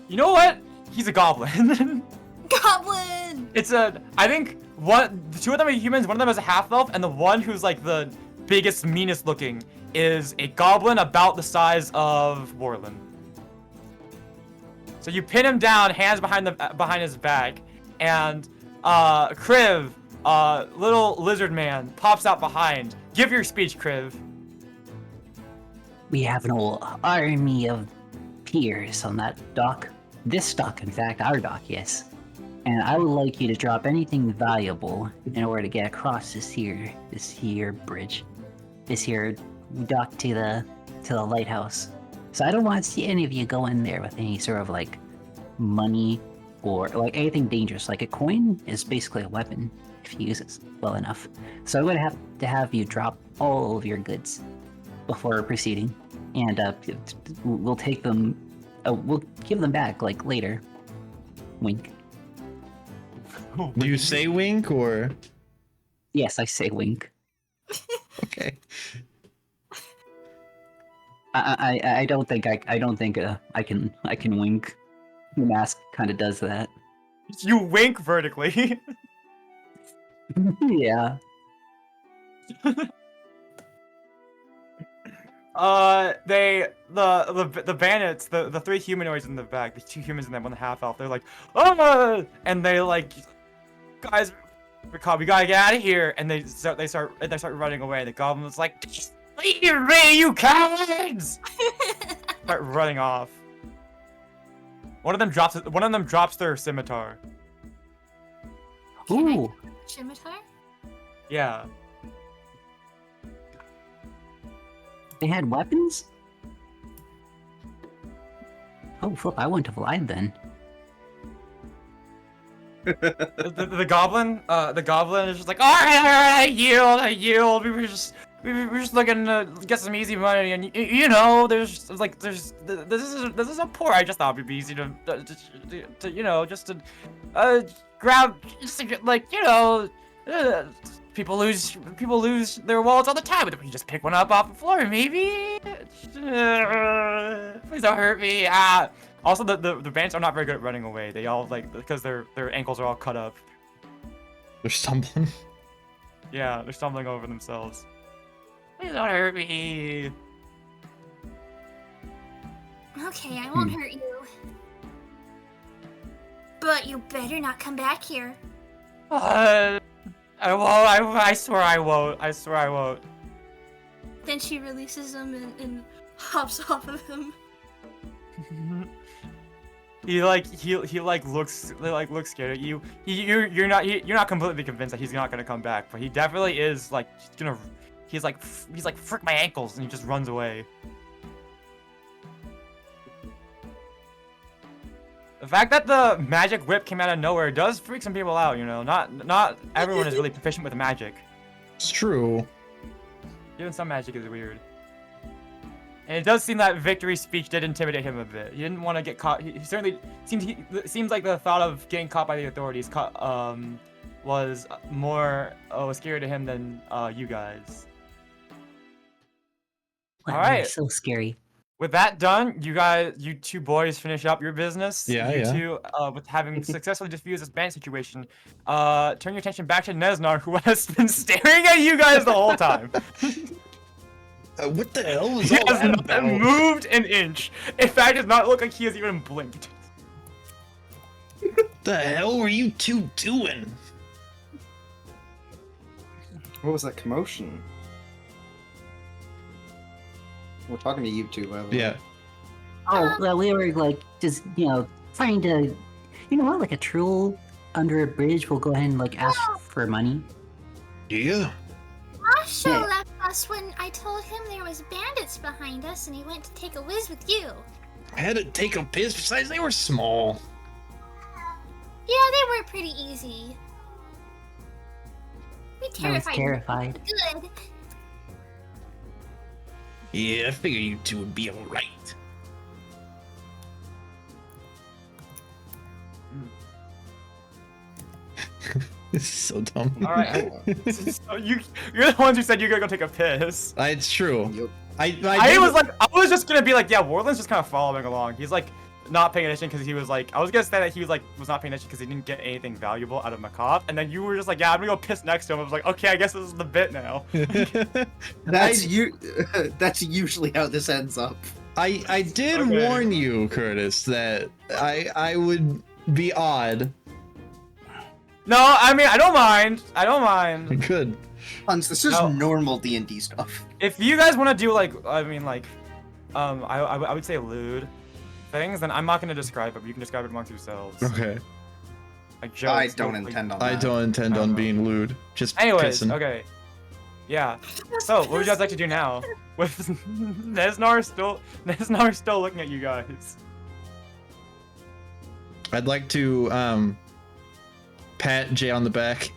you know what? He's a goblin. Goblin. I think the two of them are humans, one of them is a half elf, and the one who's like the biggest, meanest looking is a goblin about the size of Warlin. So you pin him down, hands behind his back, and Kriv, little lizard man, pops out behind. Give your speech, Kriv. We have an whole army of peers on that dock. This dock, in fact, our dock, yes. And I would like you to drop anything valuable in order to get across this here bridge, this here dock to the lighthouse. So I don't want to see any of you go in there with any sort of like money or like anything dangerous. Like a coin is basically a weapon if you use it well enough. So I'm gonna have to have you drop all of your goods before proceeding, and we'll take them. We'll give them back like later. Wink. Do you say wink or? Yes, I say wink. Okay. I don't think I can wink. The mask kind of does that. You wink vertically. Yeah. The bandits, the three humanoids in the back, the two humans and that one half elf, they're like, oh, and they like, guys, we gotta get out of here, and they start running away. The goblin's like, leave me, you cowards! Start running off. One of them drops their scimitar. Ooh. Scimitar? Yeah. They had weapons? Oh, flip, I wouldn't have lied then. The goblin is just like, all right, I yield. We were just looking to get some easy money, and you know, this is a poor. I just thought it'd be easy to grab, like, you know, people lose their wallets all the time, but we can just pick one up off the floor, maybe. Please don't hurt me. Also, the bandits are not very good at running away. They all because their ankles are all cut up. They're stumbling. Yeah, they're stumbling over themselves. Please don't hurt me. Okay, I won't hurt you. But you better not come back here. I won't. I swear I won't. I swear I won't. Then she releases him and hops off of him. He looks scared at you. You're not completely convinced that he's not gonna come back, but he definitely is like he's like frick my ankles, and he just runs away. The fact that the magic whip came out of nowhere does freak some people out, you know. Not everyone is really proficient with magic. It's true. Even some magic is weird. And it does seem that Victory's speech did intimidate him a bit. He didn't want to get caught. He certainly seems like the thought of getting caught by the authorities was more scary to him than you guys. Wow, All right. So scary. With that done, you two boys finish up your business. Yeah, you yeah. two, with having successfully diffused this band situation, turn your attention back to Nesnar, who has been staring at you guys the whole time. What the hell was He all has that not about? moved an inch. In fact, it does not look like he has even blinked. What the hell were you two doing? What was that commotion? We're talking to you two, by the way. Yeah. Oh, well, we were like just trying to, you know what, like a troll under a bridge will go ahead and like ask for money. Yeah. Asho Yeah. left us when I told him there was bandits behind us, and he went to take a whiz with you. I had to take a piss. Besides, they were small. Yeah, they were pretty easy. We I was terrified. terrified. Good. Yeah, I figured you two would be alright. This is so dumb. All right. So you're the ones who said you're gonna go take a piss. It's true. Yep. I was just gonna be like, yeah, Warland's just kind of following along. He's like not paying attention because he was like, I was gonna say that he was not paying attention because he didn't get anything valuable out of Makov, and then you were just like, yeah, I'm gonna go piss next to him. I was like, okay, I guess this is the bit now. That's That's usually how this ends up. I did Okay. warn you, Kurtis, that I would be odd. No, I mean, I don't mind. I don't mind. Good. Hans, this is No. normal D&D stuff. If you guys want to do like, I would say lewd things, then I'm not gonna describe it, but you can describe it amongst yourselves. Okay. Like jokes. I don't like- intend on I that. don't intend on Oh. being lewd. Just Anyways, pissing. okay. Yeah. So, what would you guys like to do now? With Nesnar still looking at you guys. I'd like to pat Jay on the back.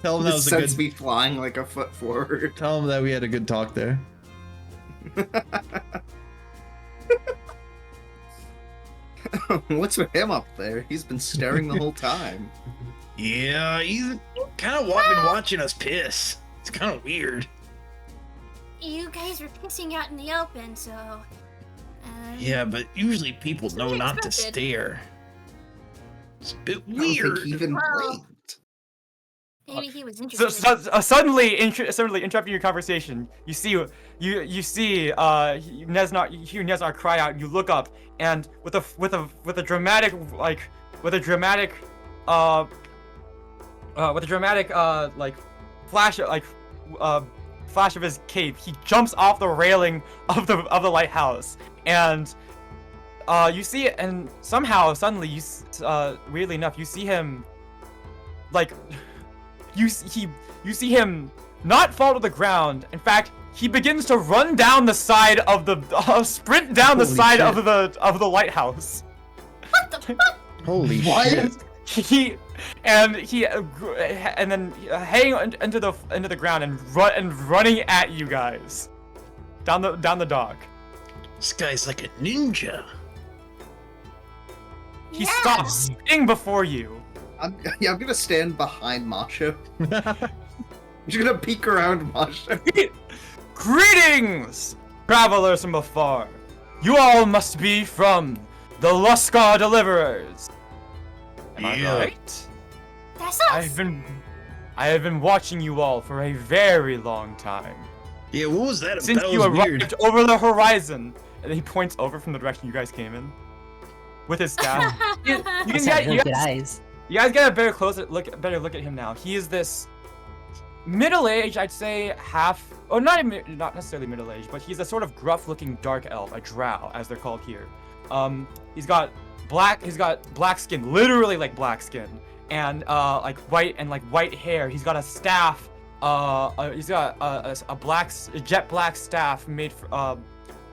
Tell him that This was a sends good. me flying like a foot forward. Tell him that we had a good talk there. What's with him up there? He's been staring the whole time. Yeah, he's kind of watching us piss. It's kind of weird. You guys were pissing out in the open, so. Yeah, but usually people know not to expected. stare. It's a bit I don't weird. think he even Well- blinked. Maybe he was So, interested. suddenly interrupting your conversation, you see Nesnar, you hear Nesnar cry out. You look up, and with a dramatic flash of his cape, he jumps off the railing of the lighthouse, and you see it, and somehow suddenly weirdly enough, you see him like. You see him not fall to the ground. In fact, he begins to run down the side of the sprint down the Holy side shit. of the lighthouse. What the fuck? Holy What? shit! And then hanging into the ground and running at you guys down the dock. This guy's like a ninja. He Yeah. stops spinning before you. I'm gonna stand behind Masha. I'm just gonna peek around Masha. Greetings, travelers from afar. You all must be from the Luskar Deliverers. Am I Yeah. right? That's I us. have been watching you all for a very long time. Yeah, what was that? Since That you was arrived weird. over the horizon. And he points over from the direction you guys came in. With his staff. You Must can have get, you really good guys, eyes. You guys get a better look at him now. He is this middle-aged, I'd say not necessarily middle-aged, but he's a sort of gruff-looking dark elf, a drow, as they're called here. He's got black skin, literally like black skin, and like white hair. He's got a staff. He's got a jet black staff made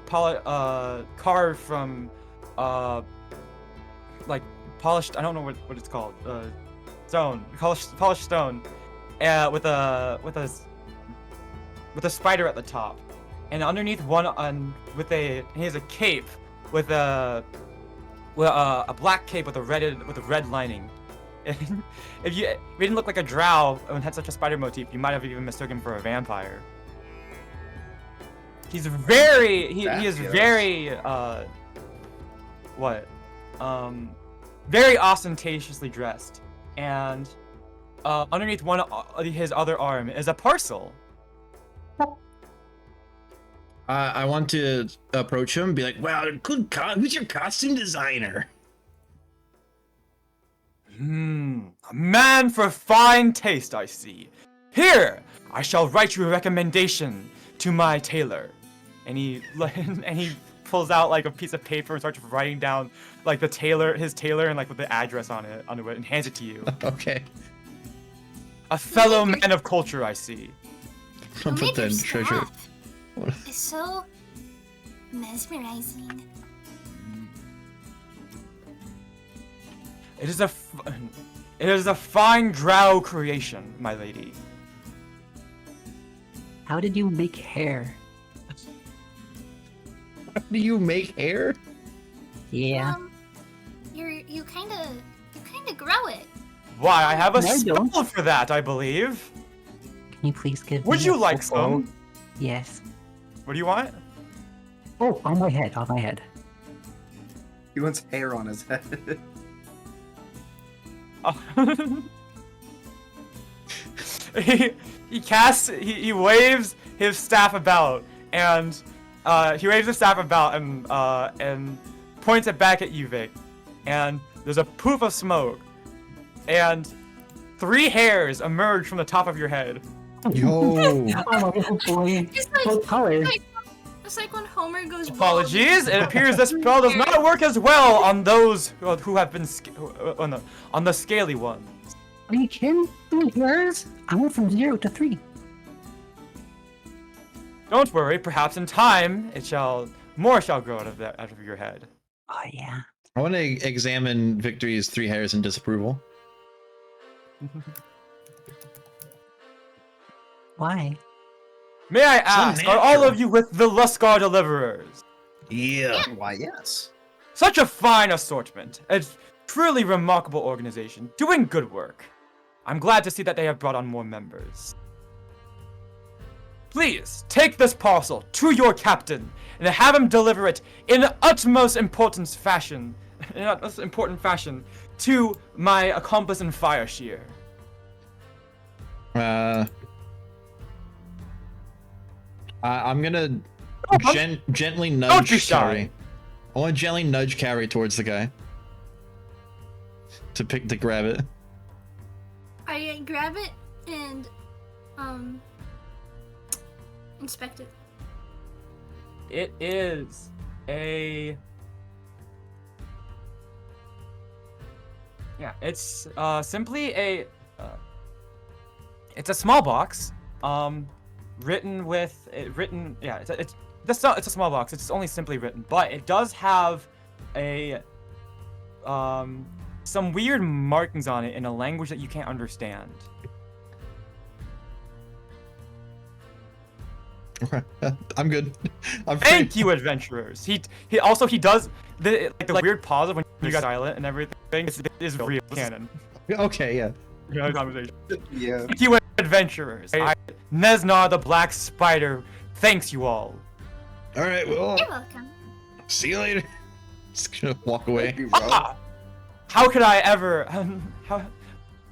carved from like polished. I don't know what it's called. Stone, polished stone, with a spider at the top, and underneath he has a cape with a black cape with a red lining. And if he didn't look like a drow and had such a spider motif, you might have even mistaken him for a vampire. He's very very ostentatiously dressed, and underneath one of his other arm is a parcel. I want to approach him and be like, wow, who's your costume designer? A man for fine taste, I see. Here, I shall write you a recommendation to my tailor. And he pulls out like a piece of paper and starts writing down like his tailor and like with the address on it and hands it to you. Okay. A fellow man of culture, I see. I'll put that in treasure. It's so mesmerizing. It is a fine drow creation, my lady. How did you make hair? How do you make hair? Yeah. You kind of grow it. Why, I have a No, I don't. spell for that, I believe. Can you please give me Would you a like photo? some? Yes. What do you want? Oh, on my head. He wants hair on his head. He waves his staff about, and and points it back at you, Vic. And there's a poof of smoke, and 3 hairs emerge from the top of your head. Yo. Oh boy. It's like, What color? it's like when Homer goes bald. Apologies. It appears this spell does not work as well on those who have been on the scaly ones. Are you kidding? 3 hairs? I went from 0 to 3. Don't worry. Perhaps in time, more shall grow out of your head. Oh yeah. I want to examine Victory's 3 hairs in disapproval. Why? May I ask, are all of you with the Luskar Deliverers? Yeah. Why, yes. Such a fine assortment. A truly remarkable organization, doing good work. I'm glad to see that they have brought on more members. Please, take this parcel to your captain and have him deliver it in utmost important fashion to my accomplice in Fireshear. I'm gonna gently Don't nudge be shy. Carrie. I want to gently nudge Carrie towards the guy to grab it. I grab it and inspect it. It is it's simply it's a small box, it's a small box. It's only simply written, but it does have some weird markings on it in a language that you can't understand. Okay, I'm good. Thank you, adventurers. He does the weird pause of when you got silent and everything is real canon. Okay, yeah. Conversation. Yeah. Thank you, adventurers. Nesnar the Black Spider thanks you all. All right, well, You're welcome. see you later. Just gonna walk away. How could I ever?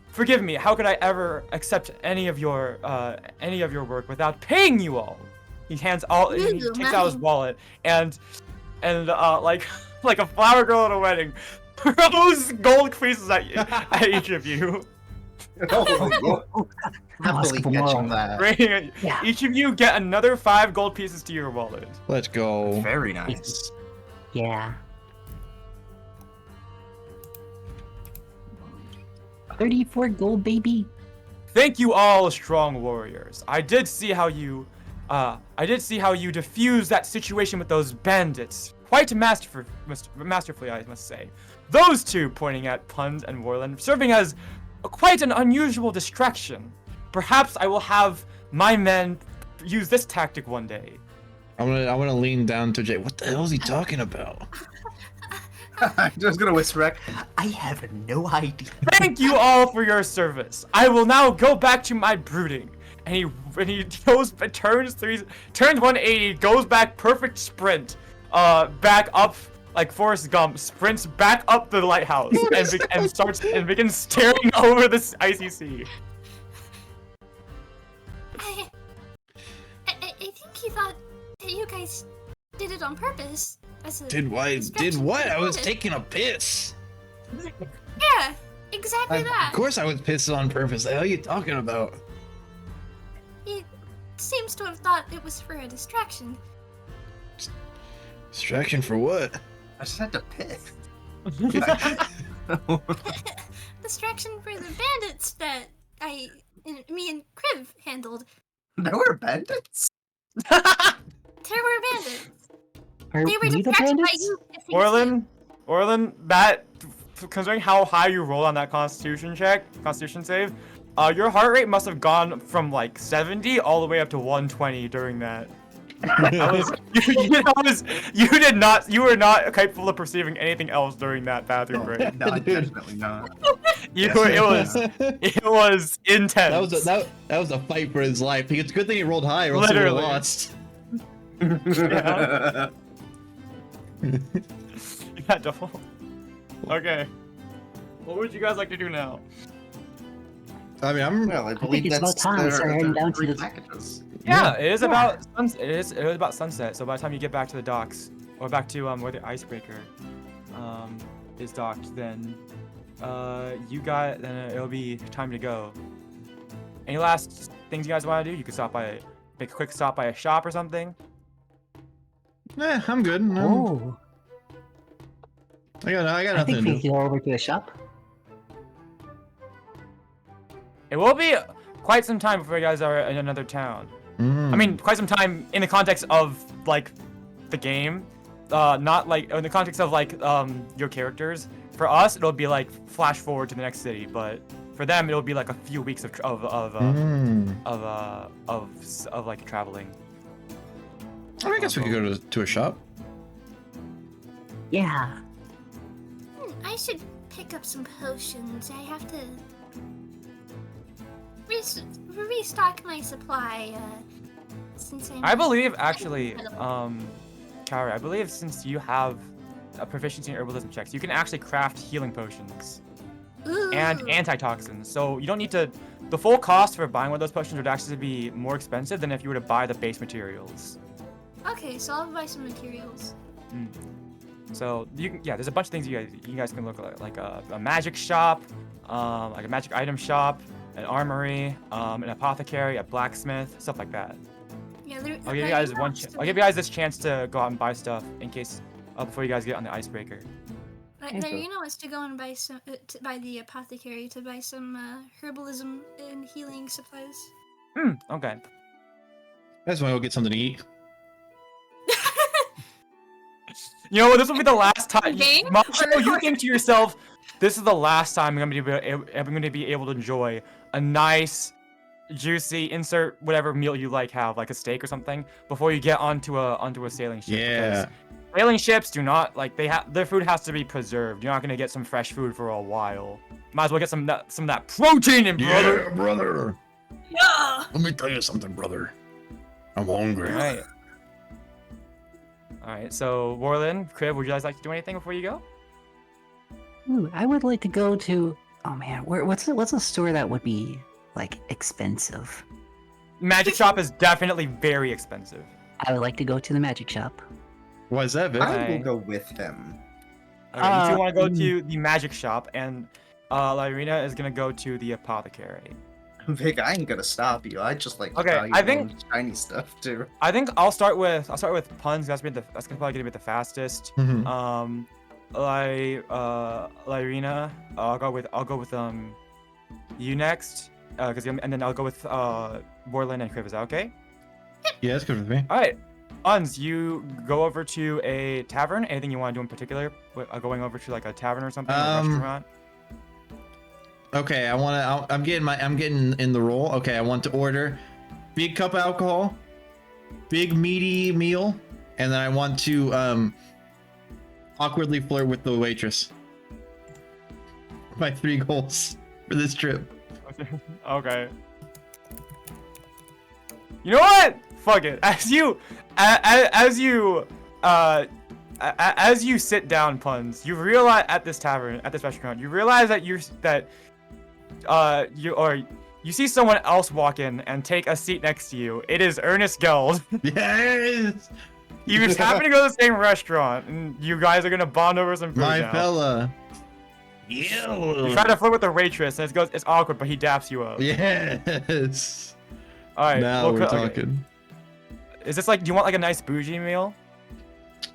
Forgive me. How could I ever accept any of your work without paying you all? He takes out his wallet and like a flower girl at a wedding, throws gold pieces at each of you. Oh, Happily happily catching that. Yeah. Each of you get another 5 gold pieces to your wallet. Let's go. Very nice. Yeah. 34 gold, baby. Thank you all, strong warriors. I did see how you diffused that situation with those bandits. Quite masterfully, I must say. Those two, pointing at Pund and Warland, serving as quite an unusual distraction. Perhaps I will have my men use this tactic one day. I'm gonna lean down to Jay. What the hell is he talking about? I'm just gonna whisper back. I have no idea. Thank you all for your service. I will now go back to my brooding. And he turns 180, goes back perfect sprint, back up like Forrest Gump, sprints back up the lighthouse and begins staring over this icy sea. I think he thought that you guys did it on purpose. Did what? I was taking a piss. Yeah, exactly that. Of course I was pissing on purpose. The hell are you talking about? He seems to have thought it was for a distraction. Distraction for what? I just had to piss. Distraction for the bandits that me and Kriv handled. There were bandits? There were bandits. Are They were we the distracted by bandits? you. pissing too. Orlin, that considering how high you rolled on that Constitution save, your heart rate must have gone from like 70 all the way up to 120 during that. You were not capable of perceiving anything else during that bathroom break. No, definitely not. It was intense. That was a fight for his life. It's a good thing he rolled high, or else he would have Literally. lost. Yeah, double. Okay. What would you guys like to do now? I mean, I'm. Well, I think believe it's that's about time we start heading down to three the- packages. Yeah, it is about it is about sunset. So by the time you get back to the docks or back to where the icebreaker is docked, then it'll be time to go. Any last things you guys want to do? You could make a quick stop by a shop or something. I'm good. Oh, I got I nothing think to we do. can go over to the shop. It will be quite some time before you guys are in another town. I mean, quite some time in the context of like the game, not like in the context of like your characters. For us, it'll be like flash forward to the next city, but for them, it'll be like a few weeks of like traveling. I guess we could go to a shop. Yeah. I should pick up some potions. I have to restock my supply. Since I believe actually, Kaori, I believe since you have a proficiency in herbalism checks, you can actually craft healing potions and Ooh. antitoxins. So you don't need to. The full cost for buying one of those potions would actually be more expensive than if you were to buy the base materials. Okay, so I'll buy some materials. So there's a bunch of things you guys can look like a magic shop, like a magic item shop, an armory, an apothecary, a blacksmith, stuff like that. Yeah, I'll give you guys I'll give you guys this chance to go out and buy stuff in case before you guys get on the icebreaker. Irina wants to go and buy some to buy the apothecary to buy some herbalism and healing supplies. Okay. I just want to go get something to eat. You know what? This will be the last time. Game? Macho, you think to yourself, this is the last time I'm going to be able to enjoy a nice, juicy, insert whatever meal you have, like a steak or something, before you get onto a sailing ship. Yeah. Because sailing ships do not their food has to be preserved. You're not going to get some fresh food for a while. Might as well get some of that protein in, brother. Yeah, brother. Yeah. Let me tell you something, brother. I'm hungry. All right. So, Warlin, Crib, would you guys like to do anything before you go? Ooh, I would like to go to. Oh man, what's a store that would be like expensive? Magic shop is definitely very expensive. I would like to go to the magic shop. Why is that, Vic? I will Okay. go with him. Okay, you two want to go to the magic shop, and Lyrina is gonna go to the apothecary. Vic, I ain't gonna stop you. I just like Okay, value I think- on shiny stuff too. I think I'll start with puns. That's probably gonna be the fastest. Mhm. Lyrina, I'll go with you next, and then I'll go with Borland and Crib. Is that okay? Yeah, that's good with me. All right. Uns, you go over to a tavern. Anything you want to do in particular? Going over to like a tavern or something, or a restaurant. Okay, I'm getting in the role. Okay, I want to order big cup of alcohol, big meaty meal, and then I want to awkwardly flirt with the waitress. My 3 goals for this trip. Okay. You know what? Fuck it. As you sit down, Puns, you realize at this restaurant, you realize that you see someone else walk in and take a seat next to you. It is Ernest Geld. Yes, You just happen to go to the same restaurant, and you guys are gonna bond over some food my now. fella. You Ew. try to flirt with the waitress, and it's awkward, but he daps you up. Yes. All right. Now we're okay. talking. Is this like? Do you want like a nice bougie meal?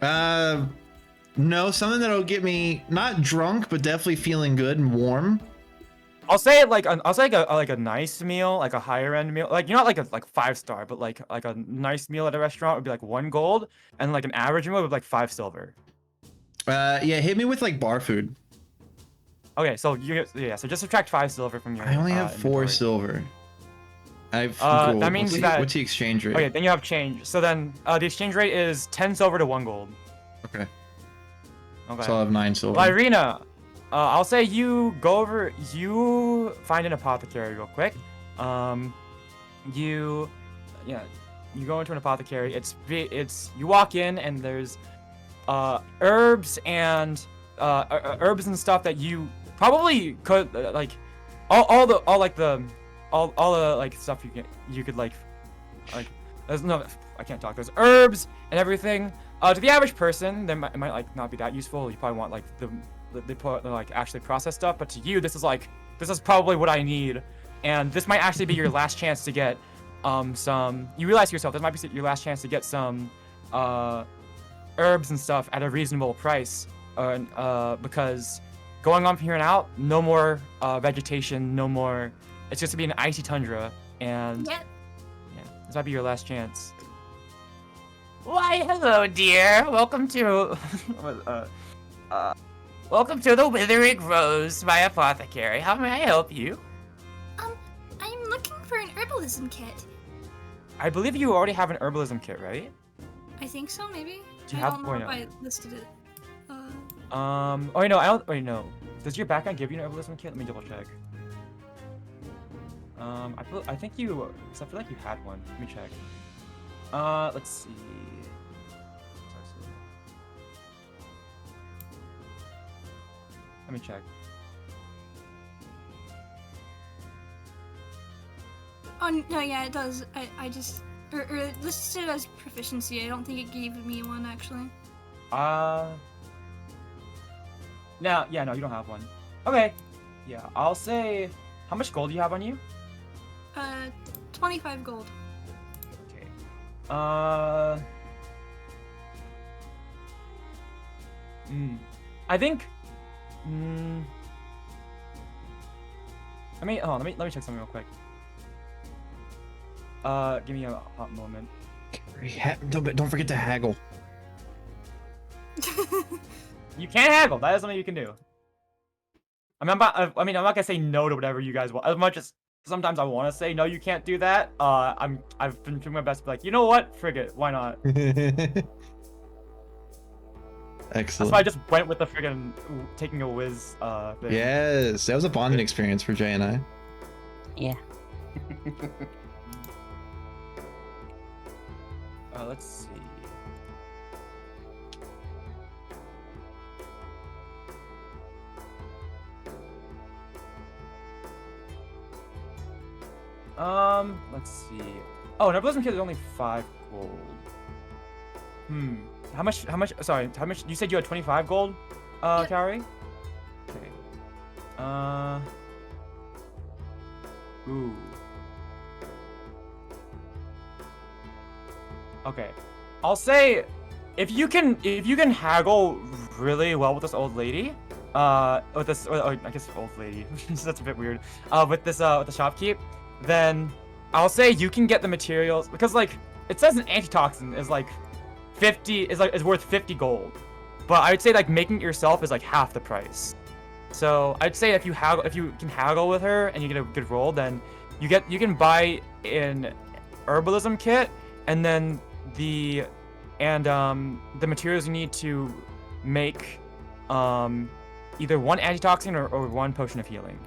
No, something that'll get me not drunk, but definitely feeling good and warm. I'll say like a nice meal, like a higher end meal, like not like a 5-star, but like a nice meal at a restaurant would be like 1 gold, and like an average meal would be like 5 silver. Yeah, hit me with like bar food. Okay, so so just subtract 5 silver from your. I only have 4 inventory. silver. I have gold. that means What's the exchange rate? Okay, then you have change. So then the exchange rate is 10 silver to 1 gold. Okay. Okay. So I'll have 9 silver. Lyrina, I'll say you find an apothecary real quick. You go into an apothecary. It's you walk in and there's herbs and stuff that you probably could like all the stuff you could like there's no, I can't talk. There's herbs and everything. To the average person, it might like not be that useful. You probably want like they put like actually processed stuff, but to you this is probably what I need, and this might actually be your last chance to get some. You realize to yourself this might be your last chance to get some herbs and stuff at a reasonable price, because going on from here on out, no more vegetation, no more. It's just to be an icy tundra, and Yep. yeah, this might be your last chance. Why, hello, dear. Welcome to the Withering Rose, my apothecary. How may I help you? I'm looking for an herbalism kit. I believe you already have an herbalism kit, right? I think so, maybe. Do you I have- don't know oh, if no. I listed it. Oh wait, no, I don't. Wait, no. Does your background give you an herbalism kit? Let me double check. I think you. Cause I feel like you had one. Let me check. Let's see. Let me check. Oh no, yeah, it does. I just or listed it as proficiency. I don't think it gave me one actually. No, yeah, no, you don't have one. Okay. Yeah, I'll say. How much gold do you have on you? 25 gold. Okay. I think. Let me check something real quick. Give me a hot moment. Don't forget to haggle. You can't haggle. That is something you can do. I'm not gonna say no to whatever you guys want. As much as sometimes I want to say no, you can't do that. I've been doing my best to be like, you know what? Frig it. Why not? That's Excellent. why I just went with the friggin' taking a whiz thing. Yes, that was a bonding experience for Jay and I. Yeah. Let's see. Let's see. Oh, an herbalism kit is only 5 gold. How much? Sorry, how much? You said you had 25 gold? Yep. Kaori? Okay. Ooh. Okay. I'll say if you can haggle really well with this old lady, with this or I guess old lady. That's a bit weird. With the shopkeep, then I'll say you can get the materials because like it says an antitoxin is like 50 is worth 50 gold. But I would say like making it yourself is like half the price. So I'd say if you can haggle with her and you get a good roll, then you can buy an herbalism kit and then the materials you need to make either one antitoxin or one potion of healing.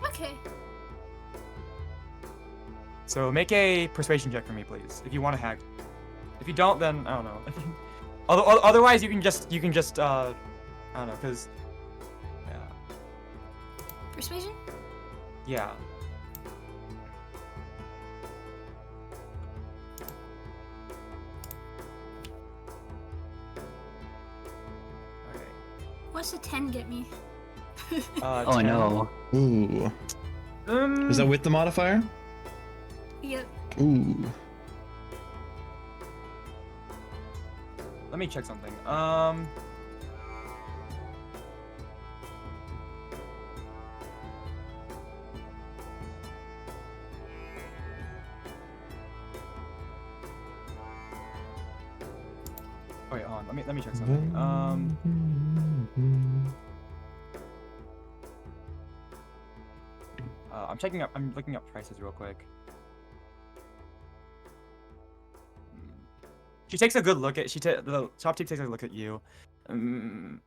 Okay. So make a persuasion check for me, please, if you want to haggle. If you don't, then I don't know. Otherwise, you can just I don't know, cause Persuasion? yeah. Okay. What's a 10 get me? Oh 10. no. Ooh. Is that with the modifier? Yep. Ooh. Let me check something. Wait, hold on. Let me check something. I'm looking up prices real quick. She takes a good look at the shopkeep takes a look at you. I'm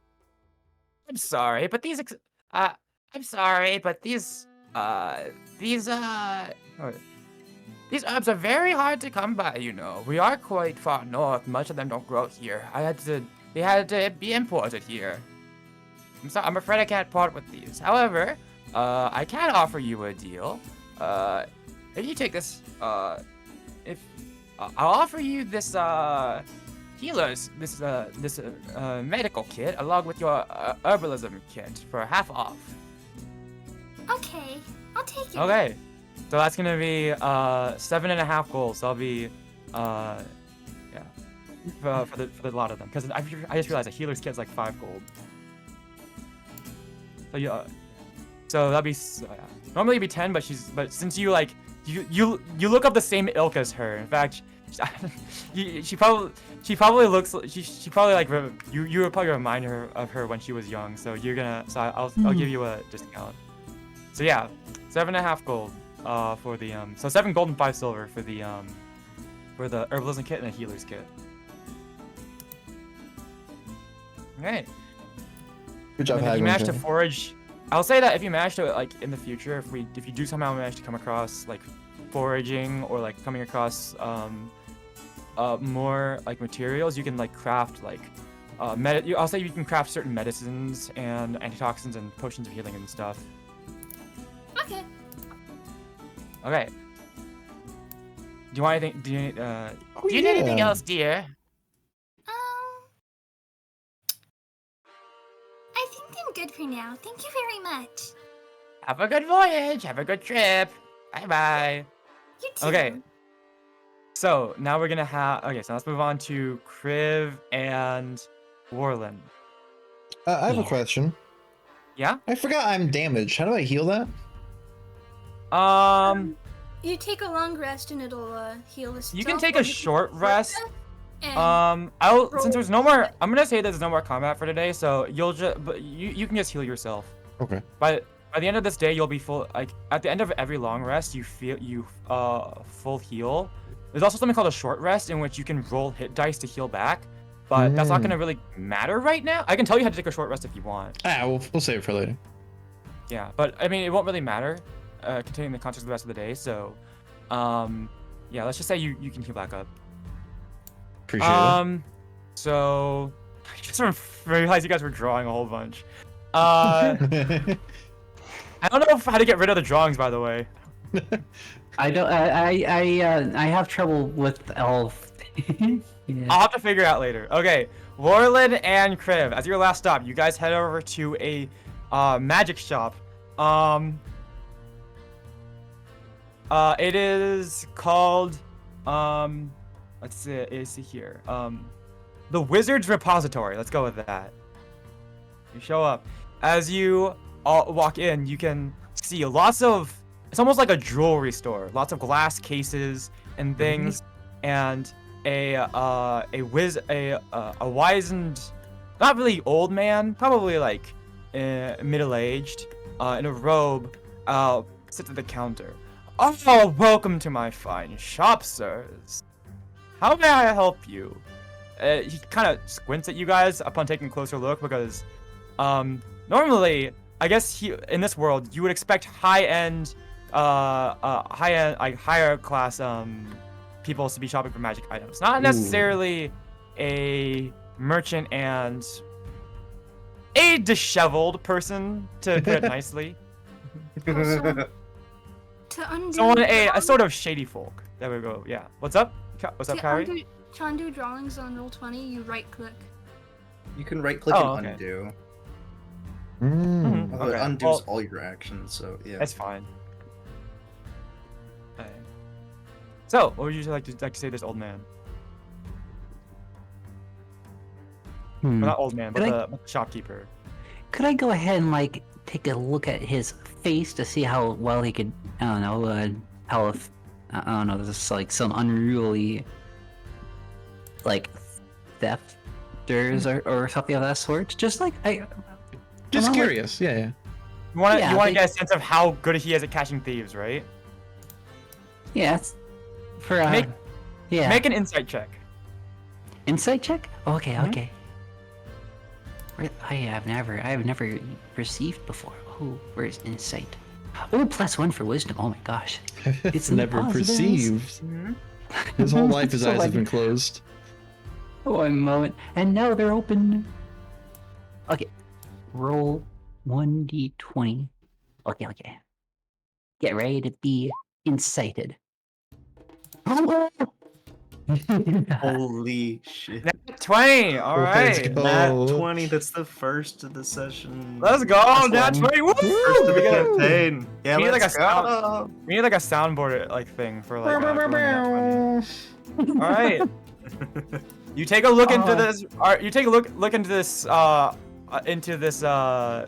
sorry, but these herbs are very hard to come by, you know. We are quite far north. Much of them don't grow here. They had to be imported here. I'm afraid I can't part with these. However, I can offer you a deal. If you take this, I'll offer you this medical kit along with your herbalism kit for half off. Okay, I'll take it. Okay, so that's gonna be 7.5 gold. So I'll be for the lot of them because I just realized a healer's kit's like 5 gold. So yeah, so that'd be normally it'd be 10, but since you like you look up the same ilk as her. In fact, she probably looks she probably like you would probably remind her of her when she was young. So I'll give you a discount. So yeah, 7.5 gold for the so 7 gold and 5 silver for the herbalism kit and a healer's kit. Okay. Good job, And if you haggling, manage to Jay. forage, I'll say that if you manage to like in the future, if you do somehow manage to come across like foraging or like coming across more like materials, you can like craft like I'll say you can craft certain medicines and antitoxins and potions of healing and stuff. Okay. Okay. Do you want anything? Do you need anything yeah. else, dear? I think I'm good for now. Thank you very much. Have a good voyage. Have a good trip. Bye bye. You too. Okay. So now we're gonna have. Okay, so let's move on to Kriv and Warlin. I have a Yeah. question. Yeah. I forgot I'm damaged. How do I heal that? You take a long rest and it'll heal the You can stuff, take or a you can short rest. and Since there's no more, I'm gonna say there's no more combat for today, so you can just heal yourself. Okay. By the end of this day, you'll be full. Like at the end of every long rest, you feel full heal. There's also something called a short rest in which you can roll hit dice to heal back, but that's not gonna really matter right now. I can tell you how to take a short rest if you want. We'll save it for later. Yeah, but I mean it won't really matter, continuing the context of the rest of the day. So, yeah, let's just say you can heal back up. Appreciate it. So I just realized you guys were drawing a whole bunch. I don't know how to get rid of the drawings, by the way. I don't. I have trouble with elf. Yeah. I'll have to figure out later. Okay, Warlin and Kriv, as your last stop, you guys head over to a magic shop. It is called let's see here. The Wizard's Repository. Let's go with that. You show up. As you all walk in, you can see lots of. It's almost like a jewelry store. Lots of glass cases and things, and a wizened, not really old man, probably like middle-aged, in a robe, sits at the counter. Oh, welcome to my fine shop, sirs. How may I help you? He kind of squints at you guys upon taking a closer look because, normally, I guess in this world you would expect high-end, like higher class people to be shopping for magic items. Not necessarily a merchant and a disheveled person, to put it nicely. To undo Someone a sort of shady folk. There we go. Yeah. What's up? What's up, Kyrie? To undo drawings on Roll20, you right click. You can right click Oh, and okay. undo. Mm. Although it Okay, undoes well- all your actions, so yeah. That's fine. Okay. So, what would you like to say to this old man? Well, not old man, but Could the shopkeeper. Could I go ahead and like take a look at his face to see how well he could, I don't know, tell if, I don't know, this is like some unruly, like, thefters or something of that sort? Just like, Just I'm not, like- curious. Yeah. You want to Yeah, get a sense of how good he is at catching thieves, right? yeah, it's for, Make- yeah. Make an insight check. Insight check? Okay, Mhm. okay. I have never perceived before. Oh, where's insight? Oh, +1 for wisdom. Oh my gosh. It's never impossible. perceived. His whole life, his So eyes like- have been closed. One moment. And now they're open. Okay. Roll 1d20. Okay. Get ready to be incited. Holy shit. 20. All Let's right. go. Nat 20, that's the first of the session. Let's go. Last Nat one. 20. Woo! First of the We gotta- campaign. Yeah, we need like let's a go. We need like a soundboard like thing for like. going Nat 20. All right. You take a look into this. You take a look into this.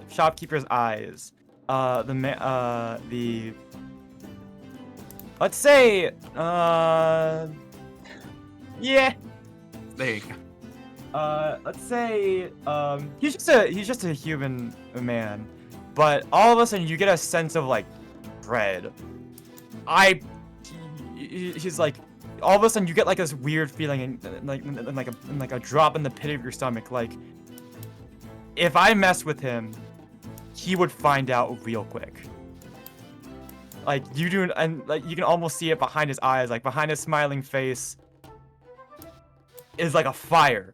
Shopkeeper's eyes. Let's say. Yeah. There you go. Let's say. He's just a human man, but all of a sudden you get a sense of like dread. He's like. All of a sudden, you get like this weird feeling, and like a drop in the pit of your stomach. Like, if I mess with him, he would find out real quick. Like you do, and like you can almost see it behind his eyes, like behind his smiling face, is like a fire.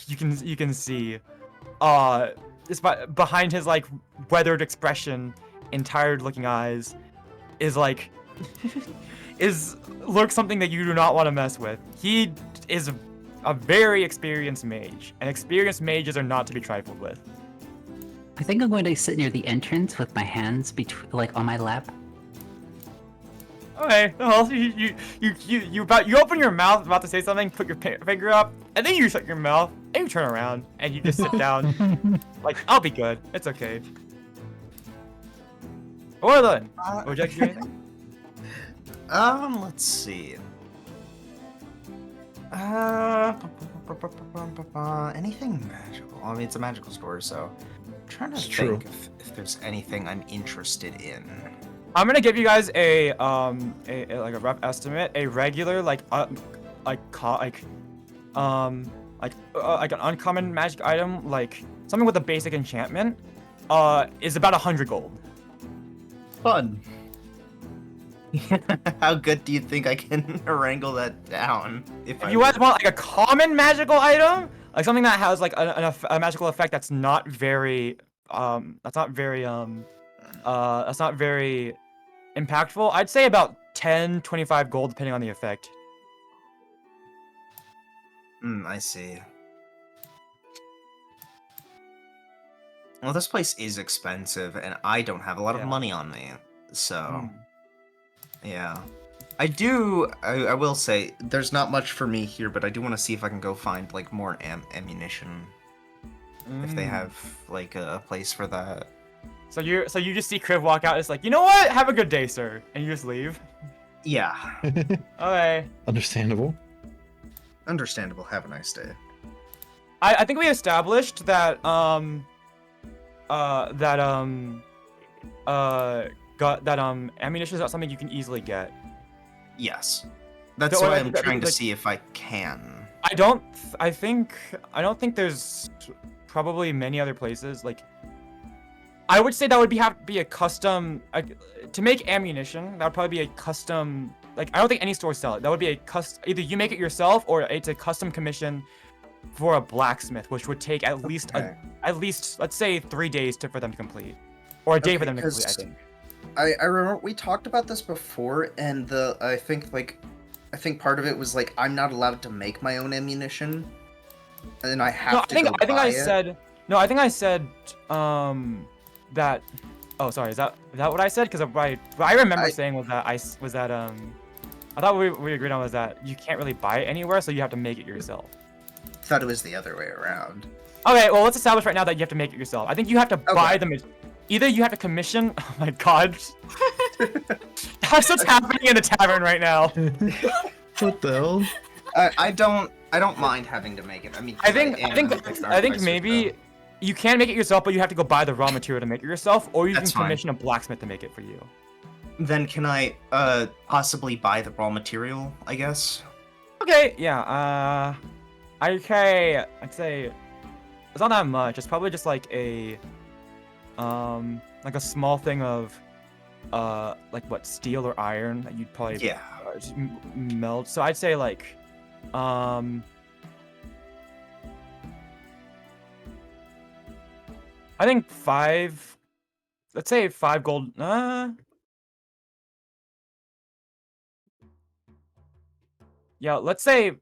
You can see, it's behind his like weathered expression and tired-looking eyes, is like. Lurks something that you do not want to mess with. He is a very experienced mage, and experienced mages are not to be trifled with. I think I'm going to sit near the entrance with my hands like on my lap. Okay, well, you open your mouth about to say something, put your finger up, and then you shut your mouth, and you turn around, and you just sit down. Like, I'll be good. It's okay. Orlin, would you like to do anything? Let's see. Anything magical? I mean, it's a magical store, so I'm trying to It's think true. if there's anything I'm interested in. I'm gonna give you guys a like a rough estimate. A regular like an uncommon magic item, like something with a basic enchantment, is about 100 gold. Fun. How good do you think I can wrangle that down? If you guys want like a common magical item, like something that has like a magical effect that's not very impactful, I'd say about 10, 25 gold depending on the effect. I see. Well, this place is expensive, and I don't have a lot of Yeah. money on me, so Mm. yeah. I will say, there's not much for me here, but I do want to see if I can go find, like, more ammunition. If they Mm. have, like, a place for that. So you just see Kriv walk out. It's like, you know what? Have a good day, sir, and you just leave. Yeah. Okay. Understandable. Understandable. Have a nice day. I think we established that ammunition is not something you can easily get. Yes. That's So, why like, I'm trying to like- see if I can. I don't think there's probably many other places. Like, I would say that would have to be a custom to make ammunition. That would probably be a custom. Like, I don't think any stores sell it. That would be a custom. Either you make it yourself or it's a custom commission for a blacksmith, which would take at least Okay. let's say 3 days for them to complete, or a day for Okay, them to complete. I 'cause think. I remember we talked about this before, and I think part of it was like I'm not allowed to make my own ammunition, and I have No, to go I think buy I it. said no. I think I said that. Oh, sorry. Is that what I said? Because what I remember saying was that I thought we agreed on was that you can't really buy it anywhere, so you have to make it yourself. Thought it was the other way around. Okay, well, let's establish right now that you have to make it yourself. I think you have to buy Okay. them. Either you have to commission. Oh my god. That's what's happening in the tavern right now. What the hell? I don't mind having to make it. I mean, I think vice maybe versa. you can make it yourself, but you have to go buy the raw material to make it yourself, or you That's can fine. commission a blacksmith to make it for you. Then can I possibly buy the raw material? I guess. Okay, yeah. Okay, I'd say it's not that much. It's probably just like a small thing of like what, steel or iron that you'd probably Yeah. just melt. So I'd say like I think let's say 5 gold. Yeah, let's say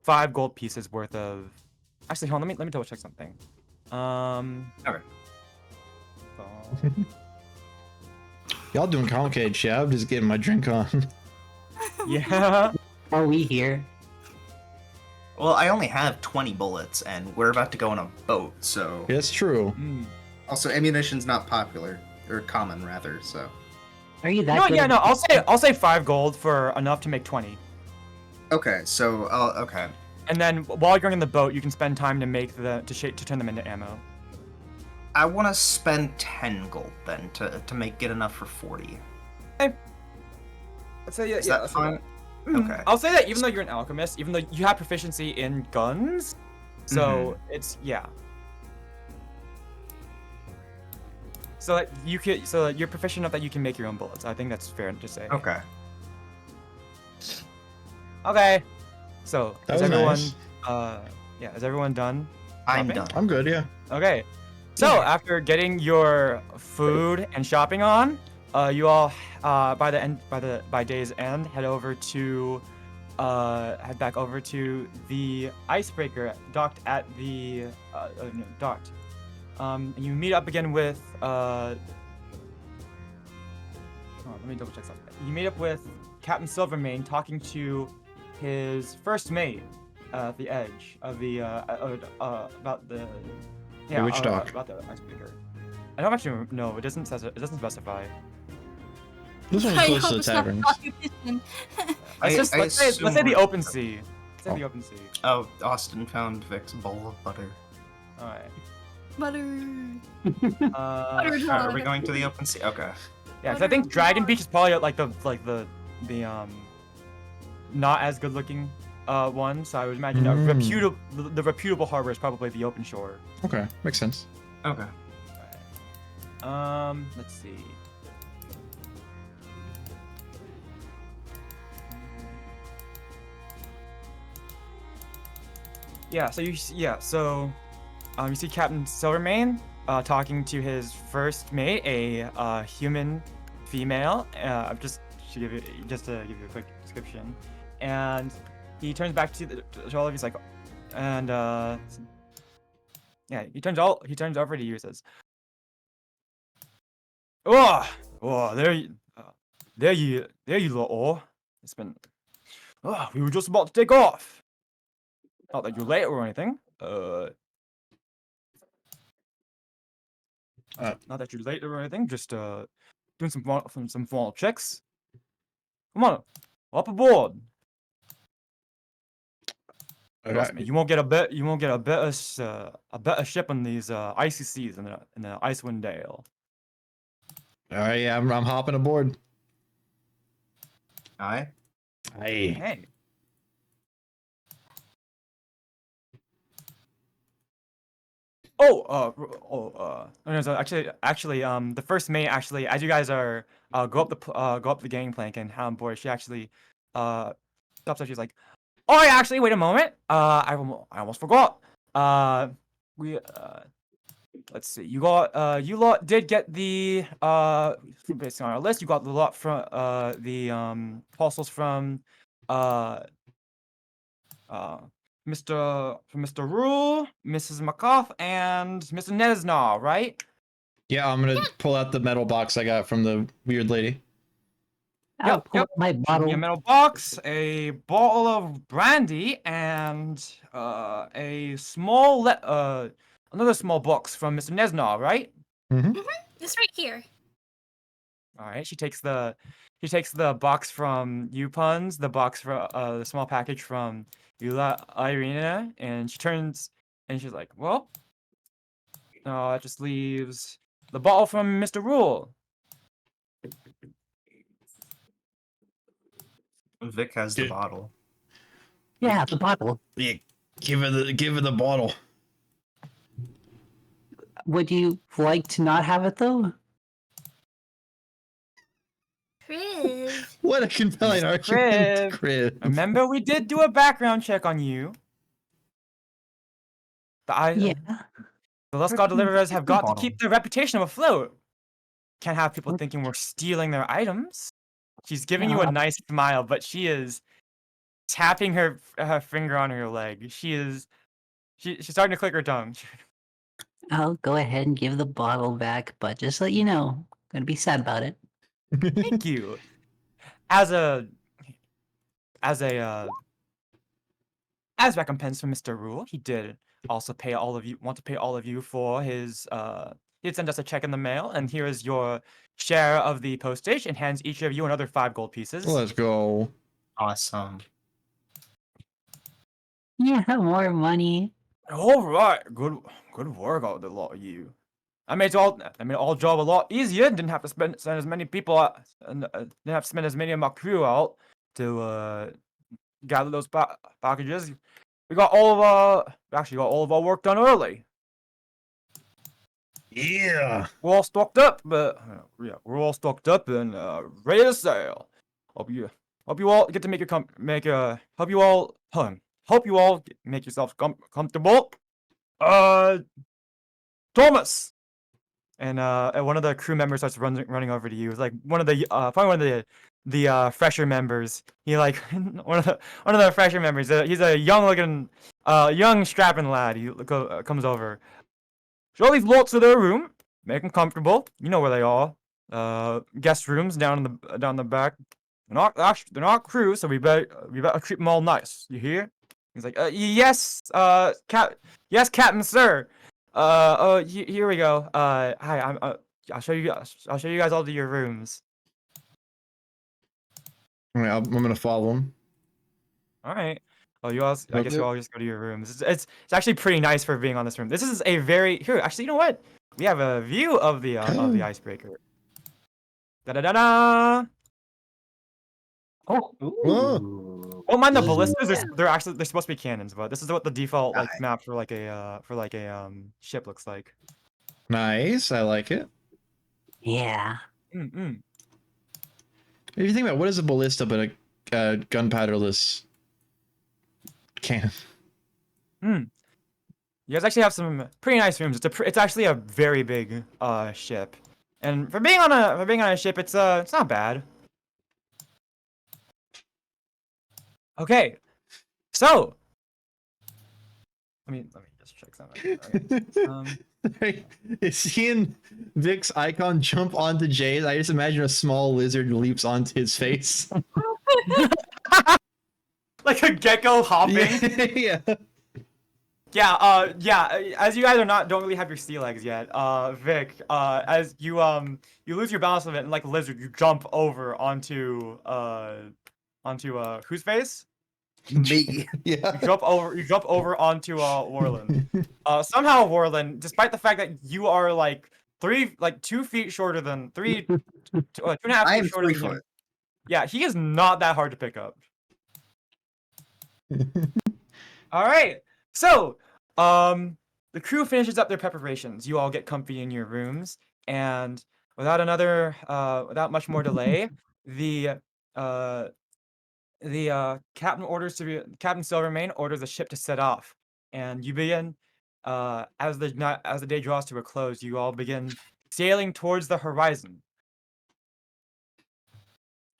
5 gold pieces worth of. Actually, hold on. Let me double check something. Okay. So- Y'all doing complicated shit. I'm just getting my drink on. yeah. Are we here? Well, I only have 20 bullets, and we're about to go on a boat, so. Yeah, that's true. Mm. Also, ammunition's not popular or common, rather. So. Are you that No, good yeah, at- no. I'll say 5 gold for enough to make 20. Okay, so okay. And then while you're in the boat, you can spend time to make to turn them into ammo. I want to spend 10 gold then to get enough for 40. I'd say Is that fine? Okay. I'll say that even though you're an alchemist, even though you have proficiency in guns, so it's yeah. So that you're proficient enough that you can make your own bullets. I think that's fair to say. Okay. Okay. So That is was everyone nice. is everyone done? I'm shopping? done. I'm good, yeah. Okay. So after getting your food and shopping on, you all by day's end head back over to the icebreaker docked at the docked. And you meet up again with let me double check something. You meet up with Captain Silvermane talking to his first mate at the edge of the about the which dock? about the icebreaker. I don't actually know. It doesn't specify. This one's I close hope to the it's not taverns. occupation. Let's say assume the we're- open sea. Let's say Oh. the open sea. Oh, Austin found Vic's bowl of butter. All right. Butter. Uh, Butter Are we dog. going to the open sea? Okay. yeah, because I think Dragon Beach is probably like the not as good looking one. So I would imagine the reputable harbor is probably the open shore. Okay, makes sense. Okay. Let's see. Yeah, so you see Captain Silvermane talking to his first mate, a human female. Just to give you a quick description, and he turns back to all of you. He's like, and yeah, he turns over to you and says, oh, there you lot are. It's been, we were just about to take off. Not that you're late or anything. Not that you're late or anything. Just doing some final checks. Come on, up aboard. Trust me, you won't get a better ship on these icy seas in the Icewind Dale. All right, yeah, I'm hopping aboard. Aye. Hey. Hey. No, so actually, the first mate actually, as you guys are go up the gangplank and on board, she actually stops up. She's like, "Oh, yeah, actually, wait a moment. I almost forgot. We let's see. You lot did get the based on our list. You got the lot from the parcels from Mr. Rule, Mrs. McCoff, and Mr. Nesnar, right? Yeah, I'm gonna pull out the metal box I got from the weird lady. I'll pull up my Give me bottle. a metal box, a bottle of brandy, and a small another small box from Mr. Nesnar, right? It's right here. All right. She takes the box from Upuns, the box for the small package from Irina, and she turns and she's like, "Well, it just leaves the bottle from Mr. Rule." Vic has the Dude. bottle. Yeah, the bottle. Yeah, give her the bottle. Would you like to not have it though? Chris. What a compelling argument, Chris. Remember, we did do a background check on you. Yeah. The Lost God Deliverers have got to bottle. keep their reputation afloat. Can't have people thinking we're stealing their items. She's giving you a nice smile, but she is tapping her finger on her leg. She's starting to click her tongue. I'll go ahead and give the bottle back, but just let you know, I'm gonna be sad about it. Thank you. As recompense for Mr. Rule, he did also want to pay all of you for his he did send us a check in the mail, and here is your share of the postage, and hands each of you another 5 gold pieces. Let's go. Awesome. Yeah, more money. All right, good work out the lot of you. I made all job a lot easier. Didn't have to send as many people out, and didn't have to spend as many of my crew out to gather those packages. We got all of our work done early. Yeah. We're all stocked up, but yeah, we're all stocked up and ready to sail. Hope you all get to hope you all make yourselves comfortable. Thomas. And one of the crew members starts running over to you. It's like one of the probably one of the fresher members. He like one of the fresher members. He's a young strapping lad. He comes over. Show these lots of their room. Make them comfortable. You know where they are. Guest rooms down the back. They're not crew, so we better treat them all nice. You hear? He's like, yes, yes, Captain, sir. Here we go. Hi, I'll show you guys all to your rooms. All right, I'm gonna follow him. All right. Oh, you all. I guess you all just go to your rooms. It's actually pretty nice for being on this room. This is a very here. Actually, you know what? We have a view of the icebreaker. Da da da da. Oh, Whoa. Don't mind the ballistas. They're supposed to be cannons, but this is what the default Aye. map for like a ship looks like. Nice, I like it. yeah. Mm-mm. If you think about it, what is a ballista but a gunpowderless cannon? You guys actually have some pretty nice rooms. It's actually a very big ship, and for being on a ship, it's not bad. Okay, so let me just check something. Okay. Seeing Vic's icon jump onto Jay's, I just imagine a small lizard leaps onto his face. Like a gecko hopping. Yeah. Yeah, as you guys don't really have your sea legs yet, Vic, as you lose your balance of it, and like a lizard, you jump over onto whose face? Me. Yeah. You jump over onto Warland. Somehow Warland, despite the fact that you are like 2 feet shorter than 2.5 I feet am shorter 3 than him. foot. Yeah, he is not that hard to pick up. All right. So, the crew finishes up their preparations. You all get comfy in your rooms, and without much more delay, the captain Captain Silvermane orders the ship to set off, and you begin. As the day draws to a close, you all begin sailing towards the horizon.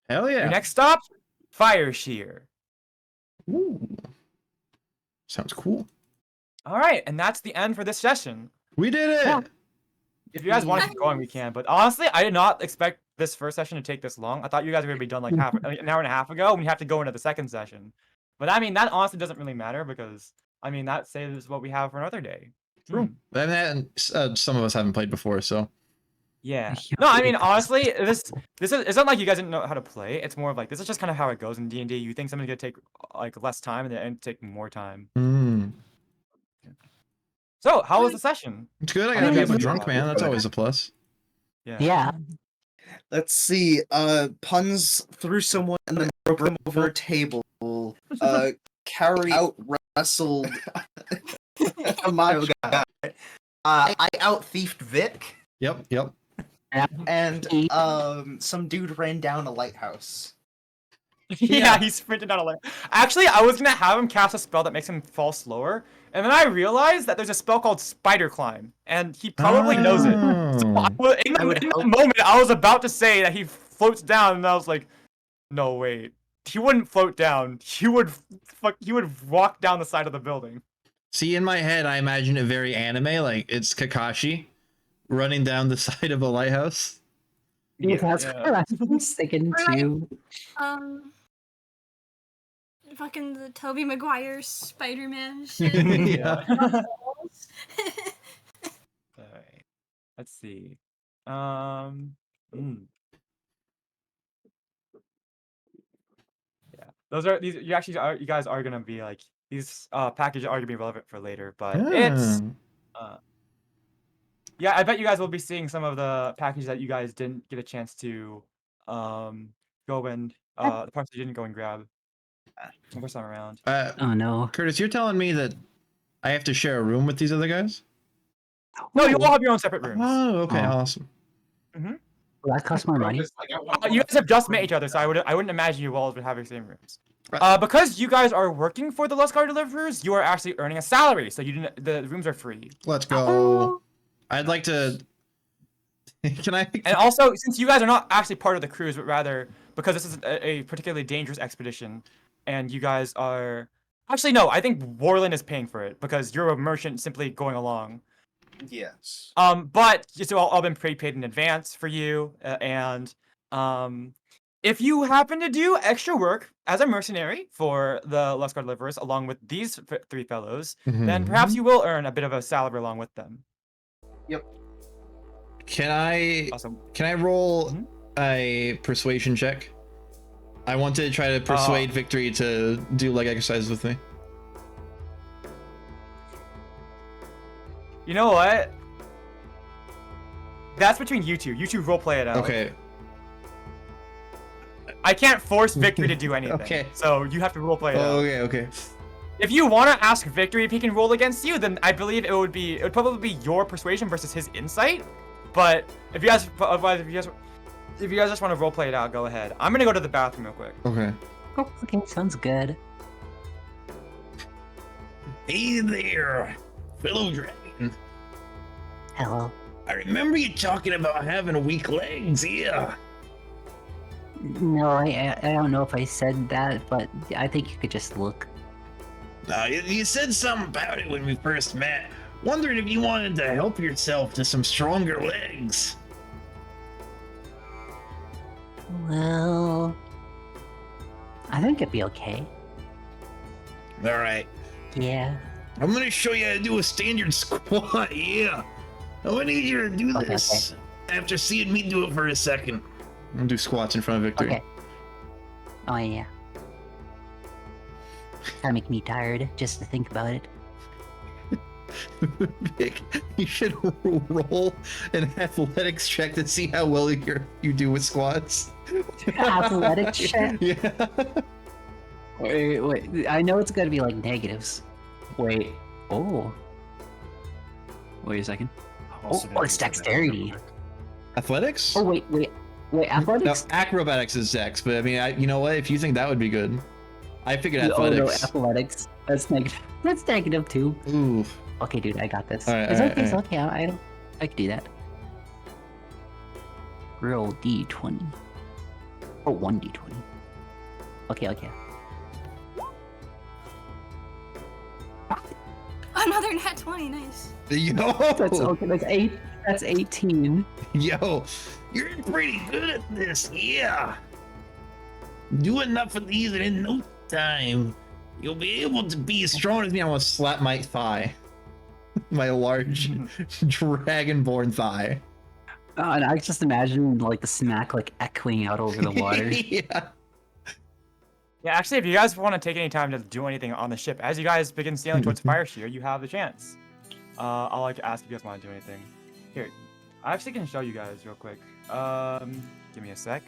Hell yeah. Your next stop, Fire Shear. Ooh. Sounds cool. All right, and that's the end for this session. We did it. Yeah. If you guys want to keep going, we can. But honestly, I did not expect this first session to take this long. I thought you guys were gonna be done like an hour and a half ago, and we have to go into the second session. But I mean, that honestly doesn't really matter because I mean that saves what we have for another day. True. And some of us haven't played before, so. Yeah. No, I mean honestly, this is it's not like you guys didn't know how to play. It's more of like this is just kind of how it goes in D&D. You think something's gonna take like less time, and then it ends up taking more time. So, how was the session? It's good. I I got to mean, be a it's drunk man. That's always a plus. Yeah. Let's see. Puns through someone and then broke them over a table. Carry out wrestled a macho guy. I out thiefed Vic, Yep. and some dude ran down a lighthouse. Yeah, he sprinted down a lane. Actually, I was gonna have him cast a spell that makes him fall slower, and then I realized that there's a spell called Spider Climb, and he probably knows it. So in the moment, I was about to say that he floats down, and I was like, no, wait. He wouldn't float down. He would walk down the side of the building. See, in my head, I imagine it very anime, like it's Kakashi running down the side of a lighthouse. Yeah, that's Yeah. what I was thinking too. Fucking the Tobey Maguire Spider-Man shit. Yeah. Alright. Let's see. Yeah. You guys are gonna be like these packages are gonna be relevant for later, but it's yeah, I bet you guys will be seeing some of the packages that you guys didn't get a chance to go and the parts that you didn't go and grab the first time around. Oh no. Kurtis, you're telling me that I have to share a room with these other guys? No, you all have your own separate rooms. Oh, okay, Oh. awesome. Will that cost more money? You guys have just met each other, so I wouldn't imagine you all would have your same rooms. Right. Because you guys are working for the Lustgar Deliverers, you are actually earning a salary, so the rooms are free. Let's go. I'd like to. Can I? And also, since you guys are not actually part of the cruise, but rather because this is a particularly dangerous expedition, and you guys are actually no, I think Warland is paying for it because you're a merchant simply going along. Yes. But it's all been prepaid in advance for you, and if you happen to do extra work as a mercenary for the Lustgar Deliverers along with these 3 fellows, then perhaps you will earn a bit of a salary along with them. Yep. Can I? Awesome. Can I roll a persuasion check? I want to try to persuade Victory to do leg exercises with me. You know what? That's between you two. You two roleplay it out. Okay. I can't force Victory to do anything. Okay. So you have to roleplay it out. Okay. If you want to ask Victory if he can roll against you, then I believe it would probably be your persuasion versus his insight. But if you guys just want to roleplay it out, go ahead. I'm gonna go to the bathroom real quick. Okay. Oh, okay, sounds good. Hey there, fellow dragon. Hello. I remember you talking about having weak legs, yeah. No, I don't know if I said that, but I think you could just look. You said something about it when we first met. Wondering if you wanted to help yourself to some stronger legs. Well, I think it'd be okay. All right. Yeah. I'm gonna show you how to do a standard squat. Yeah. I'm gonna need you to do Okay, this after seeing me do it for a second. I'm gonna do squats in front of Victory. Okay. Oh yeah. Kinda make me tired just to think about it. Vic, you should roll an athletics check to see how well you do with squats. Athletics check? Yeah. Wait. I know it's gonna be like negatives. Wait. Oh. Wait a second. Also Oh, gonna it's use the dexterity. Athletics? Oh wait. No, Athletics? acrobatics is Dex, but I mean, you know what? If you think that would be good, I figured athletics. Oh no, athletics. That's negative. That's negative too. Ooh. Okay, dude, I got this. Alright, It's alright, okay. It's alright. okay. I can do that. Roll d20. Oh, 1d20. Okay. Another nat 20, nice. Yo. That's okay. That's 8. That's 18. Yo. You're pretty good at this. Yeah. Do enough of these and in no time, you'll be able to be as strong as me. I want to slap my thigh. My large dragonborn thigh. And I just imagine like the smack like echoing out over the water. Yeah. Yeah, actually, if you guys want to take any time to do anything on the ship, as you guys begin sailing towards Fireshear, you have the chance. I'll like to ask if you guys want to do anything. Here, I actually can show you guys real quick. Give me a sec.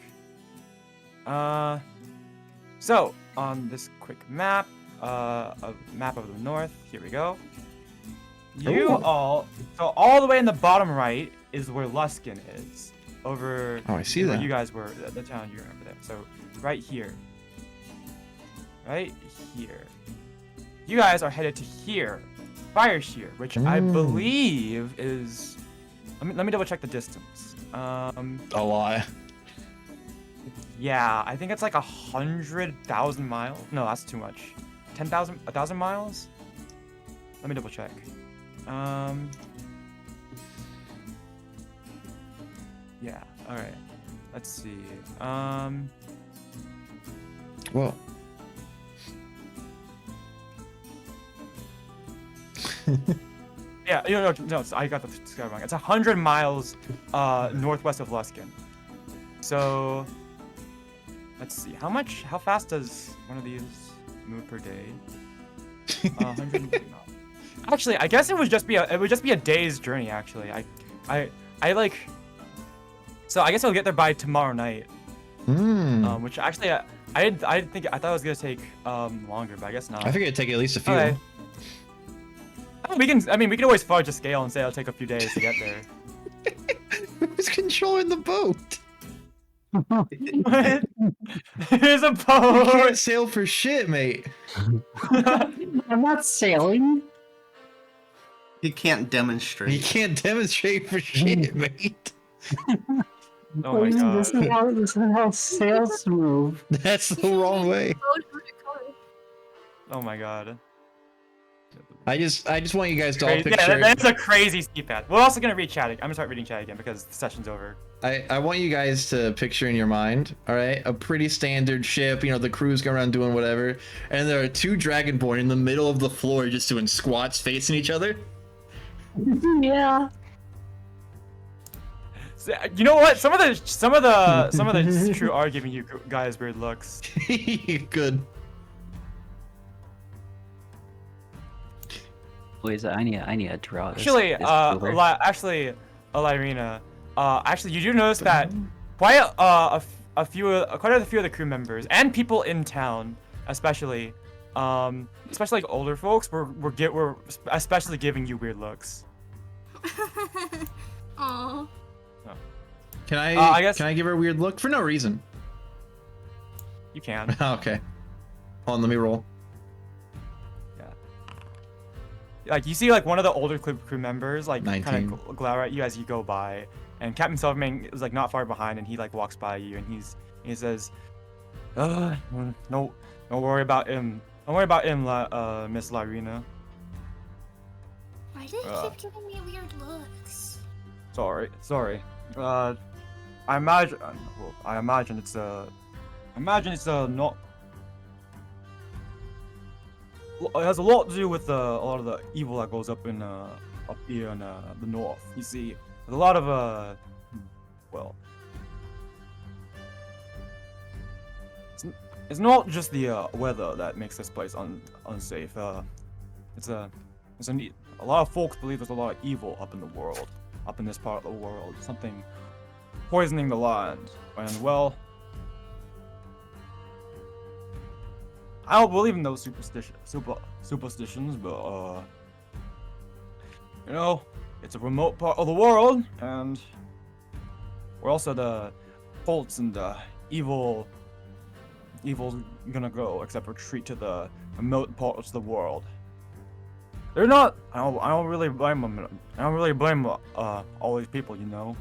So on this quick map, a map of the north. Here we go. Ooh. So all the way in the bottom right is where Luskin is. Over. Oh, I see where that. you guys were, the town you remember there. So right here. Right here. You guys are headed to here, Fireshear, which I believe is. Let me double check the distance. A lot. Yeah, I think it's like 100,000 miles. No, that's too much. 10,000, 1,000 miles. Let me double check. Yeah. All right. Let's see. Whoa. Yeah. No. I got the sky wrong. It's 100 miles northwest of Luskin. So. Let's see. How fast does one of these move per day? 100. Actually, I guess it would just be a day's journey. Actually, I like. So I guess I'll get there by tomorrow night. Which actually I thought it was gonna take longer, but I guess not. I figured it'd take at least a few. Okay. We can always fudge a scale and say it'll take a few days to get there. Who's controlling the boat? What? There's a You boat. can't sail for shit, mate. I'm not sailing. You can't You demonstrate. can't demonstrate for shit, mate. Oh my god. This is how sails move. That's the wrong way. Road undercover. Oh my god. I just want you guys to all Crazy. picture. Yeah, that's a crazy ski path. We're also gonna read chat. I'm gonna start reading chat again because the session's over. I want you guys to picture in your mind, all right, a pretty standard ship. You know, the crew's going around doing whatever, and there are two dragonborn in the middle of the floor just doing squats facing each other. Yeah. So, you know what? Some of the true are giving you guys weird looks. Good. Wait, I need to draw this. Actually, this over. Alirina, actually, you do notice that quite a few of the crew members and people in town, especially like older folks, were especially giving you weird looks. Aww. Can I guess- can I give her a weird look for no reason? You can. Okay. Hold on, let me roll. Like you see, like one of the older crew members, like 19. kind of glower at you as you go by, and Captain Silvermane is like not far behind, and he like walks by you, and he says, "No worry about him. Don't worry about him, Miss Lyrina. Why do you Uh. keep giving me weird looks? Sorry. I imagine. Well, I imagine it's not. It has a lot to do with a lot of the evil that goes up here in the north. You see, there's a lot of well, it's not just the weather that makes this place unsafe. It's a lot of folks believe there's a lot of evil up in the world, up in this part of the world. Something poisoning the land, and well, I don't believe in those superstitions, but you know, it's a remote part of the world, and where also the cults and evil's gonna go, except retreat to the remote parts of the world. They're not. I don't really blame them. I don't really blame all these people. You know,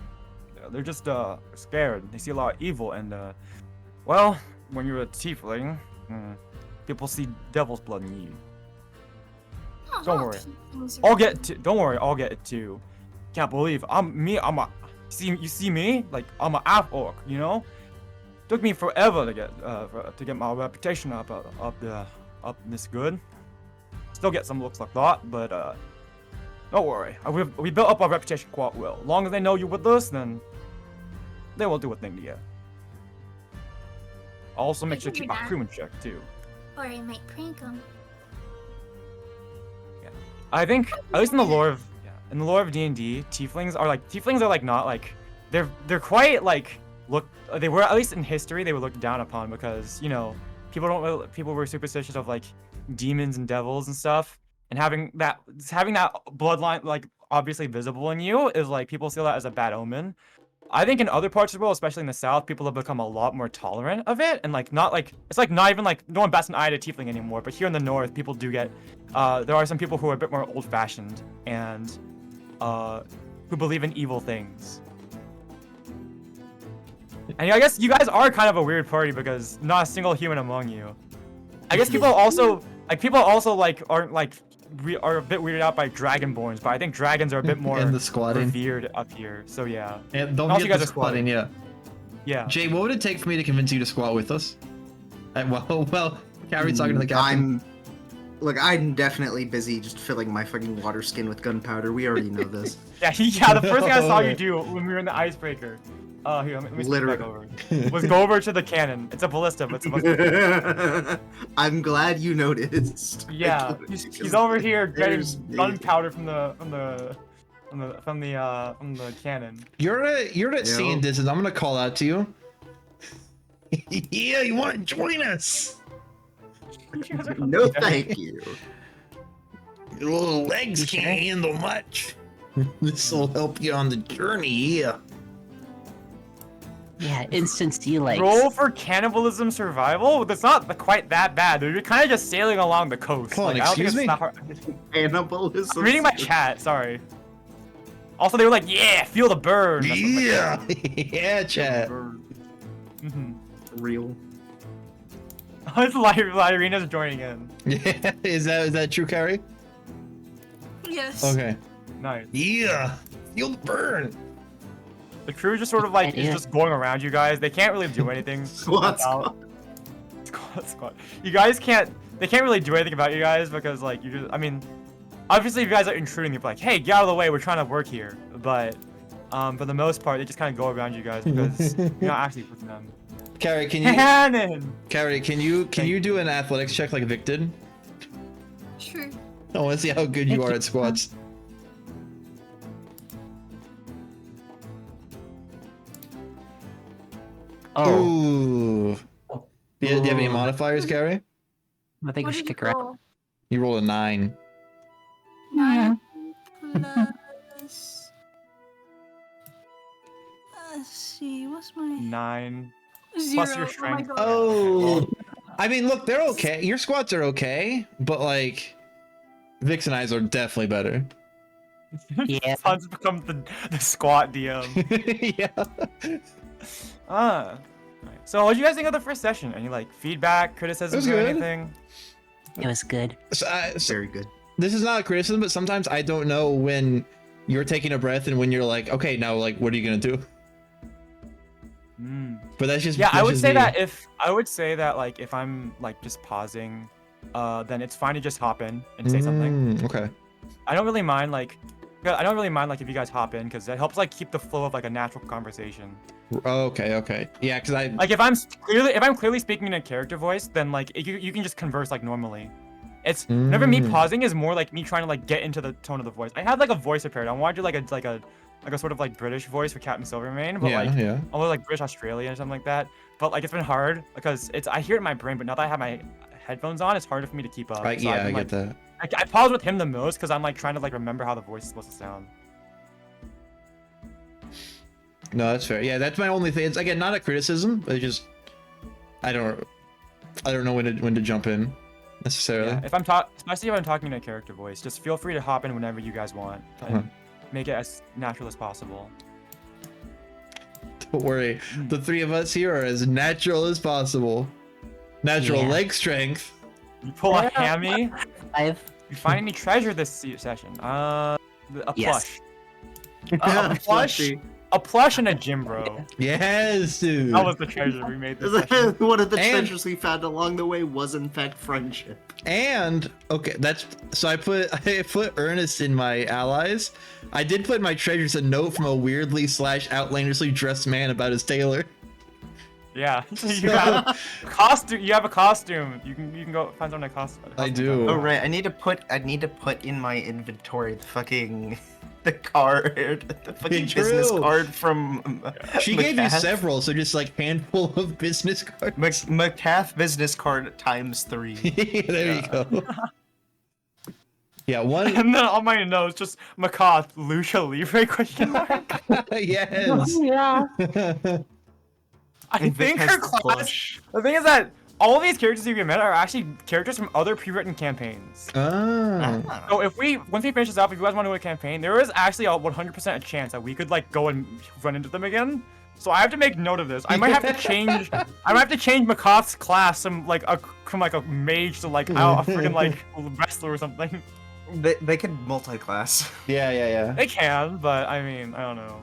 they're just scared. They see a lot of evil, and well, when you're a tiefling, people see devil's blood in you. Oh, Don't all worry. tieflings are I'll get to. Don't worry, I'll get it too. Can't believe I'm a. You see me? Like I'm a half orc. You know. Took me forever to get my reputation up this good. Still get some looks like that, but don't worry. We built up our reputation quite well. As long as they know you're with us, then they will do a thing to you. I'll also make sure to keep my crew in check too. Or I might prank them. I think, at least in the lore of D&D, tieflings are like not like they're quite like they were, at least in history, they were looked down upon because, you know, people were superstitious of like demons and devils and stuff, and having that bloodline like obviously visible in you is like people see that as a bad omen. I think in other parts of the world, especially in the south, people have become a lot more tolerant of it, and like not like it's like not even like no one bats an eye at a tiefling anymore. But here in the north, people do get there are some people who are a bit more old-fashioned and who believe in evil things. And I guess you guys are kind of a weird party because not a single human among you. I guess people also like aren't like are a bit weirded out by dragonborns, but I think dragons are a bit more And the squatting. revered up here. So yeah. And don't Also, get you guys the are squatting, yeah. Yeah. Jay, what would it take for me to convince you to squat with us? Well, Carrie's talking to the captain. I'm definitely busy just filling my fucking water skin with gunpowder. We already know this. Yeah, the first thing I saw you do when we were in the icebreaker. Here, let me switch back over. Was go over to the cannon. It's a ballista, but it's supposed to be. I'm glad you noticed. Yeah, he's over here getting There's- gunpowder from the cannon. You're at Yeah. seeing distance. I'm gonna call out to you. Yeah, you want to join us? No, thank you. Your little legs can't handle much. This will help you on the journey, yeah. Yeah, instant steal legs. Roll for cannibalism survival? That's not quite that bad. They're kind of just sailing along the coast. Hold on, I don't think excuse it's me? that hard. Cannibalism. I'm reading my chat. Sorry. Also, they were like, "Yeah, feel the burn." That's what they Yeah. Yeah, chat. Mhm. Real. It's Lyrina's joining in. Yeah, is that true, Carrie? Yes. Okay. Nice. Yeah. Feel the burn. The crew just sort of like is Yeah. just going around you guys. They can't really do anything. Squat, about- Squat. You guys can't. They can't really do anything about you guys because like you just. I mean, obviously if you guys are intruding, you're like, hey, get out of the way. We're trying to work here. But for the most part, they just kind of go around you guys because you're not actually pushing them. Carrie, can you Cannon. can you do an athletics check like Vic did? Sure. I want to see how good you are at squats. Oh, Ooh. Do you have any modifiers, Carrie? I think What we should did you kick her out. roll? You rolled a 9. 9 plus. Let's see, what's my 9. 0? plus your Oh my strength. god. Oh. I mean, look, they're okay. Your squats are okay, but like Vix and I's are definitely better. Yeah. Hans becomes the squat DM. Yeah. Ah. Right. So what did you guys think of the first session? Any like feedback, criticisms, It or was good. anything? It was good. So Very good. this is not a criticism, but sometimes I don't know when you're taking a breath and when you're like, okay, now like, what are you gonna do? But that's just Yeah, I that's would just say me. that if I'm like just pausing, then it's fine to just hop in and say something. Okay. I don't really mind like if you guys hop in because it helps like keep the flow of like a natural conversation. Okay. Yeah, because I Like if I'm clearly speaking in a character voice, then like you can just converse like normally. It's whenever me pausing is more like me trying to like get into the tone of the voice. I have like a voice prepared. I want to do like a sort of like British voice for Captain Silvermane, but yeah. I was like British Australian or something like that. But like it's been hard because I hear it in my brain, but now that I have my headphones on, it's harder for me to keep up. So Yeah, I like, get that. I pause with him the most because I'm like trying to like remember how the voice is supposed to sound. No, that's fair. Yeah, that's my only thing. It's again not a criticism, but it's just I don't know when to jump in necessarily. Yeah, especially if I'm talking in a character voice, just feel free to hop in whenever you guys want and make it as natural as possible. Don't worry, the three of us here are as natural as possible. Natural Yeah. leg strength. You pull a hammy. You find any treasure this session? A Yes. plush. A plush and a gym bro. Yes, dude. That was the treasure we made this session. One of the And- treasures we found along the way was in fact friendship. And okay, that's so I put Ernest in my allies. I did put in my treasures a note from a weirdly / outlandishly dressed man about his tailor. Yeah. You have a costume. You have a costume. You can go find someone a costume. I do. Oh right, I need to put in my inventory the card, the fucking True. business card from. She gave you Macath. several, so just like handful of business cards. Macath business card ×3. There you go. Yeah, one. And then on my notes, just Macath, Lucia Libre question mark. Yes. Yeah. I think her class. The thing is that all of these characters you met are actually characters from other pre-written campaigns. Oh. So once we finish this up, if you guys want to do a campaign, there is actually a 100% a chance that we could like go and run into them again. So I have to make note of this. I might have to change. I might have to change Macath's class from like a mage to like a freaking like wrestler or something. They could multi-class. Yeah. They can, but I mean, I don't know.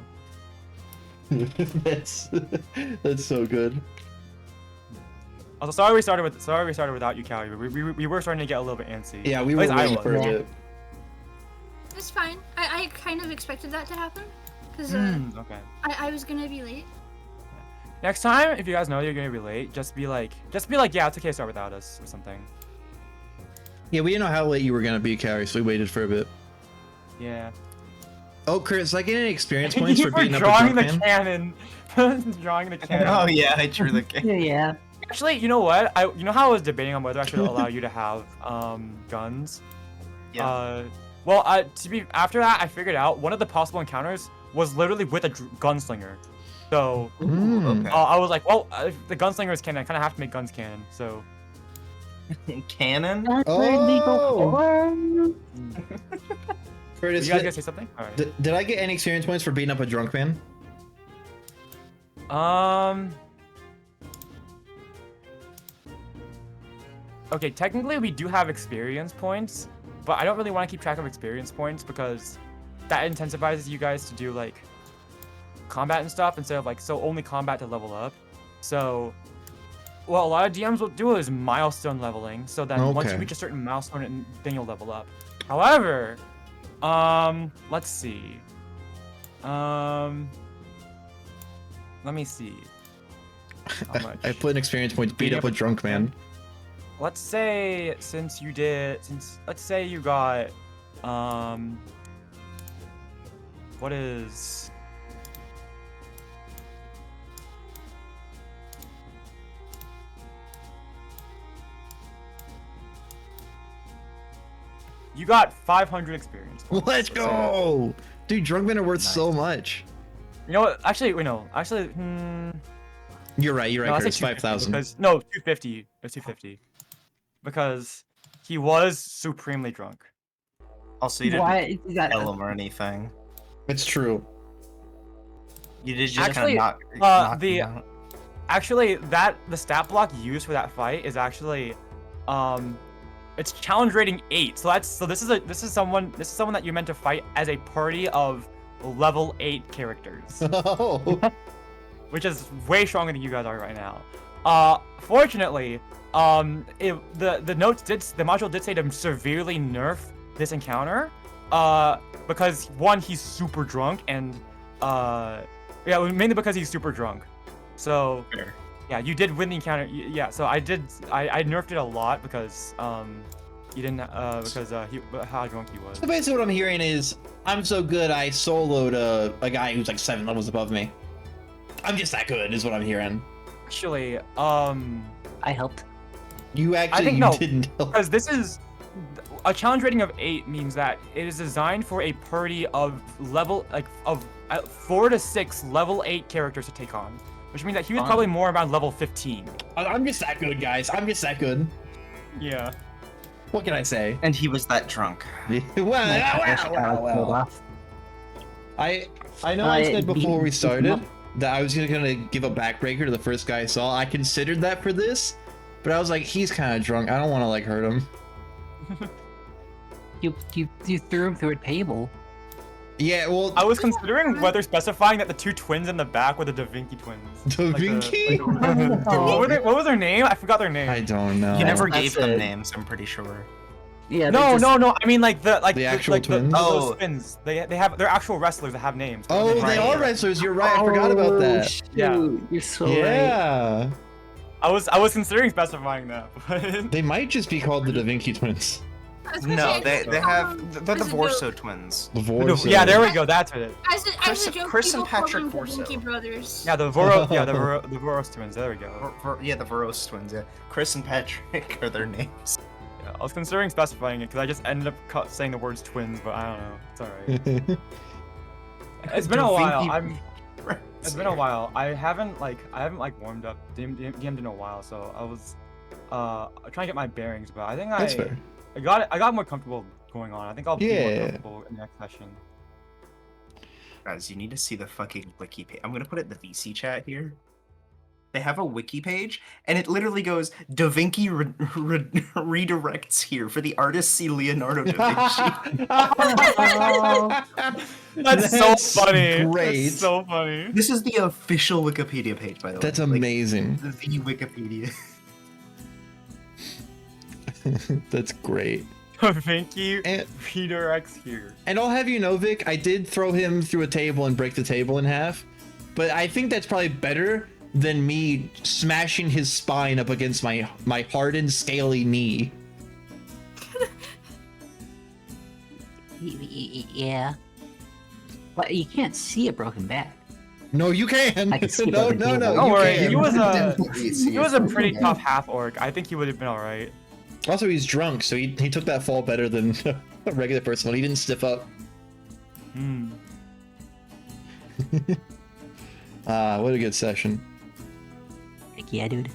that's so good. Also, sorry we started without you, Callie. We were starting to get a little bit antsy. Yeah, we At were least I waiting was. for a bit. It's fine. I kind of expected that to happen because Okay. I was gonna be late. Next time, if you guys know you're gonna be late, just be like, yeah, it's okay to start without us or something. Yeah, we didn't know how late you were gonna be, Carrie, so we waited for a bit. Yeah. Oh, Kurtis, I get any experience points You for were beating up a drawing drunk the man? cannon. Drawing the cannon. Oh yeah, I drew the game. Yeah. Actually, you know what? You know how I was debating on whether I should allow you to have guns. Yeah. After that, I figured out one of the possible encounters was literally with a gunslinger. So Okay. I was like, well, if the gunslinger is canon, I kind of have to make guns canon. So Canon. That's where we go. were Kurtis, you guys gonna say something? All right. did I get any experience points for beating up a drunk man? Okay, technically we do have experience points, but I don't really want to keep track of experience points because that incentivizes you guys to do like combat and stuff instead of like only combat to level up. So what a lot of DMs will do is milestone leveling. So then once you Okay. reach a certain milestone, then you'll level up. However, let's see. Let me see. How much? I put an experience point to beat up a drunk man. Let's say let's say you got what is you got 500 experience points. Let's go! Dude, drunk men are worth so much. You know what? Actually, wait, no. Actually, You're right, no, I Kurtis. said 250 5,000. because no, 250. It's 250 because he was supremely drunk. Also, you didn't Why is that? kill him or anything. It's true. You did just Actually, kind of knock the- him out. Actually, the stat block used for that fight is actually, it's challenge rating 8. So this is someone that you're meant to fight as a party of level 8 characters, Oh. which is way stronger than you guys are right now. Fortunately, the module did say to severely nerf this encounter, because one, he's super drunk, and mainly because he's super drunk. So Fair. yeah, you did win the encounter. Yeah, so I nerfed it a lot because he didn't because how drunk he was. So basically what I'm hearing is, I'm so good I soloed a guy who's like 7 levels above me. I'm just that good, is what I'm hearing. Actually, I helped. You actually think no, didn't help. because this is a challenge rating of 8 means that it is designed for a party of 4 to 6 level 8 characters to take on, which means that he was probably more around level 15. I'm just that good, guys. I'm just that good. Yeah. What can I say? And he was that drunk. well. I know I said before we started that I was gonna give a backbreaker to the first guy I saw. I considered that for this, but I was like, he's kind of drunk. I don't want to like hurt him. You threw him through a table. Yeah, well, I was considering whether specifying that the 2 twins in the back were the Da Vinci twins. Da Vinci? What was their name? I forgot their name. I don't know. You never That's gave them it. names, I'm pretty sure. Yeah. No. I mean like the actual twins? those twins. They're actual wrestlers that have names. Oh, they Right. are wrestlers. You're right. I forgot about that. Shoot. Yeah. You're so right. Yeah. I was considering specifying that, but They might just be called the Da Vinci twins. I was gonna No, say, they have they're the as a Vorso joke- twins. yeah, there we go. That's it. As a joke, Chris and people call Patrick them the Corso. Vinci brothers. Yeah, the Voros twins. There we go. Yeah, the Voros twins. Yeah, Chris and Patrick are their names. Yeah, I was considering specifying it because I just ended up saying the words twins, but I don't know. It's alright. It's been a while. It's been a while. I haven't warmed up DM'd in a while, so I was trying to get my bearings, but I think That's fair. I got more comfortable going on. I think I'll be more Yeah. comfortable in the next session. Guys, you need to see the fucking wiki page. I'm gonna put it in the VC chat here. They have a wiki page, and it literally goes, Da Vinci redirects here for the artist see Leonardo da Vinci. That's so funny. Great. That's so funny. This is the official Wikipedia page, by the way. That's Like, amazing. the Wikipedia. That's great. Thank you. And, Redirects here. and I'll have you know, Vic, I did throw him through a table and break the table in half, but I think that's probably better than me smashing his spine up against my hardened, scaly knee. Yeah. But you can't see a broken back. No, you can. I can see No, by the no, table. no. Don't you worry. can. He was Definitely see he was a it. pretty tough half orc. I think he would have been all right. Also, he's drunk, so he took that fall better than a regular person. He didn't stiff up. Hmm. What a good session. Like, yeah, dude.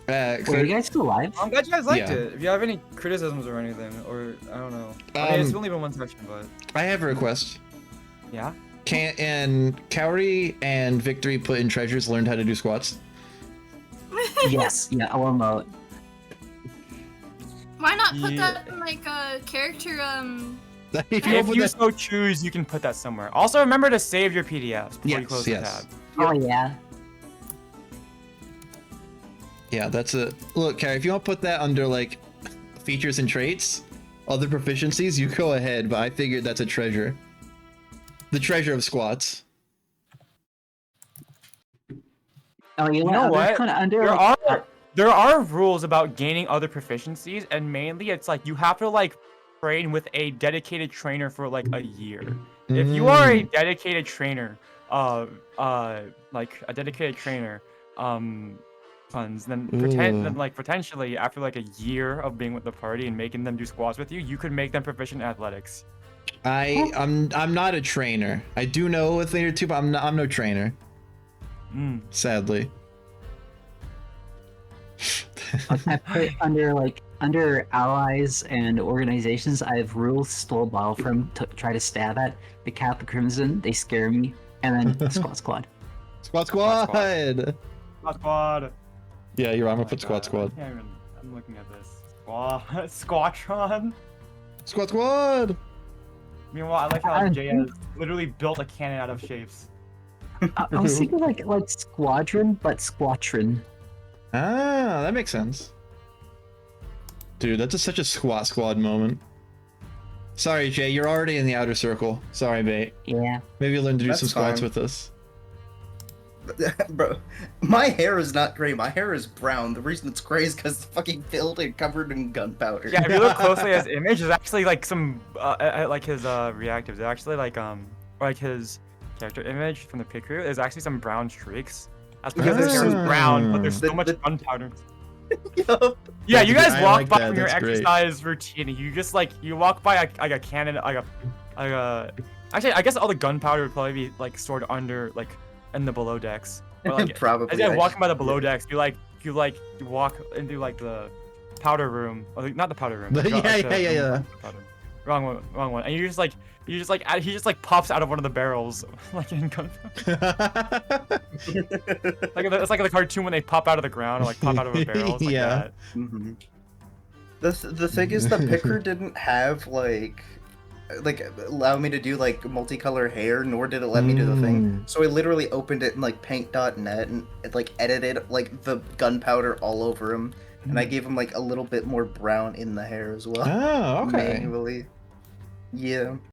Kurt, Were you guys still alive? I'm glad you guys liked Yeah. it. If you have any criticisms or anything, or I don't know. I mean, it's Um, only been one section, but I have a request. yeah. And Cowrie and Victory put in treasures learned how to do squats. Yes. Yeah, I'll emote. Why not put Yeah. that in like a character If If open you that- so choose, you can put that somewhere. Also, remember to save your PDFs before you Yes, close yes. the tab. Oh, yeah. Yeah, that's a look, Carrie. If you want to put that under like features and traits, other proficiencies, you go ahead. But I figured that's a treasure. The treasure of squats. Oh, You know what? Kind of under. There are rules about gaining other proficiencies, and mainly it's like you have to like train with a dedicated trainer for like a year. If you are a dedicated trainer, like a dedicated trainer, funds, then potentially after like a year of being with the party and making them do squats with you, you could make them proficient in athletics. I'm not a trainer. I do know a thing or two, but I'm no trainer. Sadly. I put under allies and organizations. I have rules stole bottle from to try to stab at the Cap Crimson. They scare me, and then squad. Squad. Squad. Squad squad. Yeah, you're right. I'm gonna put Oh my squad. God, I'm looking at this. Squatron. Squad. Meanwhile, I like how Jay has literally built a cannon out of shapes. I was thinking like squadron, but squatron. Ah, that makes sense. Dude, that's such a squad moment. Sorry, Jay, you're already in the outer circle. Sorry, mate. Yeah. Maybe you'll learn to do That's some squats fine. with us. Bro, my hair is not gray. My hair is brown. The reason it's gray is because it's fucking filled and covered in gunpowder. Yeah, if you look closely at his image, there's actually like some like his reactives. They're actually like his character image from the pic crew. There's actually some brown streaks. That's because his hair is brown, but there's so much gunpowder. Yup. Yeah, you guys I walk like by that, from your that's great. exercise routine. And you just like you walk by like a cannon, like a. Actually, I guess all the gunpowder would probably be like stored under like in the below decks. But, like, Probably. as you're walking by the below decks, you walk into like the powder room, or like, not the powder room. Yeah. Wrong one. And he just like pops out of one of the barrels, like in gunpowder. It's like the cartoon when they pop out of the ground or like pop out of a barrel. It's like Yeah. that. Mhm. The thing is, the picker didn't have like allow me to do like multicolor hair, nor did it let me do the thing. So I literally opened it in like paint.net and it, like edited like the gunpowder all over him, and I gave him like a little bit more brown in the hair as well. Oh, okay. Manually. Yeah.